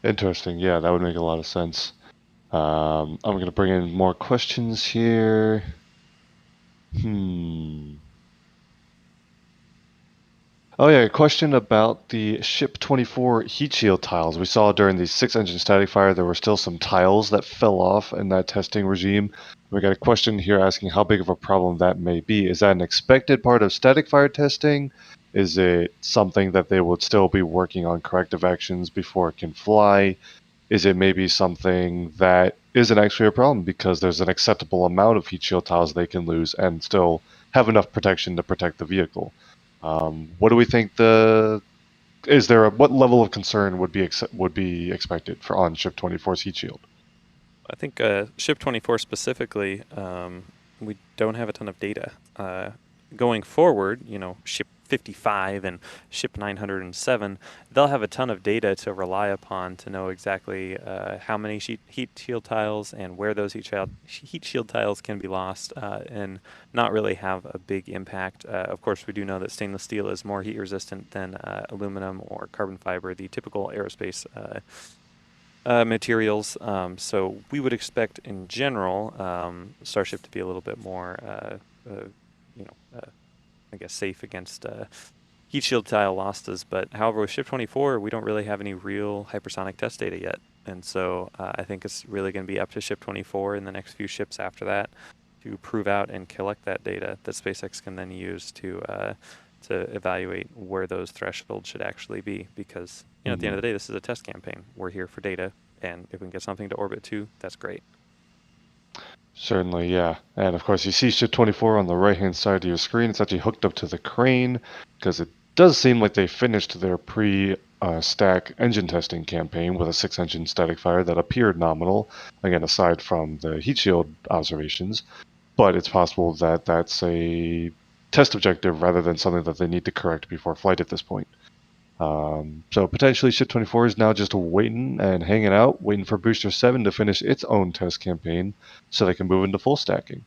Interesting. Yeah, that would make a lot of sense. I'm going to bring in more questions here. Oh yeah, a question about the Ship 24 heat shield tiles. We saw during the 6-engine static fire there were still some tiles that fell off in that testing regime. We got a question here asking how big of a problem that may be. Is that an expected part of static fire testing? Is it something that they would still be working on corrective actions before it can fly? Is it maybe something that isn't actually a problem because there's an acceptable amount of heat shield tiles they can lose and still have enough protection to protect the vehicle? What do we think what level of concern would be expected for on Ship 24's heat shield? I think Ship 24 specifically, we don't have a ton of data. Going forward, Ship 55 and Ship 907, they'll have a ton of data to rely upon to know exactly how many heat shield tiles and where those heat shield tiles can be lost and not really have a big impact. Of course, we do know that stainless steel is more heat resistant than aluminum or carbon fiber, the typical aerospace materials. So we would expect in general Starship to be a little bit more, I guess, safe against heat shield tile losses. But however, with Ship 24, we don't really have any real hypersonic test data yet. And so I think it's really going to be up to Ship 24 and the next few ships after that to prove out and collect that data that SpaceX can then use to evaluate where those thresholds should actually be. Because at the end of the day, this is a test campaign. We're here for data, and if we can get something to orbit too, that's great. Certainly, yeah. And of course, you see Ship 24 on the right-hand side of your screen. It's actually hooked up to the crane because it does seem like they finished their pre-stack engine testing campaign with a 6-engine static fire that appeared nominal, again, aside from the heat shield observations. But it's possible that that's a test objective rather than something that they need to correct before flight at this point. So potentially Ship 24 is now just waiting and hanging out, waiting for Booster 7 to finish its own test campaign so they can move into full stacking.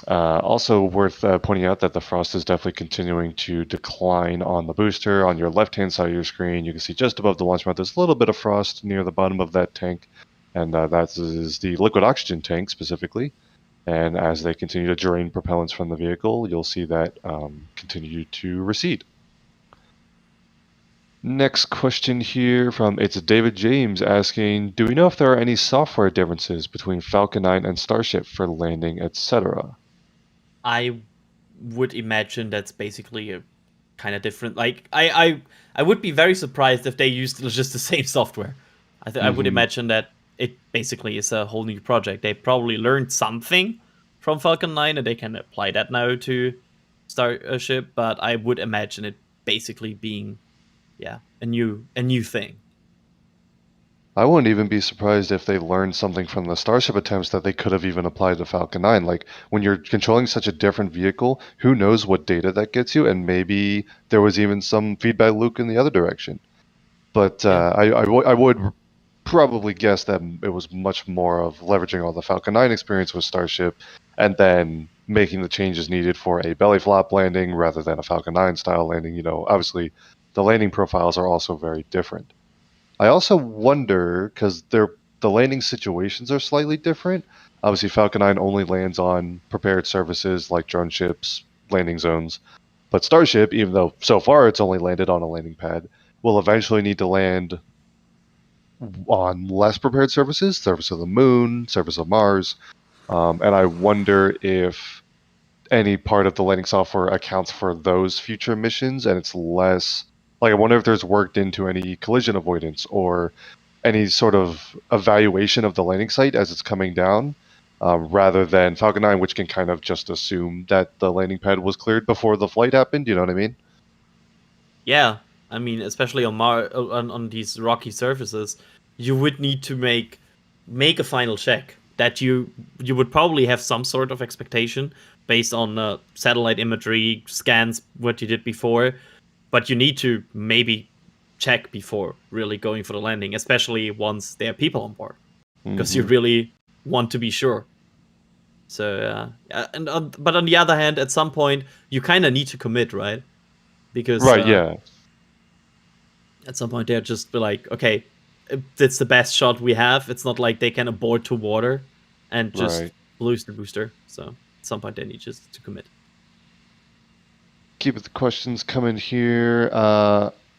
Also worth pointing out that the frost is definitely continuing to decline on the booster. On your left-hand side of your screen, you can see just above the launch mount, there's a little bit of frost near the bottom of that tank, and that is the liquid oxygen tank specifically. And as they continue to drain propellants from the vehicle, you'll see that continue to recede. Next question here from it's David James asking, do we know if there are any software differences between Falcon 9 and Starship for landing, etc.? I would imagine that's basically a kind of different. Like I would be very surprised if they used just the same software. I would imagine that it basically is a whole new project. They probably learned something from Falcon 9 and they can apply that now to Starship, but I would imagine it basically being a new thing. I wouldn't even be surprised if they learned something from the Starship attempts that they could have even applied to Falcon 9. Like, when you're controlling such a different vehicle, who knows what data that gets you, and maybe there was even some feedback loop in the other direction. But I would probably guess that it was much more of leveraging all the Falcon 9 experience with Starship and then making the changes needed for a belly flop landing rather than a Falcon 9 style landing. Obviously, the landing profiles are also very different. I also wonder, because the landing situations are slightly different. Obviously, Falcon 9 only lands on prepared surfaces like drone ships, landing zones. But Starship, even though so far it's only landed on a landing pad, will eventually need to land on less prepared surfaces, surface of the moon, surface of Mars. And I wonder if any part of the landing software accounts for those future missions, and it's less... Like, I wonder if there's worked into any collision avoidance or any sort of evaluation of the landing site as it's coming down, rather than Falcon 9, which can kind of just assume that the landing pad was cleared before the flight happened. You know what I mean? Yeah, I mean, especially on these rocky surfaces, you would need to make a final check that you would probably have some sort of expectation based on satellite imagery scans, what you did before. But you need to maybe check before really going for the landing, especially once there are people on board, because you really want to be sure. So, but on the other hand, at some point, you kind of need to commit, right? Because At some point, they'll just be like, okay, it's the best shot we have. It's not like they can abort to water and just Right. lose the booster. So at some point, they need just to commit. Keep the questions coming here.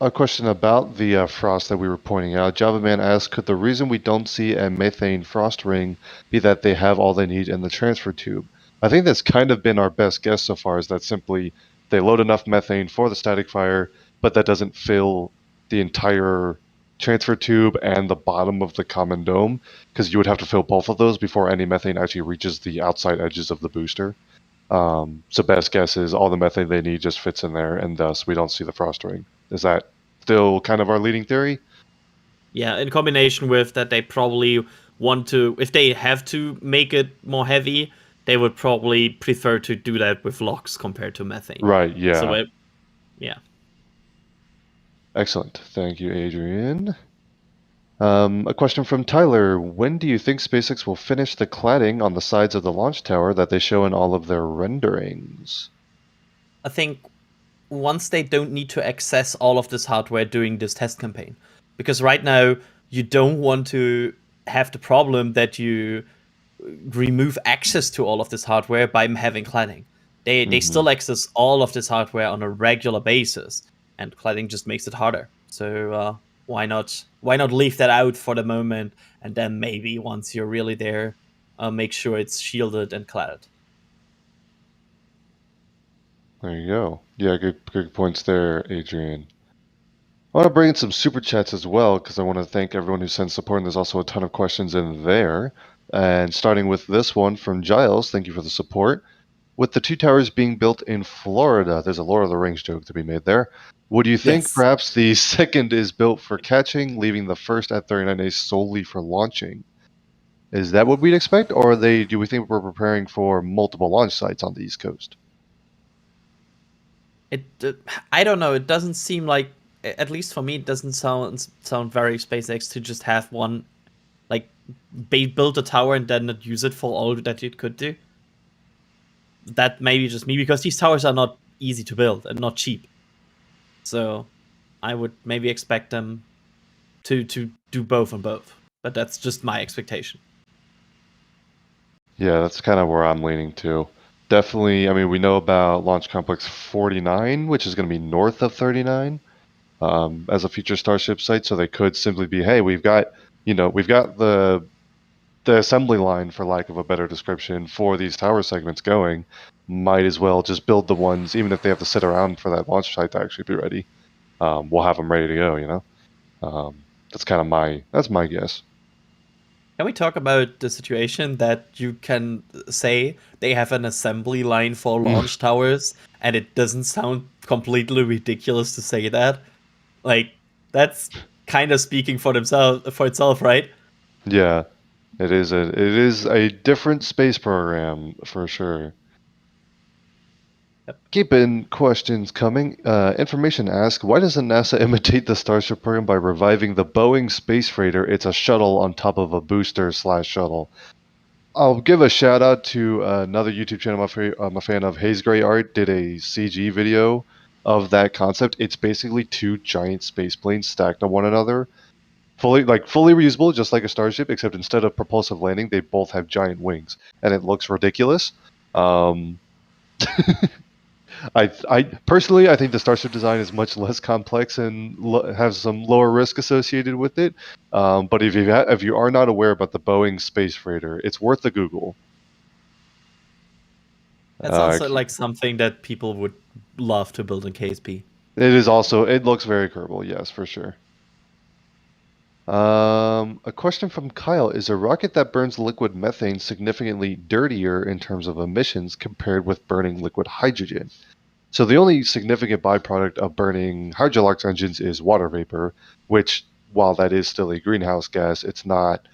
A question about the frost that we were pointing out. JavaMan asked, could the reason we don't see a methane frost ring be that they have all they need in the transfer tube? I think that's kind of been our best guess so far, is that simply they load enough methane for the static fire, but that doesn't fill the entire transfer tube and the bottom of the common dome, because you would have to fill both of those before any methane actually reaches the outside edges of the booster. So best guess is all the methane they need just fits in there, and thus we don't see the frost ring. Is that still kind of our leading theory? Yeah, in combination with that, they probably want to, if they have to make it more heavy, they would probably prefer to do that with LOX compared to methane. Right, yeah. So yeah. Excellent. Thank you, Adrian. A question from Tyler. When do you think SpaceX will finish the cladding on the sides of the launch tower that they show in all of their renderings? I think once they don't need to access all of this hardware during this test campaign. Because right now, you don't want to have the problem that you remove access to all of this hardware by having cladding. They still access all of this hardware on a regular basis, and cladding just makes it harder. So why not leave that out for the moment, and then maybe once you're really there, make sure it's shielded and cladded. There you go. Yeah, good points there, Adrian. I want to bring in some super chats as well, because I want to thank everyone who sends support, and there's also a ton of questions in there. And starting with this one from Giles, thank you for the support. With the 2 towers being built in Florida, there's a Lord of the Rings joke to be made there. Would you think Yes. perhaps the second is built for catching, leaving the first at 39 days solely for launching? Is that what we'd expect, or do we think we're preparing for multiple launch sites on the East Coast? I don't know. It doesn't seem like, at least for me, it doesn't sound very SpaceX to just have one, like, build a tower and then not use it for all that it could do. That may be just me, because these towers are not easy to build and not cheap. So I would maybe expect them to do both on both. But that's just my expectation. Yeah, that's kind of where I'm leaning to. Definitely, I mean, we know about Launch Complex 49, which is going to be north of 39, as a future Starship site. So they could simply be, hey, we've got the assembly line, for lack of a better description, for these tower segments going. Might as well just build the ones, even if they have to sit around for that launch site to actually be ready. We'll have them ready to go, you know? That's kind of my guess. Can we talk about the situation that you can say they have an assembly line for launch towers, and it doesn't sound completely ridiculous to say that? Like, that's kind of speaking for itself, right? Yeah, it is a different space program for sure. Keeping questions coming. Information asked, why doesn't NASA imitate the Starship program by reviving the Boeing Space Freighter? It's a shuttle on top of a booster/shuttle. I'll give a shout out to another YouTube channel I'm a fan of, Haze Gray Art, did a CG video of that concept. It's basically 2 giant space planes stacked on one another. Fully reusable, just like a Starship, except instead of propulsive landing, they both have giant wings. And it looks ridiculous. I personally, I think the Starship design is much less complex and has some lower risk associated with it. But if you are not aware about the Boeing Space Freighter, it's worth a Google. That's also like something that people would love to build in KSP. It is also, it looks very Kerbal, yes, for sure. A question from Kyle. Is a rocket that burns liquid methane significantly dirtier in terms of emissions compared with burning liquid hydrogen? So the only significant byproduct of burning hydrolox engines is water vapor, which, while that is still a greenhouse gas, it's not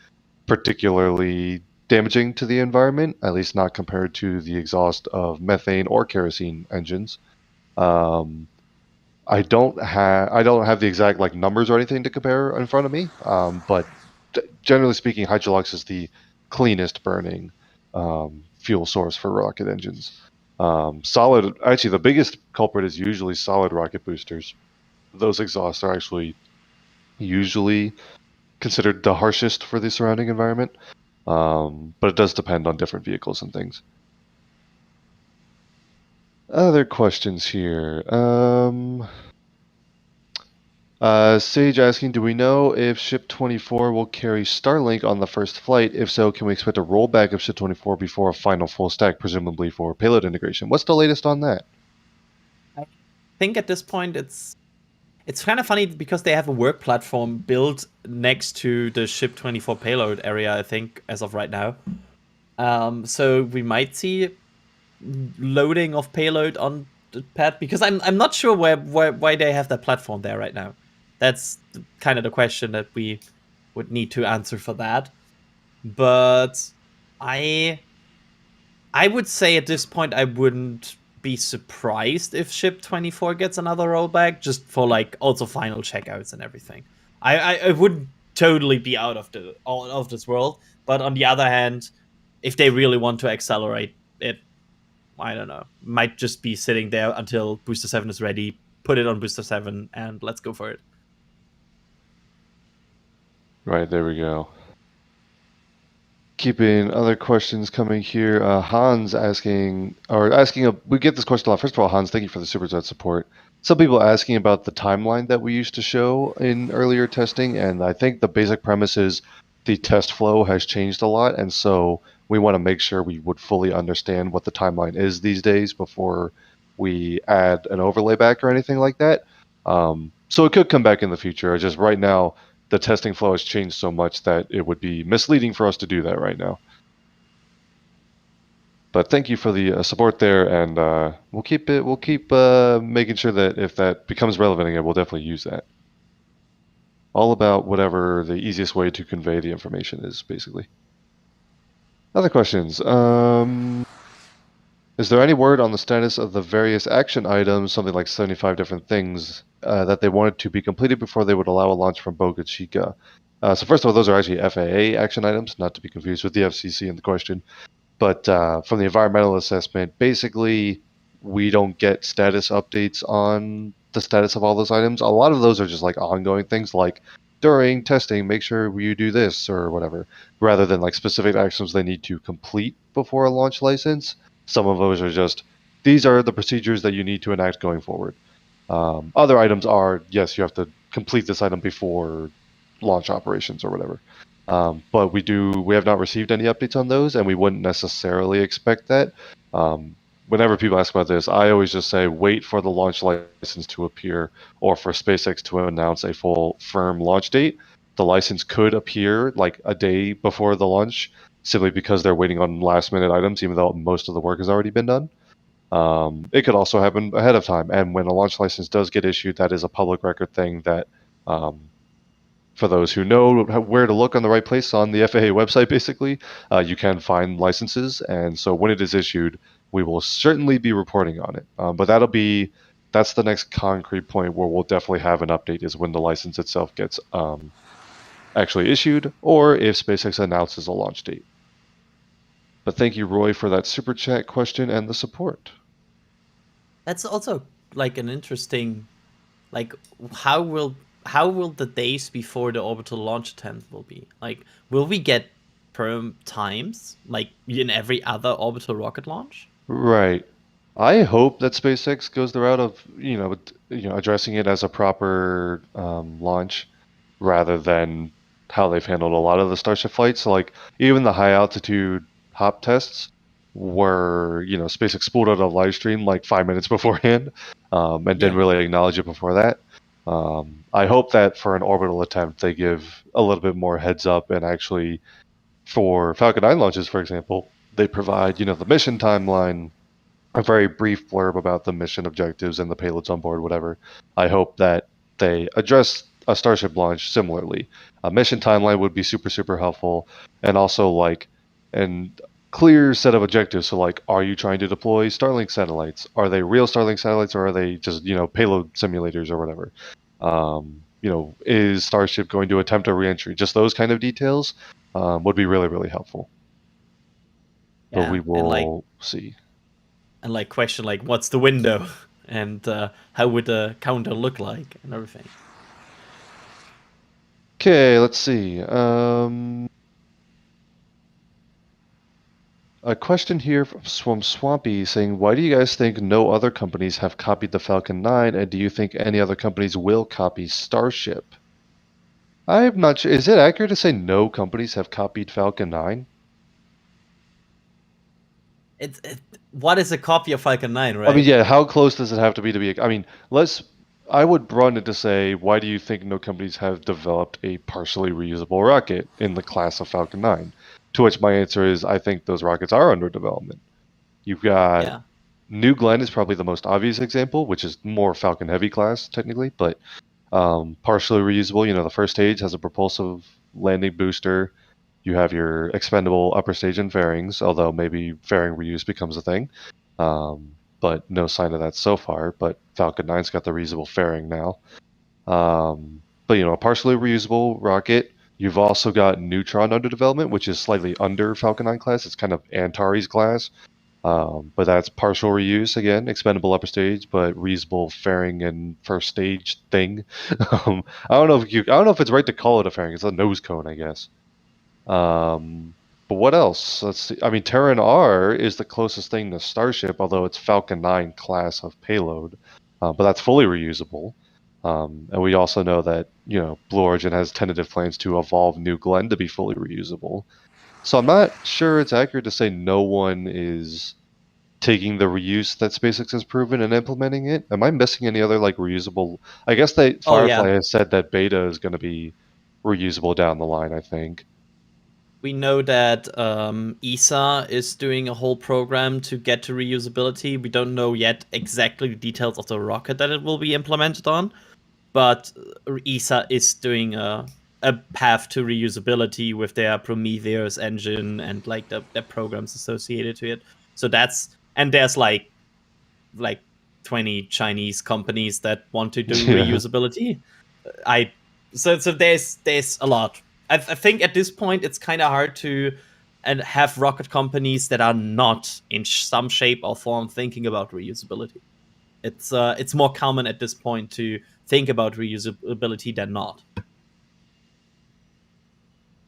particularly damaging to the environment, at least not compared to the exhaust of methane or kerosene engines. I don't have the exact numbers or anything to compare in front of me, but generally speaking, hydrolox is the cleanest burning fuel source for rocket engines. Actually, the biggest culprit is usually solid rocket boosters. Those exhausts are actually usually considered the harshest for the surrounding environment. But it does depend on different vehicles and things. Other questions here. Sage asking, do we know if Ship 24 will carry Starlink on the first flight? If so, can we expect a rollback of Ship 24 before a final full stack, presumably for payload integration? What's the latest on that? I think at this point it's kind of funny because they have a work platform built next to the Ship 24 payload area, I think, as of right now. So we might see loading of payload on the pad, because I'm not sure why they have that platform there right now. That's kind of the question that we would need to answer for that. But I would say at this point I wouldn't be surprised if Ship 24 gets another rollback, just for like also final checkouts and everything. I wouldn't totally be out of this world, but on the other hand, if they really want to accelerate it, I don't know, might just be sitting there until Booster 7 is ready, put it on Booster 7, and let's go for it. Right, there we go. Keeping other questions coming here. Hans asking, we get this question a lot. First of all, Hans, thank you for the Super Chat support. Some people asking about the timeline that we used to show in earlier testing, and I think the basic premise is the test flow has changed a lot, and so we want to make sure we would fully understand what the timeline is these days before we add an overlay back or anything like that. So it could come back in the future. Just right now, the testing flow has changed so much that it would be misleading for us to do that right now. But thank you for the support there, and we'll keep making sure that if that becomes relevant again, we'll definitely use that. All about whatever the easiest way to convey the information is, basically. Other questions. Is there any word on the status of the various action items, something like 75 different things, that they wanted to be completed before they would allow a launch from Boca Chica? So first of all, those are actually FAA action items, not to be confused with the FCC in the question. But from the environmental assessment, basically, we don't get status updates on the status of all those items. A lot of those are just like ongoing things, like during testing, make sure you do this or whatever, rather than like specific actions they need to complete before a launch license. Some of those are just, these are the procedures that you need to enact going forward. Other items are, yes, you have to complete this item before launch operations or whatever. But we have not received any updates on those, and we wouldn't necessarily expect that. Whenever people ask about this, I always just say wait for the launch license to appear or for SpaceX to announce a full firm launch date. The license could appear like a day before the launch, simply because they're waiting on last minute items, even though most of the work has already been done. It could also happen ahead of time, and when a launch license does get issued, that is a public record thing that, for those who know where to look on the right place on the FAA website, basically, you can find licenses, and so when it is issued, we will certainly be reporting on it. But that's the next concrete point where we'll definitely have an update, is when the license itself gets actually issued, or if SpaceX announces a launch date. But thank you, Roy, for that super chat question and the support. That's also like an interesting, like how will the days before the orbital launch attempt will be? Like, will we get Berm times like in every other orbital rocket launch? Right. I hope that SpaceX goes the route of addressing it as a proper launch, rather than how they've handled a lot of the Starship flights. So, like, even the high altitude hop tests were, SpaceX spooled out a live stream like 5 minutes beforehand, and didn't really acknowledge it before that. I hope that for an orbital attempt, they give a little bit more heads up, and actually, for Falcon 9 launches, for example, they provide, the mission timeline, a very brief blurb about the mission objectives and the payloads on board, whatever. I hope that they address a Starship launch similarly. A mission timeline would be super, super helpful, and also like a clear set of objectives. So like, are you trying to deploy Starlink satellites? Are they real Starlink satellites, or are they just, payload simulators or whatever? Is Starship going to attempt a reentry? Just those kind of details would be really, really helpful. But we will see. And like question like, what's the window, and how would the counter look like, and everything. Okay, let's see. A question here from Swampy saying, why do you guys think no other companies have copied the Falcon 9, and do you think any other companies will copy Starship? I'm not sure. Is it accurate to say no companies have copied Falcon 9? What is a copy of Falcon 9, right? I mean, yeah, how close does it have to be? I mean, I would run it to say, why do you think no companies have developed a partially reusable rocket in the class of Falcon 9? To which my answer is, I think those rockets are under development. You've got Yeah. New Glenn is probably the most obvious example, which is more Falcon Heavy class technically, but partially reusable. The first stage has a propulsive landing booster. You have your expendable upper stage and fairings, although maybe fairing reuse becomes a thing. But no sign of that so far. But Falcon 9's got the reusable fairing now. But a partially reusable rocket. You've also got Neutron under development, which is slightly under Falcon 9 class. It's kind of Antares class. But that's partial reuse again, expendable upper stage, but reusable fairing and first stage thing. I don't know if it's right to call it a fairing. It's a nose cone, I guess. But what else? Let's see. I mean, Terran R is the closest thing to Starship, although it's Falcon 9 class of payload. But that's fully reusable. And we also know that Blue Origin has tentative plans to evolve New Glenn to be fully reusable. So I'm not sure it's accurate to say no one is taking the reuse that SpaceX has proven and implementing it. Am I missing any other reusable? I guess Firefly has said that Beta is going to be reusable down the line, I think. We know that ESA is doing a whole program to get to reusability. We don't know yet exactly the details of the rocket that it will be implemented on, but ESA is doing a path to reusability with their Prometheus engine and the programs associated to it. So there's like 20 Chinese companies that want to do reusability. So there's a lot. I think at this point it's kind of hard to have rocket companies that are not in some shape or form thinking about reusability. It's more common at this point to think about reusability than not.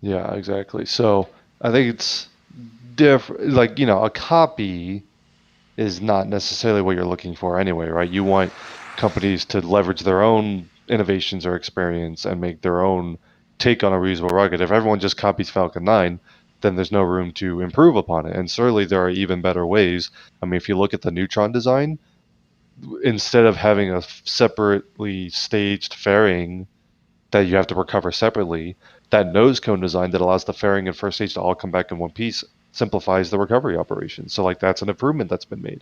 Yeah, exactly. So I think it's different. A copy is not necessarily what you're looking for anyway, right? You want companies to leverage their own innovations or experience and make their own take on a reusable rocket. If everyone just copies Falcon 9, then there's no room to improve upon it. And certainly there are even better ways. I mean, if you look at the Neutron design, instead of having a separately staged fairing that you have to recover separately, that nose cone design that allows the fairing and first stage to all come back in one piece simplifies the recovery operation. So that's an improvement that's been made.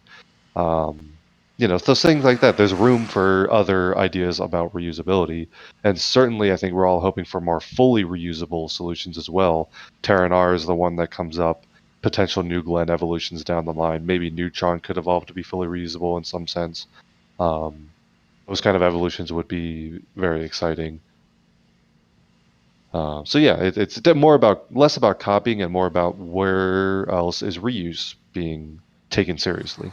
Those things like that. There's room for other ideas about reusability, and certainly I think we're all hoping for more fully reusable solutions as well. Terran R is the one that comes up. Potential New Glenn evolutions down the line. Maybe Neutron could evolve to be fully reusable in some sense. Those kind of evolutions would be very exciting. So yeah, it's less about copying and more about where else is reuse being taken seriously.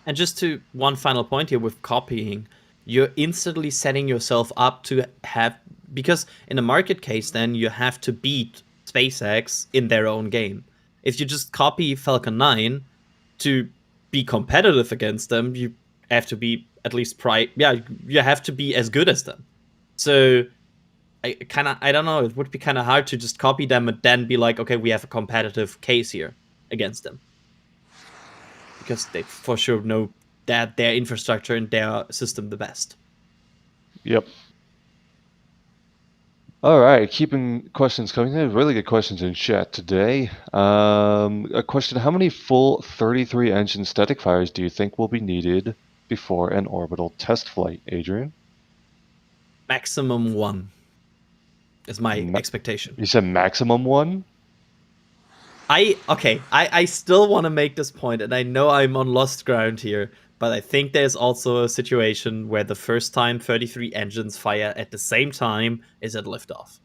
And just to one final point here with copying, you're instantly setting yourself up to have, because in a market case, then you have to beat SpaceX in their own game. If you just copy Falcon 9 to be competitive against them, you have to be at least you have to be as good as them. So I don't know, it would be kind of hard to just copy them and then be like, okay, we have a competitive case here against them. Because they for sure know that their infrastructure and their system the best. Yep. All right, keeping questions coming. They have really good questions in chat today. A question: how many full 33 engine static fires do you think will be needed before an orbital test flight, Adrian? Maximum 1 is my expectation. You said maximum 1? I still want to make this point, and I know I'm on lost ground here, but I think there's also a situation where the first time 33 engines fire at the same time is at liftoff.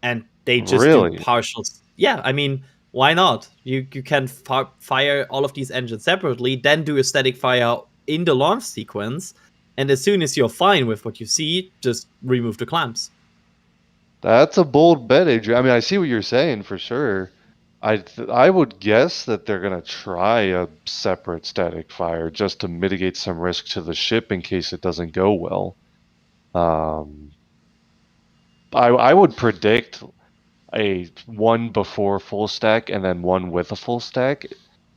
And they just do partials. Yeah, I mean, why not? You can fire all of these engines separately, then do a static fire in the launch sequence, and as soon as you're fine with what you see, just remove the clamps. That's a bold bet, Adrian. I mean, I see what you're saying for sure. I would guess that they're gonna try a separate static fire just to mitigate some risk to the ship in case it doesn't go well. Um, I would predict a one before full stack and then one with a full stack.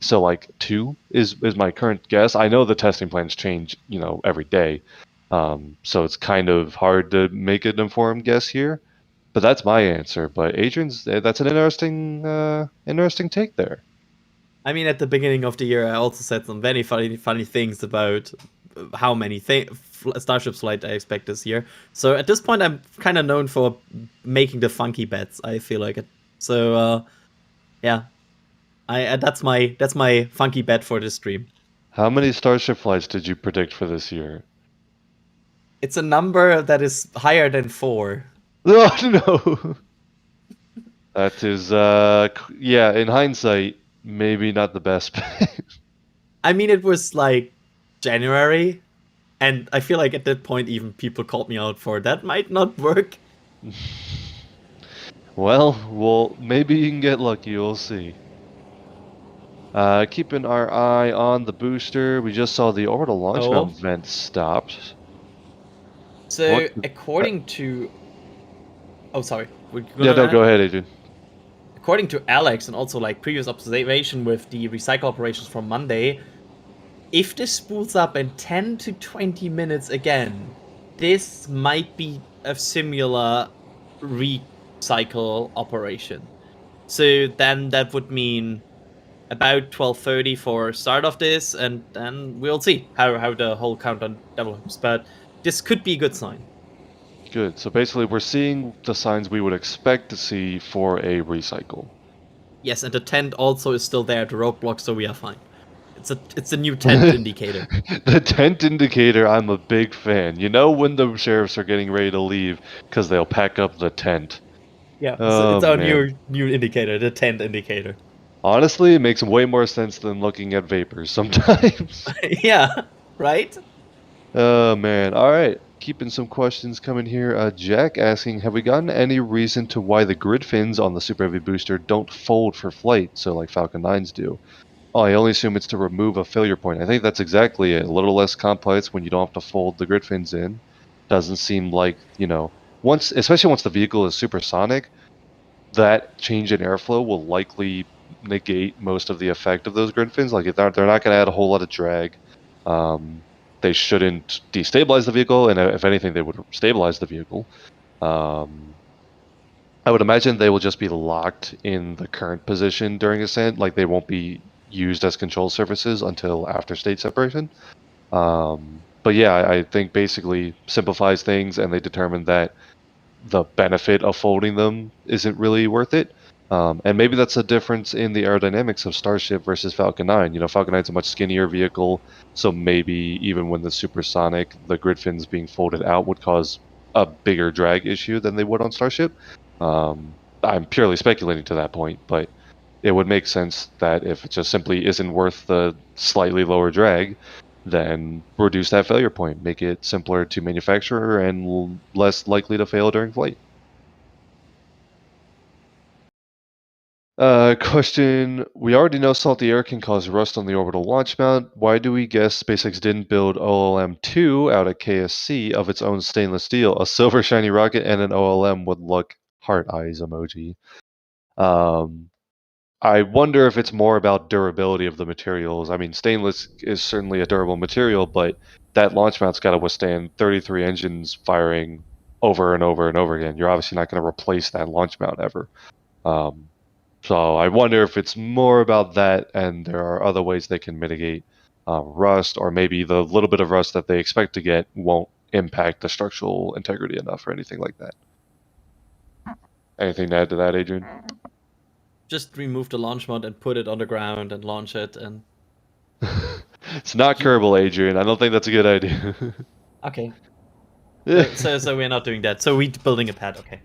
So like two is my current guess. I know the testing plans change, every day. So it's kind of hard to make an informed guess here. But that's my answer. But Adrian's that's an interesting take there. I mean, at the beginning of the year, I also said some very funny things about how many Starship flight I expect this year. So at this point, I'm kind of known for making the funky bets. I feel like it. So yeah, that's my funky bet for this stream. How many Starship flights did you predict for this year? It's a number that is higher than 4. Oh no. That is yeah, in hindsight, maybe not the best bet. I mean, it was like January, and I feel like at that point, even people called me out for that might not work. Well, maybe you can get lucky. We'll see. Keeping our eye on the booster. We just saw the orbital launch mount vent stopped. So, according to... Oh, sorry. Yeah, no, go ahead, Adrian. According to Alex, and also like previous observation with the recycle operations from Monday, if this spools up in 10 to 20 minutes again, this might be a similar recycle operation. So then that would mean about 12:30 for start of this, and then we'll see how the whole countdown develops. But this could be a good sign. Good. So basically, we're seeing the signs we would expect to see for a recycle. Yes, and the tent also is still there at the roadblock, so we are fine. It's a new tent indicator. The tent indicator, I'm a big fan. You know when the sheriffs are getting ready to leave because they'll pack up the tent. Yeah, Oh, it's our man. new indicator, the tent indicator. Honestly, it makes way more sense than looking at vapors sometimes. Yeah, right? Oh man. All right. Keeping some questions coming here. Jack asking, have we gotten any reason to why the grid fins on the Super Heavy booster don't fold for flight, so like Falcon 9s do? Oh, I only assume it's to remove a failure point. I think that's exactly it. A little less complex when you don't have to fold the grid fins in. Doesn't seem like, especially once the vehicle is supersonic, that change in airflow will likely negate most of the effect of those grid fins. Like they're not going to add a whole lot of drag. They shouldn't destabilize the vehicle, and if anything, they would stabilize the vehicle. I would imagine they will just be locked in the current position during ascent, like they won't be used as control surfaces until after state separation. But yeah, I think basically simplifies things, and they determined that the benefit of folding them isn't really worth it. And maybe that's a difference in the aerodynamics of Starship versus Falcon 9. Falcon 9 is a much skinnier vehicle, so maybe even when the supersonic, the grid fins being folded out would cause a bigger drag issue than they would on Starship. I'm purely speculating to that point, but it would make sense that if it just simply isn't worth the slightly lower drag, then reduce that failure point, make it simpler to manufacture and less likely to fail during flight. Question, we already know salty air can cause rust on the orbital launch mount. Why do we guess SpaceX didn't build OLM-2 out at KSC of its own stainless steel? A silver shiny rocket and an OLM would look heart eyes emoji. I wonder if it's more about durability of the materials. I mean, stainless is certainly a durable material, but that launch mount's got to withstand 33 engines firing over and over and over again. You're obviously not going to replace that launch mount ever. So I wonder if it's more about that, and there are other ways they can mitigate rust, or maybe the little bit of rust that they expect to get won't impact the structural integrity enough or anything like that. Anything to add to that, Adrian? Just remove the launch mount and put it on the ground and launch it, and... It's not Kerbal, Adrian. I don't think that's a good idea. Okay. So we're not doing that. So we're building a pad, okay.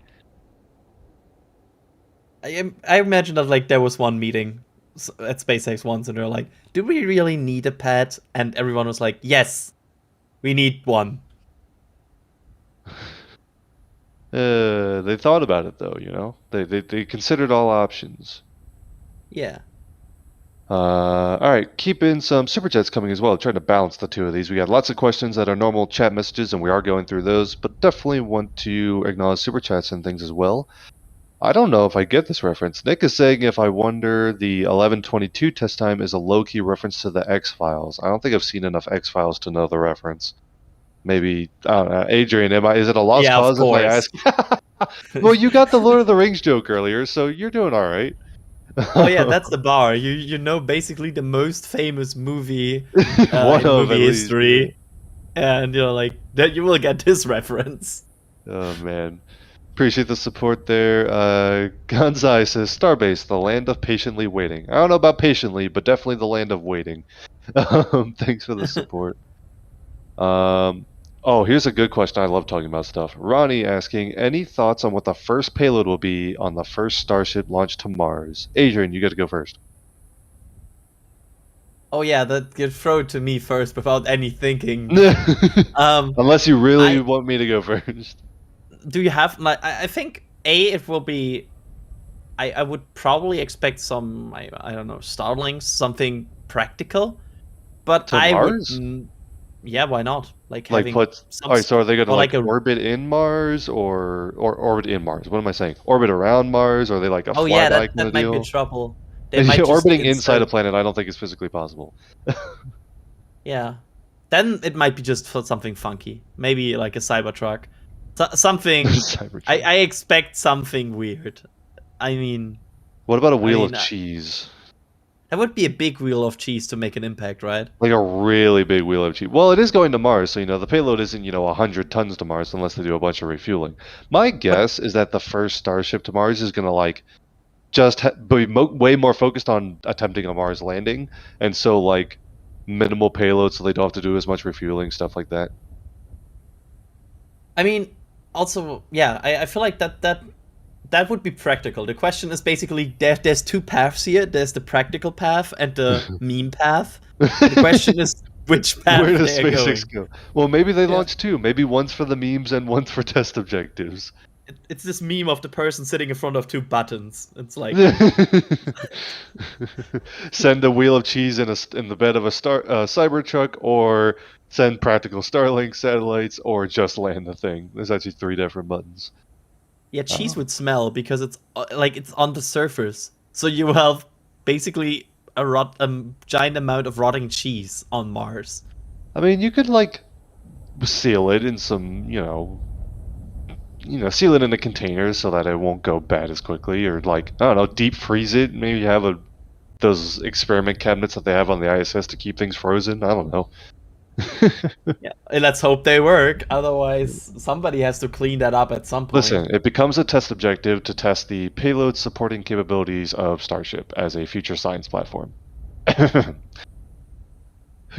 I imagine that like there was one meeting at SpaceX once, and they're like, "Do we really need a pad?" And everyone was like, "Yes, we need one." They thought about it though, you know. They considered all options. Yeah. All right, keep in some super chats coming as well. Trying to balance the two of these. We got lots of questions that are normal chat messages, and we are going through those. But definitely want to acknowledge super chats and things as well. I don't know if I get this reference. Nick is saying if I wonder the 1122 test time is a low-key reference to the X-Files. I don't think I've seen enough X-Files to know the reference. Maybe, I don't know. Adrian, is it a lost Yeah, of cause if I course. ask? Well, you got the Lord of the Rings joke earlier, so you're doing all right. Oh yeah, that's the bar. You know basically the most famous movie One in of, movie at least, history, and like that you will get this reference. Oh, man. Appreciate the support there. Gonzai says, Starbase, the land of patiently waiting. I don't know about patiently, but definitely the land of waiting. Thanks for the support. Oh, here's a good question. I love talking about stuff. Ronnie asking, any thoughts on what the first payload will be on the first Starship launch to Mars? Adrian, you got to go first. Oh yeah, that you throw it to me first without any thinking. Unless you really want me to go first. Do you have like? I think it will be. I would probably expect some. I don't know, Starlings, something practical. But To I Mars? would. Yeah, why not? Like Like having. put. Some, Alright, so are they going to or like like a- orbit in Mars or orbit in Mars? What am I saying? Orbit around Mars? Or are they like a Oh yeah, flyby that kind of might be deal? trouble. They might just Orbiting inside a insert- planet, I don't think is physically possible. Yeah. Then it might be just for something funky. Maybe like a Cybertruck. Something. Cybertruck. I expect something weird. I mean, What about a wheel mean, of cheese? that would be a big wheel of cheese to make an impact, right? Like a really big wheel of cheese. Well, it is going to Mars, so the payload isn't 100 tons to Mars unless they do a bunch of refueling. My guess is that the first Starship to Mars is gonna like just be way more focused on attempting a Mars landing, and so like minimal payload, so they don't have to do as much refueling, stuff like that. I mean, also, yeah, I feel like that would be practical. The question is basically there's two paths here. There's the practical path and the meme path. The question is which path Where does they're going. SpaceX go? Well, maybe they Yeah. launch two. Maybe one's for the memes and one's for test objectives. It's this meme of the person sitting in front of two buttons. It's like Send a wheel of cheese in the bed of a Cybertruck, or send practical Starlink satellites, or just land the thing. There's actually 3 different buttons. yeah, cheese would smell because it's like it's on the surface. So you have basically a giant amount of rotting cheese on Mars. I mean, you could like seal it in some, seal it in a container so that it won't go bad as quickly, or like I don't know, deep freeze it. Maybe you have those experiment cabinets that they have on the ISS to keep things frozen. I don't know. Yeah, and let's hope they work. Otherwise, somebody has to clean that up at some point. Listen, it becomes a test objective to test the payload supporting capabilities of Starship as a future science platform.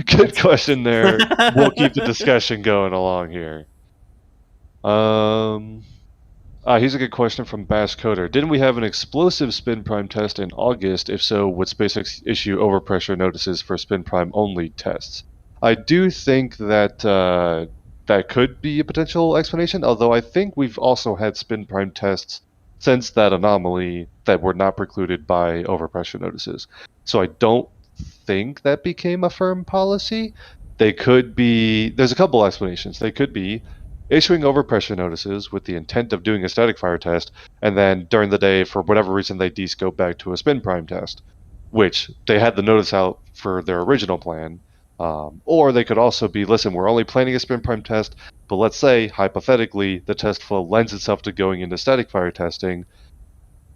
Good question there. We'll keep the discussion going along here. Here's a good question from Bash Coder. Didn't we have an explosive spin prime test in August? If so, would SpaceX issue overpressure notices for spin prime only tests? I do think that that could be a potential explanation, although I think we've also had spin prime tests since that anomaly that were not precluded by overpressure notices. So I don't think that became a firm policy. They could be, there's a couple explanations. They could be issuing overpressure notices with the intent of doing a static fire test, and then during the day, for whatever reason, they descope back to a spin prime test, which they had the notice out for their original plan. Or they could also be, listen, we're only planning a spin prime test, but let's say, hypothetically, the test flow lends itself to going into static fire testing.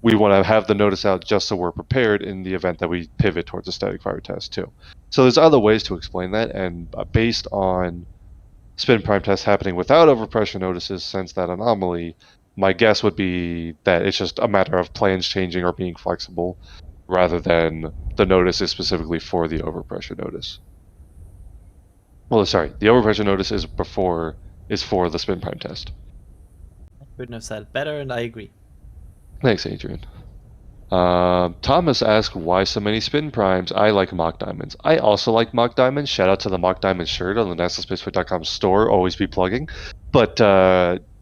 We want to have the notice out just so we're prepared in the event that we pivot towards a static fire test too. So there's other ways to explain that, and based on spin prime tests happening without overpressure notices since that anomaly, my guess would be that it's just a matter of plans changing or being flexible, rather than the notice is specifically for the overpressure notice. Well, sorry, the overpressure notice is for the spin prime test. I couldn't have said it better, and I agree. Thanks, Adrian. Thomas asked, why so many spin primes? I like mock diamonds. I also like mock diamonds. Shout out to the mock diamond shirt on the NASASpaceflight.com store. Always be plugging. But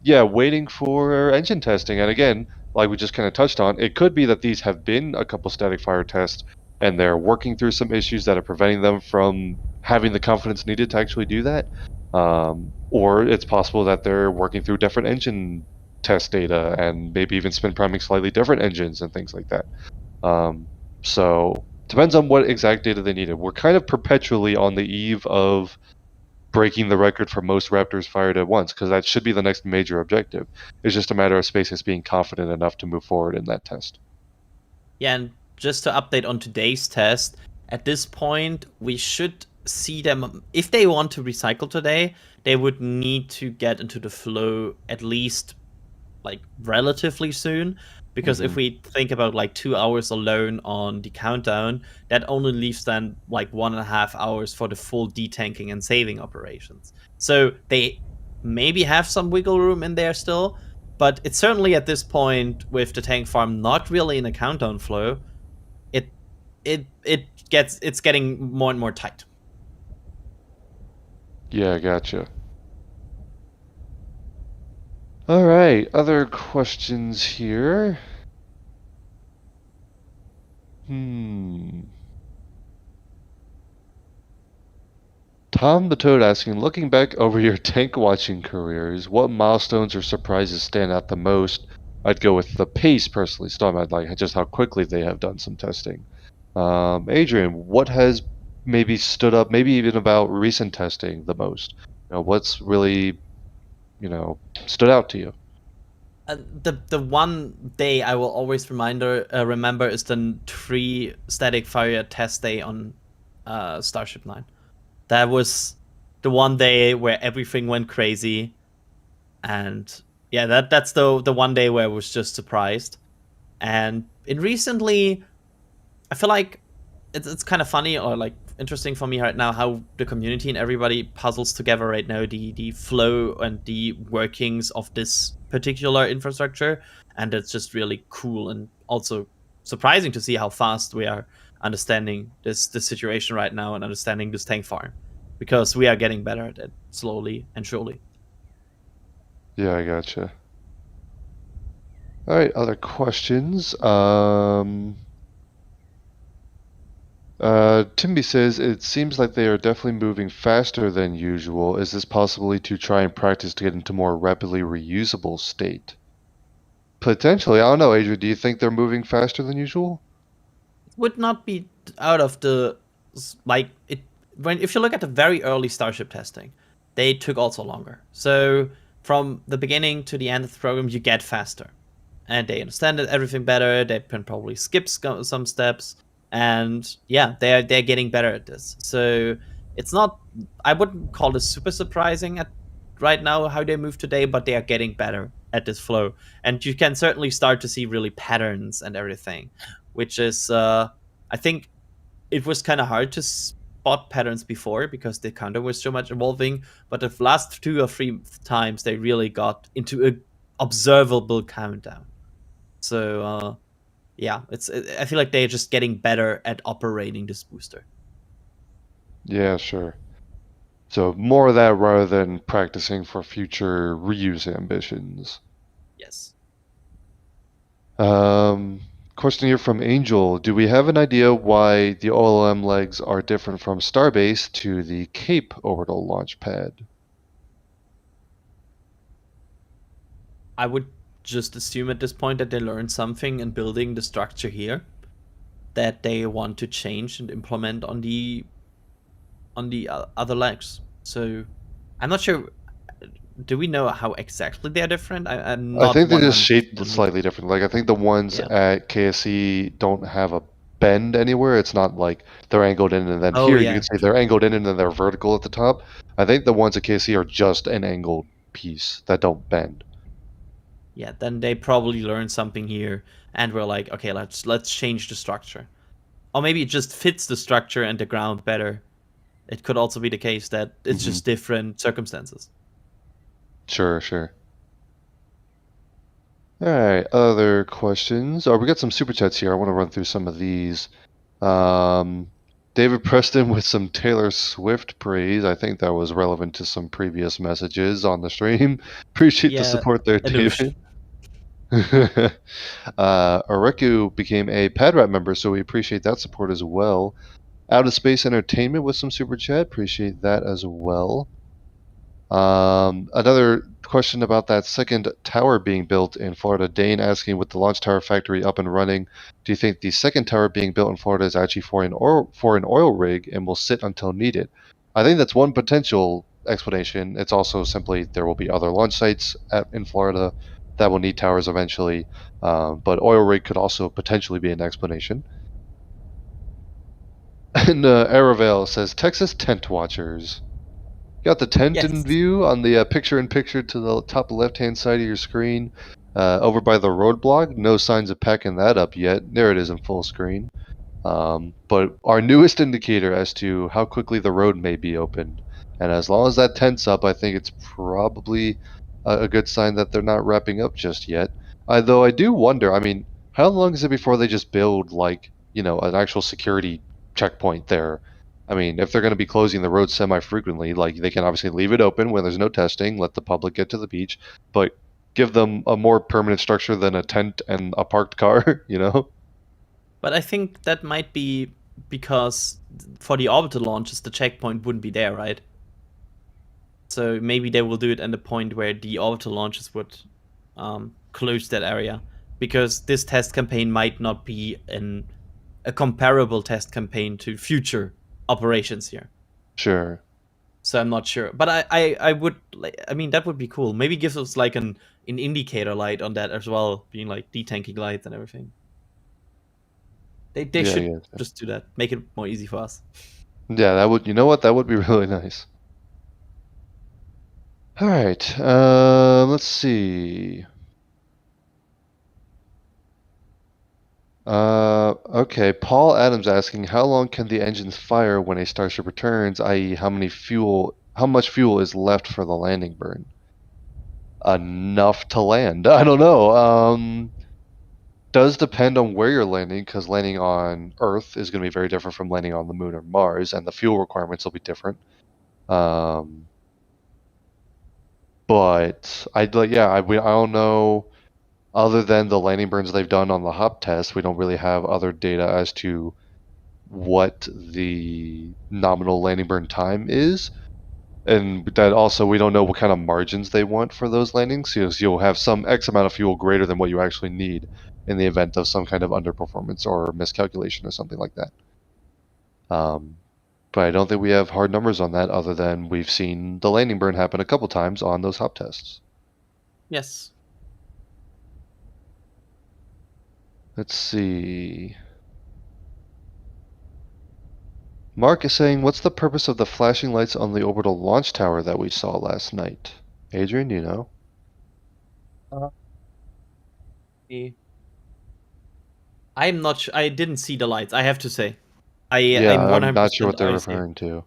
yeah, waiting for engine testing. And again, like we just kind of touched on, it could be that these have been a couple static fire tests and they're working through some issues that are preventing them from having the confidence needed to actually do that. Or it's possible that they're working through different engine test data and maybe even spin priming slightly different engines and things like that. So depends on what exact data they needed. We're kind of perpetually on the eve of breaking the record for most Raptors fired at once, because that should be the next major objective. It's just a matter of SpaceX being confident enough to move forward in that test. Yeah, and just to update on today's test, at this point, we should see them, if they want to recycle today, they would need to get into the flow at least like relatively soon. Because if we think about like 2 hours alone on the countdown, that only leaves then like 1.5 hours for the full detanking and saving operations. So they maybe have some wiggle room in there still, but it's certainly at this point with the tank farm not really in a countdown flow, it's getting more and more tight. Yeah, gotcha. All right, other questions here. Tom the Toad asking, looking back over your tank watching careers, what milestones or surprises stand out the most? I'd go with the pace personally. Still, I'd like just how quickly they have done some testing. Adrian, what has maybe stood up, maybe even about recent testing the most? What's really, stood out to you? The one day I will always remember is the 3 static fire test day on Starship 9. That was the one day where everything went crazy, and yeah, that's the one day where I was just surprised. And recently, I feel like it's kind of funny or like interesting for me right now how the community and everybody puzzles together right now the flow and the workings of this particular infrastructure, and it's just really cool and also surprising to see how fast we are understanding this situation right now and understanding this tank farm, because we are getting better at it slowly and surely. Yeah, I gotcha. All right, other questions. Timby says, it seems like they are definitely moving faster than usual. Is this possibly to try and practice to get into more rapidly reusable state? Potentially. I don't know, Adrian. Do you think they're moving faster than usual? It would not be out of the if you look at the very early Starship testing, they took also longer. So from the beginning to the end of the program, you get faster, and they understand everything better. They can probably skip some steps, and yeah, they're getting better at this. So it's not, I wouldn't call this super surprising at right now how they move today, but they are getting better at this flow, and you can certainly start to see really patterns and everything, which is I think it was kind of hard to spot patterns before because the counter was so much evolving, but the last 2 or 3 times they really got into a observable countdown. So yeah, I feel like they're just getting better at operating this booster. Yeah, sure. So more of that rather than practicing for future reuse ambitions. Yes. Question here from Angel. Do we have an idea why the OLM legs are different from Starbase to the Cape orbital launch pad? I would just assume at this point that they learned something in building the structure here that they want to change and implement on the other legs. So I'm not sure. Do we know how exactly they're different? I'm not. I think they're just shaped 100% slightly different. Like I think the ones at KSC don't have a bend anywhere. It's not like they're angled in and then Oh, here yeah. you can say they're angled in and then they're vertical at the top. I think the ones at KSC are just an angled piece that don't bend. Yeah, then they probably learned something here and we're like, okay, let's change the structure. Or maybe it just fits the structure and the ground better. It could also be the case that it's just different circumstances. Sure, sure. All right, other questions. Oh, we got some super chats here. I want to run through some of these. David Preston with some Taylor Swift praise. I think that was relevant to some previous messages on the stream. Appreciate the support there, Anoush. David. Areku became a PadRat member, so we appreciate that support as well. Out of Space Entertainment with some super chat. Appreciate that as well. Another question about that second tower being built in Florida. Dane asking, with the launch tower factory up and running, do you think the second tower being built in Florida is actually for an oil rig and will sit until needed? I think that's one potential explanation. It's also simply there will be other launch sites in Florida that will need towers eventually, but oil rig could also potentially be an explanation. And Aravale says, Texas tent watchers. Got the tent in view on the picture-in-picture to the top left-hand side of your screen, over by the roadblock. No signs of packing that up yet. There it is in full screen. But our newest indicator as to how quickly the road may be opened. And as long as that tent's up, I think it's probably a good sign that they're not wrapping up just yet. Though I do wonder, I mean, how long is it before they just build, like, you know, an actual security checkpoint there? I mean, if they're going to be closing the road semi-frequently, like, they can obviously leave it open when there's no testing, let the public get to the beach, but give them a more permanent structure than a tent and a parked car, you know? But I think that might be because for the orbital launches, the checkpoint wouldn't be there, right? So maybe they will do it at the point where the orbital launches would close that area, because this test campaign might not be a comparable test campaign to future operations here. Sure. So I'm not sure, but I would like, I mean, that would be cool. Maybe gives us like an indicator light on that as well, being like detanking lights and everything. They should just do that, make it more easy for us. Yeah, that would, you know what, that would be really nice. All right, let's see. Okay, Paul Adams asking, how long can the engines fire when a Starship returns, i.e. how much fuel is left for the landing burn? Enough to land. I don't know. Does depend on where you're landing, because landing on Earth is going to be very different from landing on the Moon or Mars, and the fuel requirements will be different. But I don't know. Other than the landing burns they've done on the hop test, we don't really have other data as to what the nominal landing burn time is. And that also, we don't know what kind of margins they want for those landings. So you'll have some X amount of fuel greater than what you actually need in the event of some kind of underperformance or miscalculation or something like that. But I don't think we have hard numbers on that, other than we've seen the landing burn happen a couple times on those hop tests. Yes. Let's see. Mark is saying, what's the purpose of the flashing lights on the orbital launch tower that we saw last night? Adrian, do you know? I'm not sure. I didn't see the lights, I have to say. I'm not sure what they're referring to.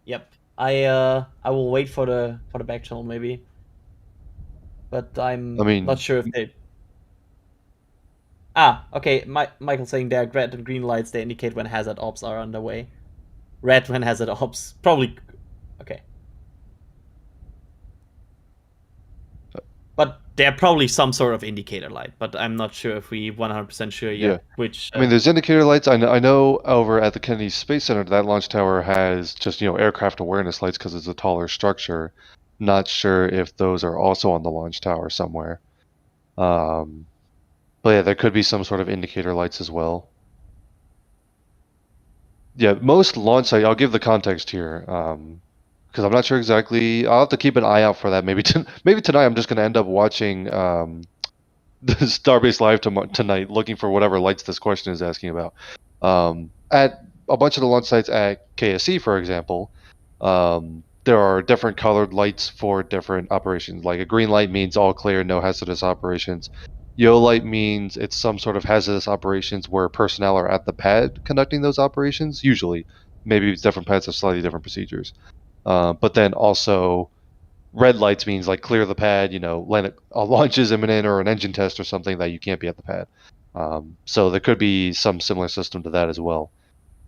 Yep. I will wait for the back channel maybe. But I'm not sure if they... okay. Michael's saying there are red and green lights. They indicate when hazard ops are underway. Red when hazard ops. Probably. Okay. But they're probably some sort of indicator light. But I'm not sure if we 100% sure yet which. I mean, there's indicator lights. I know over at the Kennedy Space Center, that launch tower has just, aircraft awareness lights because it's a taller structure. Not sure if those are also on the launch tower somewhere. But yeah, there could be some sort of indicator lights as well. Yeah, most launch sites, I'll give the context here, because I'm not sure exactly. I'll have to keep an eye out for that. Maybe tonight I'm just going to end up watching the Starbase Live tonight, looking for whatever lights this question is asking about. At a bunch of the launch sites at KSC, for example, there are different colored lights for different operations. Like a green light means all clear, no hazardous operations. Yellow light means it's some sort of hazardous operations where personnel are at the pad conducting those operations. Usually, maybe different pads have slightly different procedures. But then also, red lights means like clear the pad. A launch is imminent, or an engine test or something that you can't be at the pad. So there could be some similar system to that as well.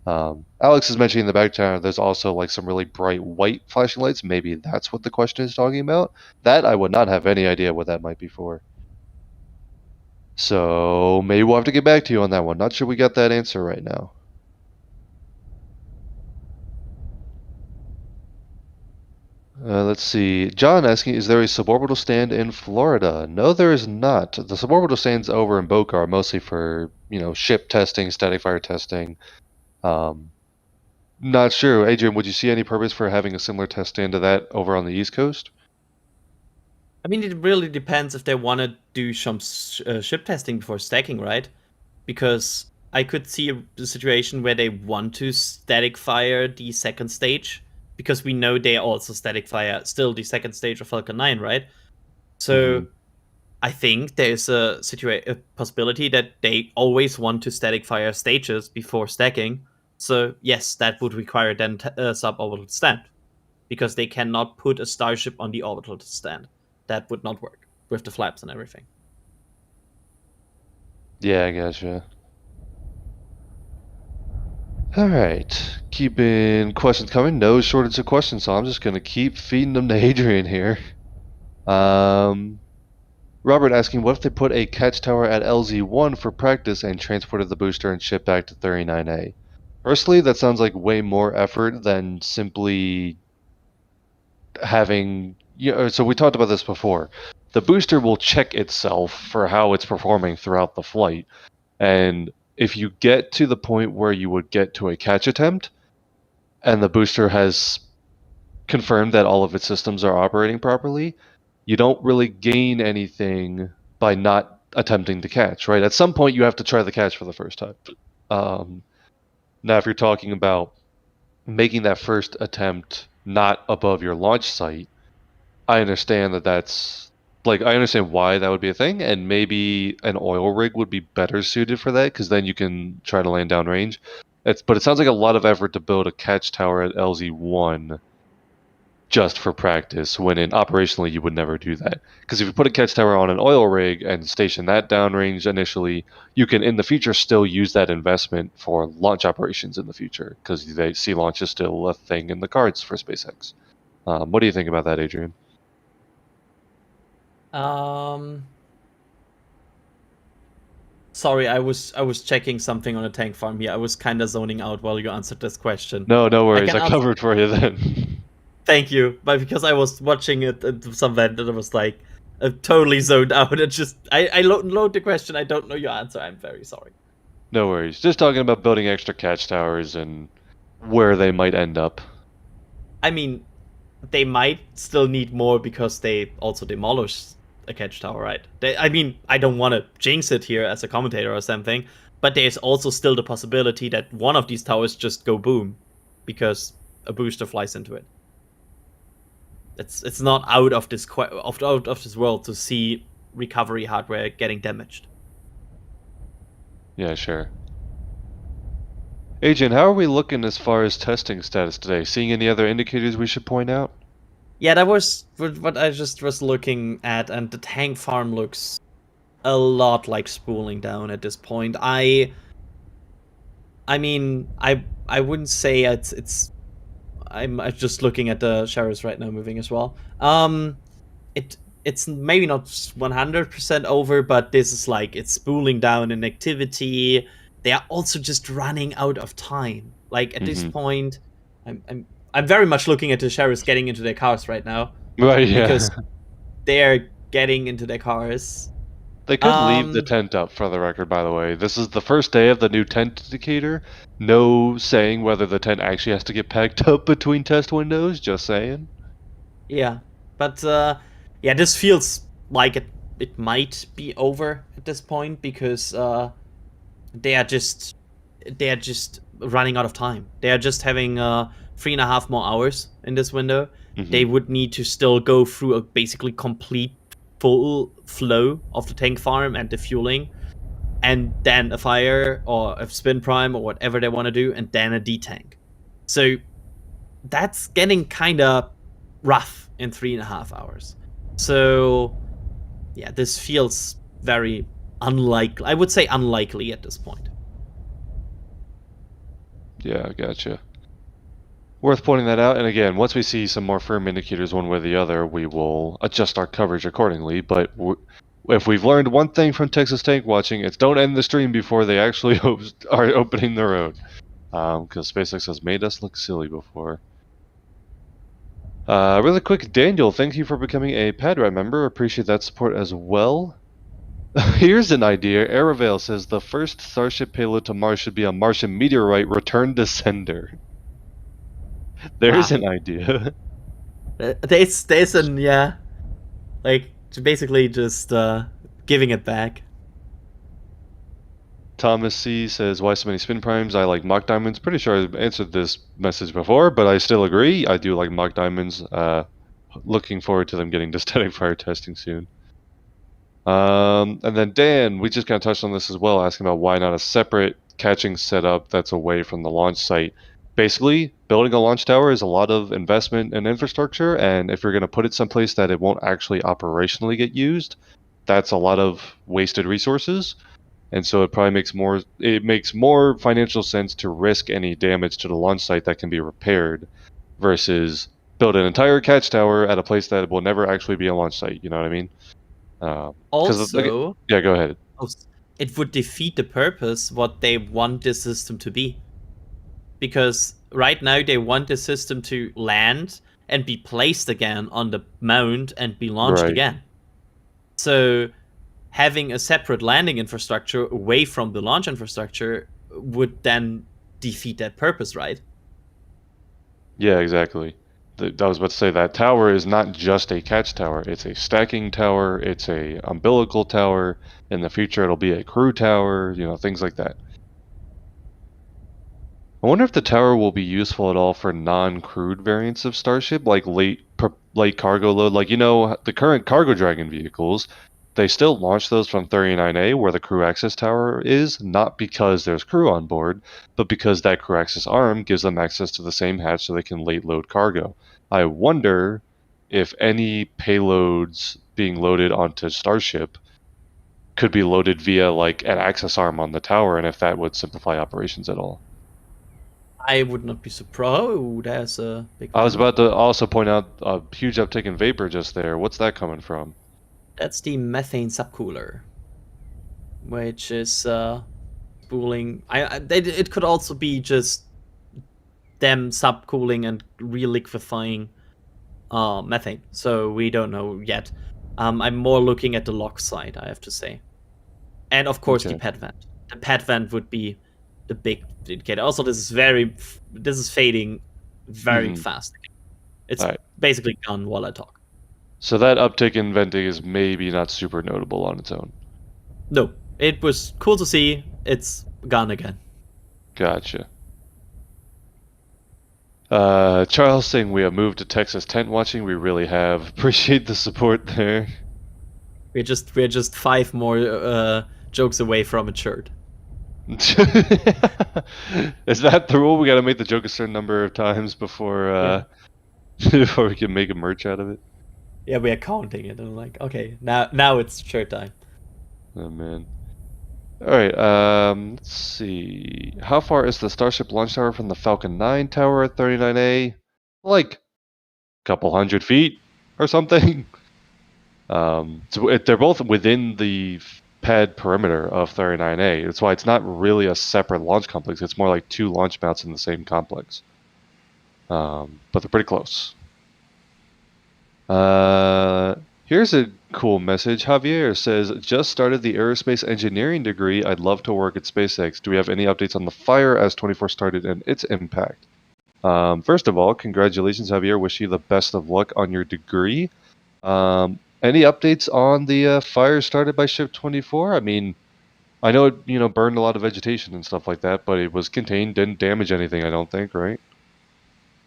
Alex is mentioning in the back channel there's also like some really bright white flashing lights. Maybe that's what the question is talking about. That I would not have any idea what that might be for. So maybe we'll have to get back to you on that one. Not sure we got that answer right now. Let's see. John asking, is there a suborbital stand in Florida? No, there is not. The suborbital stands over in Boca are mostly for, ship testing, static fire testing. Not sure. Adrian, would you see any purpose for having a similar test stand to that over on the East Coast? I mean, it really depends if they want to do some ship testing before stacking, right? Because I could see a situation where they want to static fire the second stage, because we know they also static fire still the second stage of Falcon 9, right? So I think there's a possibility that they always want to static fire stages before stacking. So yes, that would require then a suborbital stand, because they cannot put a Starship on the orbital stand. That would not work with the flaps and everything. Yeah, I gotcha. Alright, keeping questions coming. No shortage of questions, so I'm just going to keep feeding them to Adrian here. Robert asking, what if they put a catch tower at LZ1 for practice and transported the booster and shipped back to 39A? Personally, that sounds like way more effort than simply having... so we talked about this before. The booster will check itself for how it's performing throughout the flight, and if you get to the point where you would get to a catch attempt, and the booster has confirmed that all of its systems are operating properly, you don't really gain anything by not attempting to catch, right? At some point, you have to try the catch for the first time. Now, if you're talking about making that first attempt not above your launch site, I understand that's... I understand why that would be a thing, and maybe an oil rig would be better suited for that, because then you can try to land downrange. But it sounds like a lot of effort to build a catch tower at LZ1 just for practice, when operationally you would never do that. Because if you put a catch tower on an oil rig and station that downrange initially, you can in the future still use that investment for launch operations in the future, because sea launch is still a thing in the cards for SpaceX. What do you think about that, Adrian? Sorry, I was checking something on a tank farm here. I was kind of zoning out while you answered this question. No worries. I covered for you then. Thank you, but because I was watching it at some event and I was like, totally zoned out. It just I load the question. I don't know your answer. I'm very sorry. No worries. Just talking about building extra catch towers and where they might end up. I mean, they might still need more because they also demolished a catch tower, right? I don't want to jinx it here as a commentator or something, but there's also still the possibility that one of these towers just go boom because a booster flies into it. It's not out of this world to see recovery hardware getting damaged. Yeah, sure. Agent, how are we looking as far as testing status today? Seeing any other indicators we should point out? Yeah, that was what I just was looking at, and the tank farm looks a lot like spooling down at this point. I mean, I wouldn't say it's. I'm just looking at the showers right now, moving as well. It's maybe not 100% over, but this is like it's spooling down in activity. They are also just running out of time. Like at this point, I'm very much looking at the sheriffs getting into their cars right now. Right, yeah. Because they're getting into their cars. They could leave the tent up, for the record, by the way. This is the first day of the new tent indicator. No saying whether the tent actually has to get packed up between test windows, just saying. Yeah, but yeah, this feels like it might be over at this point, because they are just running out of time. They are just having 3.5 more hours in this window. They would need to still go through a basically complete full flow of the tank farm and the fueling, and then a fire or a spin prime or whatever they want to do, and then a detank. So that's getting kind of rough in 3.5 hours. So yeah, this feels very unlikely. I would say unlikely at this point. Yeah, gotcha. Worth pointing that out. And again, once we see some more firm indicators one way or the other, we will adjust our coverage accordingly. But if we've learned one thing from Texas Tank Watching, it's don't end the stream before they actually are opening the road. Because SpaceX has made us look silly before. Really quick, Daniel, thank you for becoming a PadRat member. Appreciate that support as well. Here's an idea. Aravale says the first Starship payload to Mars should be a Martian meteorite return to sender. There's an idea. There's an like basically just giving it back. Thomas C says, why so many spin primes? I like mock diamonds. Pretty sure I've answered this message before, but I still agree. I do like mock diamonds. Looking forward to them getting to static fire testing soon. And then Dan, we just kind of touched on this as well, asking about why not a separate catching setup that's away from the launch site. Basically, building a launch tower is a lot of investment and infrastructure, and if you're going to put it someplace that it won't actually operationally get used, that's a lot of wasted resources. And so it probably makes more financial sense to risk any damage to the launch site that can be repaired versus build an entire catch tower at a place that will never actually be a launch site. You know what I mean? Also, yeah, go ahead. It would defeat the purpose what they want this system to be. Because right now they want the system to land and be placed again on the mount and be launched again. So having a separate landing infrastructure away from the launch infrastructure would then defeat that purpose, right? Yeah, exactly. I was about to say that tower is not just a catch tower. It's a stacking tower. It's a umbilical tower. In the future, it'll be a crew tower. You know, things like that. I wonder if the tower will be useful at all for non-crewed variants of Starship, like late cargo load. Like, you know, the current Cargo Dragon vehicles, they still launch those from 39A, where the crew access tower is, not because there's crew on board, but because that crew access arm gives them access to the same hatch so they can late load cargo. I wonder if any payloads being loaded onto Starship could be loaded via like an access arm on the tower, and if that would simplify operations at all. I would not be surprised. Oh, there's a big one. I was about to also point out a huge uptick in vapor just there. What's that coming from? That's the methane subcooler, which is spooling. It could also be just them subcooling and reliquefying methane. So we don't know yet. I'm more looking at the log side, I have to say, and of course the pad vent. The pad vent would be the big indicator. Also, this is fading very fast. It's basically gone while I talk. So that uptick in venting is maybe not super notable on its own. No, it was cool to see. It's gone again. Gotcha. Charles saying we have moved to Texas tent watching. We really have. Appreciate the support there. We're just 5 more jokes away from a shirt. Is that the rule? We got to make the joke a certain number of times before before we can make a merch out of it. Yeah, we are counting it, and I'm like, okay, now it's shirt time. Oh man. All right. Let's see. How far is the Starship launch tower from the Falcon 9 tower at 39A? Like a couple hundred feet or something. So they're both within the pad perimeter of 39A. That's why it's not really a separate launch complex. It's more like 2 launch mounts in the same complex. But they're pretty close. Here's a cool message. Javier says, just started the aerospace engineering degree. I'd love to work at SpaceX. Do we have any updates on the fire as 24 started and its impact? First of all, congratulations, Javier. Wish you the best of luck on your degree. Any updates on the fire started by Ship 24? I mean, I know it burned a lot of vegetation and stuff like that, but it was contained, didn't damage anything, I don't think, right?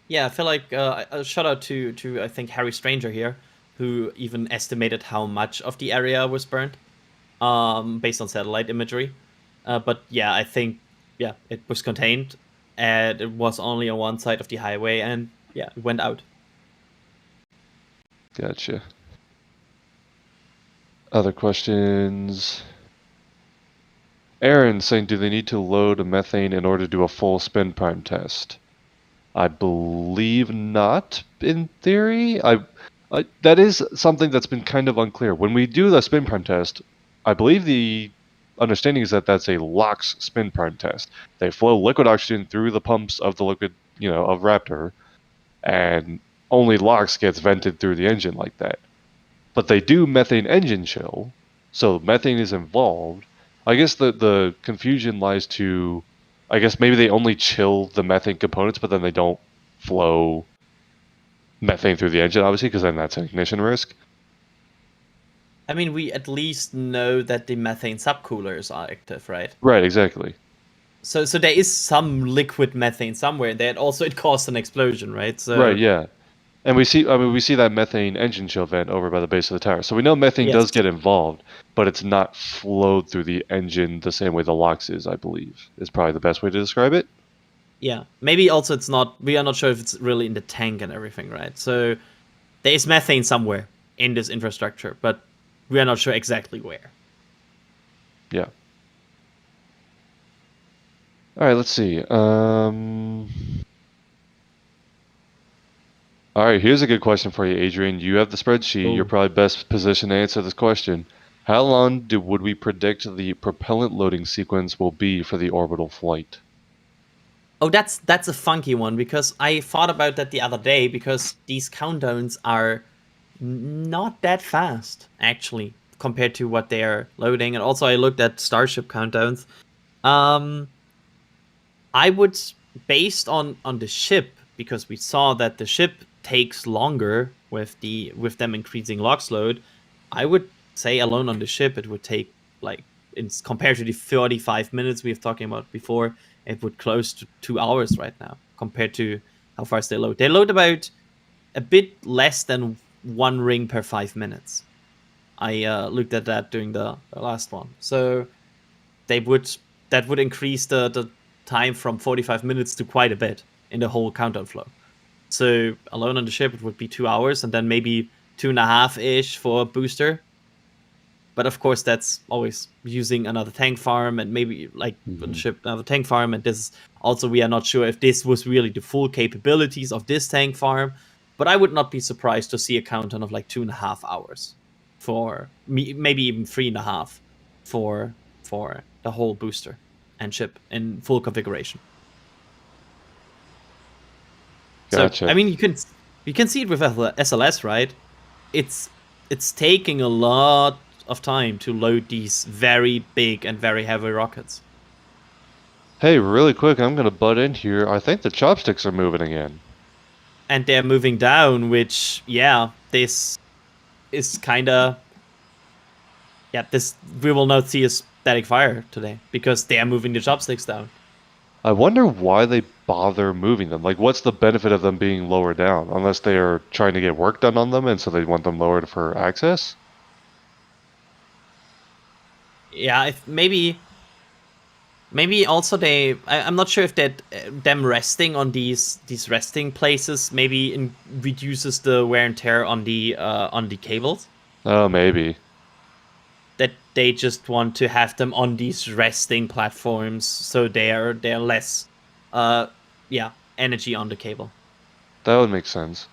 Yeah, I feel like a shout out to I think Harry Stranger here, who even estimated how much of the area was burned, based on satellite imagery. But yeah, I think it was contained, and it was only on one side of the highway, and yeah, it went out. Gotcha. Other questions? Aaron saying, do they need to load a methane in order to do a full spin prime test? I believe not, in theory. That is something that's been kind of unclear. When we do the spin prime test, I believe the understanding is that that's a LOX spin prime test. They flow liquid oxygen through the pumps of the liquid, of Raptor, and only LOX gets vented through the engine like that. But they do methane engine chill, so methane is involved. I guess the confusion lies to, I guess maybe they only chill the methane components, but then they don't flow methane through the engine, obviously, because then that's an ignition risk. I mean, we at least know that the methane subcoolers are active, right? Right, exactly. So there is some liquid methane somewhere. That also it caused an explosion, right? So Right, yeah. And we see that methane engine chill vent over by the base of the tower. So we know methane does get involved, but it's not flowed through the engine the same way the LOX is, I believe, is probably the best way to describe it. Yeah. Maybe also it's not, we are not sure if it's really in the tank and everything, right? So there is methane somewhere in this infrastructure, but we are not sure exactly where. Yeah. All right, let's see. All right, here's a good question for you, Adrian. You have the spreadsheet. You're probably best positioned to answer this question. How long would we predict the propellant loading sequence will be for the orbital flight? Oh, that's a funky one, because I thought about that the other day, because these countdowns are not that fast, actually, compared to what they are loading. And also I looked at Starship countdowns. I would, based on the ship, because we saw that the ship takes longer with them increasing LOX load, I would say alone on the ship it would take, like, compared to the 35 minutes we were talking about before, it would close to 2 hours right now compared to how fast they load. They load about a bit less than 1 ring per 5 minutes. I looked at that during the last one. So that would increase the time from 45 minutes to quite a bit in the whole countdown flow. So alone on the ship, it would be 2 hours, and then maybe 2.5-ish for a booster. But of course, that's always using another tank farm, and maybe like on the ship, another tank farm. And this also, we are not sure if this was really the full capabilities of this tank farm. But I would not be surprised to see a countdown of like 2.5 hours for maybe even 3.5 for the whole booster and ship in full configuration. Gotcha. So I mean, you can see it with SLS, right? It's taking a lot of time to load these very big and very heavy rockets. Hey, really quick, I'm gonna butt in here. I think the chopsticks are moving again. And they're moving down, which, yeah, this is kind of... Yeah, we will not see a static fire today, because they are moving the chopsticks down. I wonder why they bother moving them. Like, what's the benefit of them being lower down? Unless they are trying to get work done on them, and so they want them lowered for access? Yeah, maybe also I'm not sure if that them resting on these resting places maybe reduces the wear and tear on the cables. Oh, maybe. That they just want to have them on these resting platforms, so they're less energy on the cable. That would make sense.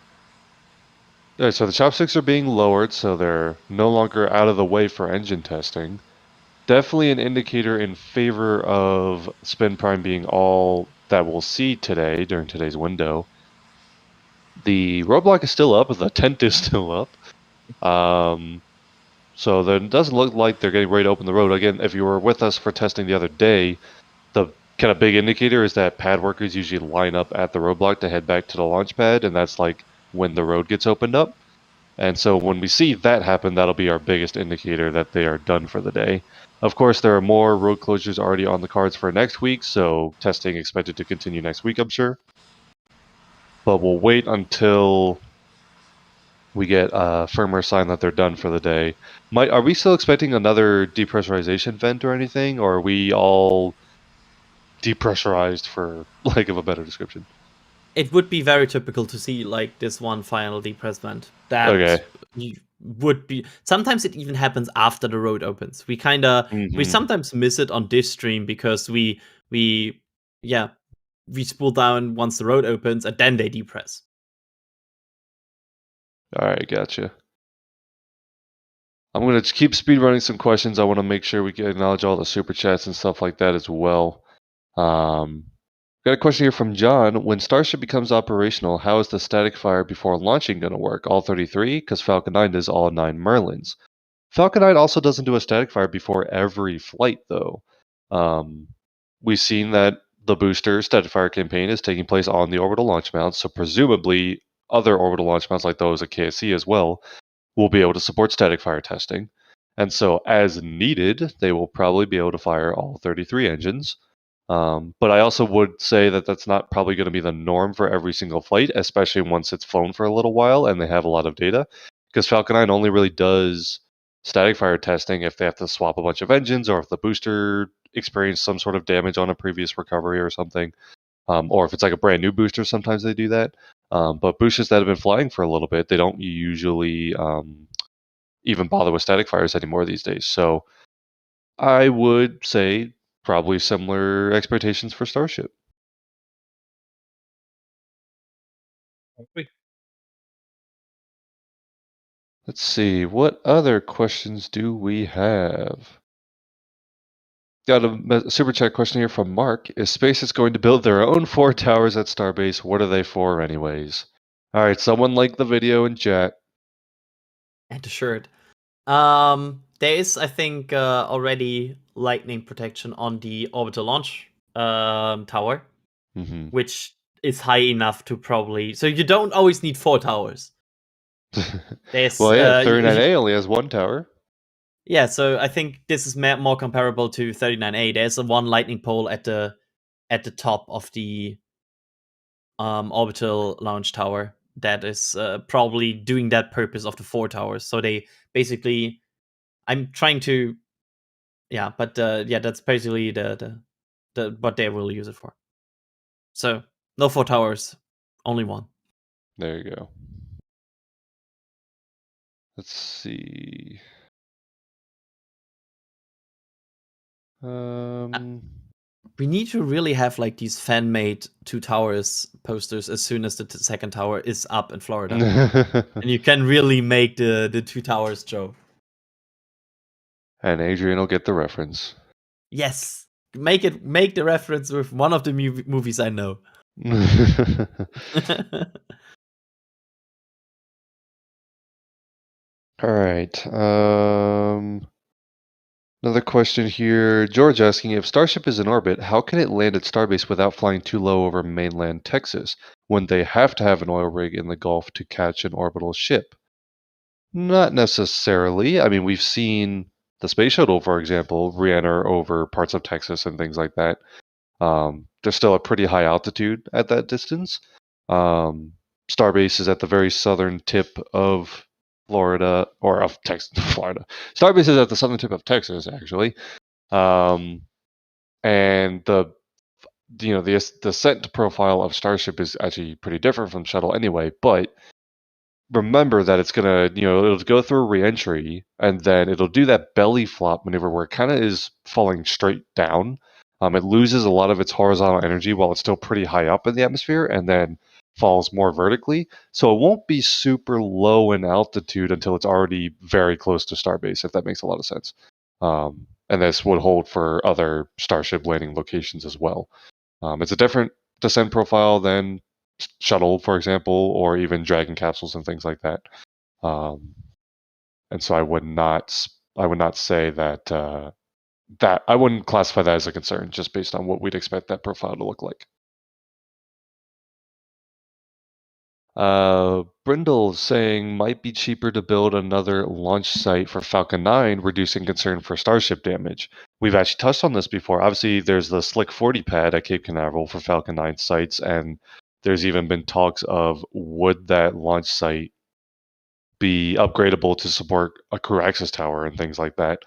Alright, so the chopsticks are being lowered, so they're no longer out of the way for engine testing. Definitely an indicator in favor of spin prime being all that we'll see today during today's window. The roadblock is still up, the tent is still up. So it doesn't look like they're getting ready to open the road. Again, if you were with us for testing the other day, the kind of big indicator is that pad workers usually line up at the roadblock to head back to the launch pad, and that's like when the road gets opened up. And so when we see that happen, that'll be our biggest indicator that they are done for the day. Of course, there are more road closures already on the cards for next week, so testing expected to continue next week, I'm sure. But we'll wait until we get a firmer sign that they're done for the day. Are we still expecting another depressurization vent or anything, or are we all depressurized, for lack of a better description? It would be very typical to see like this one final depress vent. That okay. would be. Sometimes it even happens after the road opens. We we sometimes miss it on this stream because we spool down once the road opens and then they depress. All right, gotcha. I'm going to keep speed running some questions. I want to make sure we can acknowledge all the super chats and stuff like that as well. Got a question here from John. When Starship becomes operational, how is the static fire before launching going to work? All 33? Because Falcon 9 does all 9 Merlins. Falcon 9 also doesn't do a static fire before every flight, though. We've seen that the booster static fire campaign is taking place on the orbital launch mounts, so presumably other orbital launch mounts like those at KSC as well will be able to support static fire testing. And so as needed, they will probably be able to fire all 33 engines. But I also would say that that's not probably going to be the norm for every single flight, especially once it's flown for a little while and they have a lot of data, because Falcon 9 only really does static fire testing if they have to swap a bunch of engines or if the booster experienced some sort of damage on a previous recovery or something. Or if it's like a brand new booster, sometimes they do that. But boosters that have been flying for a little bit, they don't usually even bother with static fires anymore these days. So I would say probably similar expectations for Starship. Let's see, what other questions do we have? Got a super chat question here from Mark. Is SpaceX going to build their own 4 towers at Starbase? What are they for anyways? All right, someone like the video in chat. And the shirt. There is, I think, already lightning protection on the orbital launch tower, which is high enough to probably. So you don't always need 4 towers. Well, yeah, 39A only has 1 tower. Yeah, so I think this is more comparable to 39A. There's a 1 lightning pole at the top of the orbital launch tower that is probably doing that purpose of the 4 towers. So they basically, I'm trying to, but that's basically the what they will use it for. So no 4 towers, only 1. There you go. Let's see. We need to really have like these fan-made 2 towers posters as soon as the second tower is up in Florida, and you can really make the 2 towers show. And Adrian will get the reference. Yes, make the reference with one of the movies I know. All right. Another question here. George asking, if Starship is in orbit, how can it land at Starbase without flying too low over mainland Texas? Wouldn't they have to have an oil rig in the Gulf to catch an orbital ship? Not necessarily. I mean, we've seen the Space Shuttle, for example, re-enter over parts of Texas and things like that. There's still a pretty high altitude at that distance. Starbase is at the very southern tip of Florida, or of Texas, Florida. Starbase is at the southern tip of Texas, actually. And the ascent profile of Starship is actually pretty different from Shuttle anyway, but remember that it's gonna, it'll go through a re-entry, and then it'll do that belly flop maneuver where it kind of is falling straight down. It loses a lot of its horizontal energy while it's still pretty high up in the atmosphere, and then falls more vertically. So it won't be super low in altitude until it's already very close to Starbase, if that makes a lot of sense. And this would hold for other Starship landing locations as well. It's a different descent profile than Shuttle, for example, or even Dragon capsules and things like that. And so I would not say that that I wouldn't classify that as a concern just based on what we'd expect that profile to look like. Brindle saying might be cheaper to build another launch site for Falcon 9, reducing concern for Starship damage. We've actually touched on this before. Obviously, there's the Slick 40 pad at Cape Canaveral for Falcon 9 sites, and there's even been talks of would that launch site be upgradable to support a crew access tower and things like that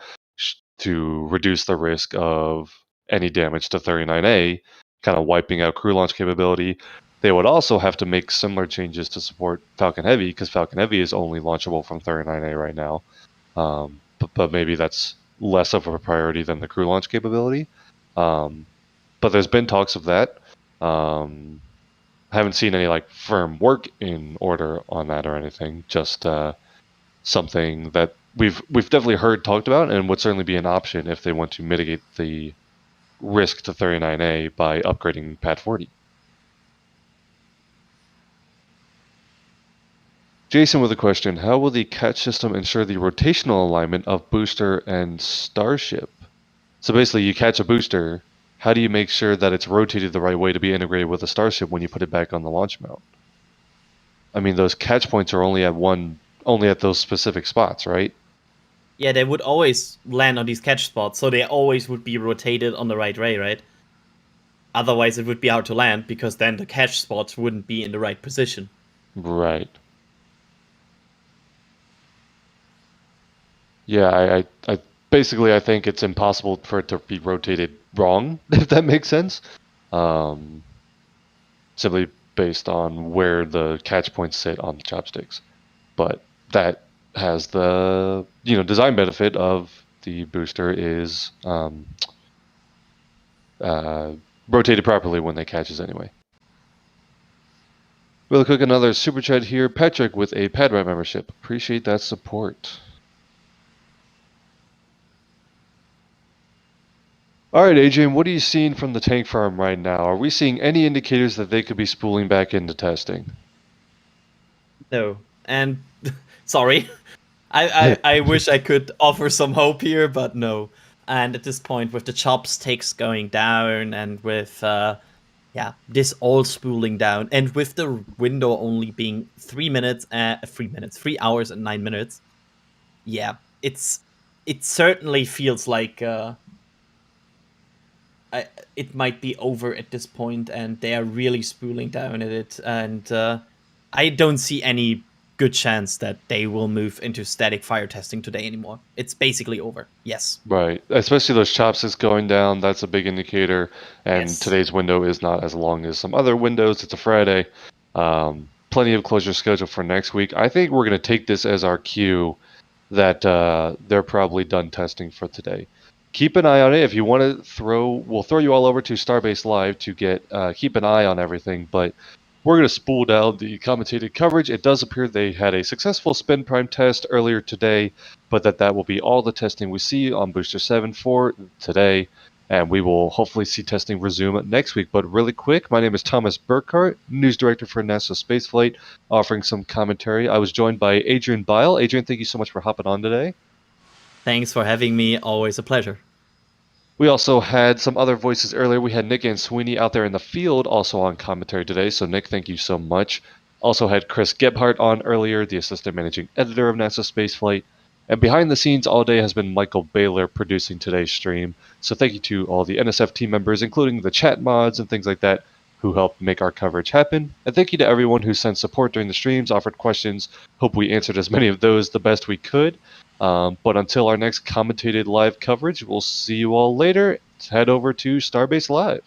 to reduce the risk of any damage to 39A, kind of wiping out crew launch capability. They would also have to make similar changes to support Falcon Heavy, because Falcon Heavy is only launchable from 39A right now. But maybe that's less of a priority than the crew launch capability. But there's been talks of that. Haven't seen any like firm work in order on that or anything. Just something that we've definitely heard talked about, and would certainly be an option if they want to mitigate the risk to 39A by upgrading Pad 40. Jason with a question: how will the catch system ensure the rotational alignment of booster and Starship? So basically, you catch a booster. How do you make sure that it's rotated the right way to be integrated with a Starship when you put it back on the launch mount? I mean, those catch points are only at those specific spots, right? Yeah, they would always land on these catch spots, so they always would be rotated on the right way, right? Otherwise, it would be hard to land, because then the catch spots wouldn't be in the right position. Right. Yeah, I basically I think it's impossible for it to be rotated wrong, if that makes sense. Simply based on where the catch points sit on the chopsticks. But that has the design benefit of the booster is rotated properly when they catches anyway. Really quick, another super chat here. Patrick with a PadRat membership. Appreciate that support. All right, Adrian, what are you seeing from the tank farm right now? Are we seeing any indicators that they could be spooling back into testing? No. And sorry. I wish I could offer some hope here, but no. And at this point, with the chopsticks going down, and with this all spooling down, and with the window only being 3 hours and 9 minutes, yeah, it certainly feels like it might be over at this point, and they are really spooling down at it, and I don't see any good chance that they will move into static fire testing today anymore. It's basically over. Yes. Right. Especially those chopsticks going down, that's a big indicator. And Yes. Today's window is not as long as some other windows. It's a Friday. Plenty of closure scheduled for next week. I think we're going to take this as our cue that they're probably done testing for today. Keep an eye on it. If you want to we'll throw you all over to Starbase Live to keep an eye on everything. But we're going to spool down the commentated coverage. It does appear they had a successful spin prime test earlier today, but that will be all the testing we see on Booster 7 for today, and we will hopefully see testing resume next week. But really quick, my name is Thomas Burkhart, News Director for NASA Spaceflight, offering some commentary. I was joined by Adrian Bile. Adrian, thank you so much for hopping on today. Thanks for having me. Always a pleasure. We also had some other voices earlier. We had Nick and Sweeney out there in the field also on commentary today. So Nick, thank you so much. Also had Chris Gebhardt on earlier, the assistant managing editor of NASA Spaceflight. And behind the scenes all day has been Michael Baylor producing today's stream. So thank you to all the NSF team members, including the chat mods and things like that, who helped make our coverage happen. And thank you to everyone who sent support during the streams, offered questions. Hope we answered as many of those the best we could. But until our next commentated live coverage, we'll see you all later. Head over to Starbase Live.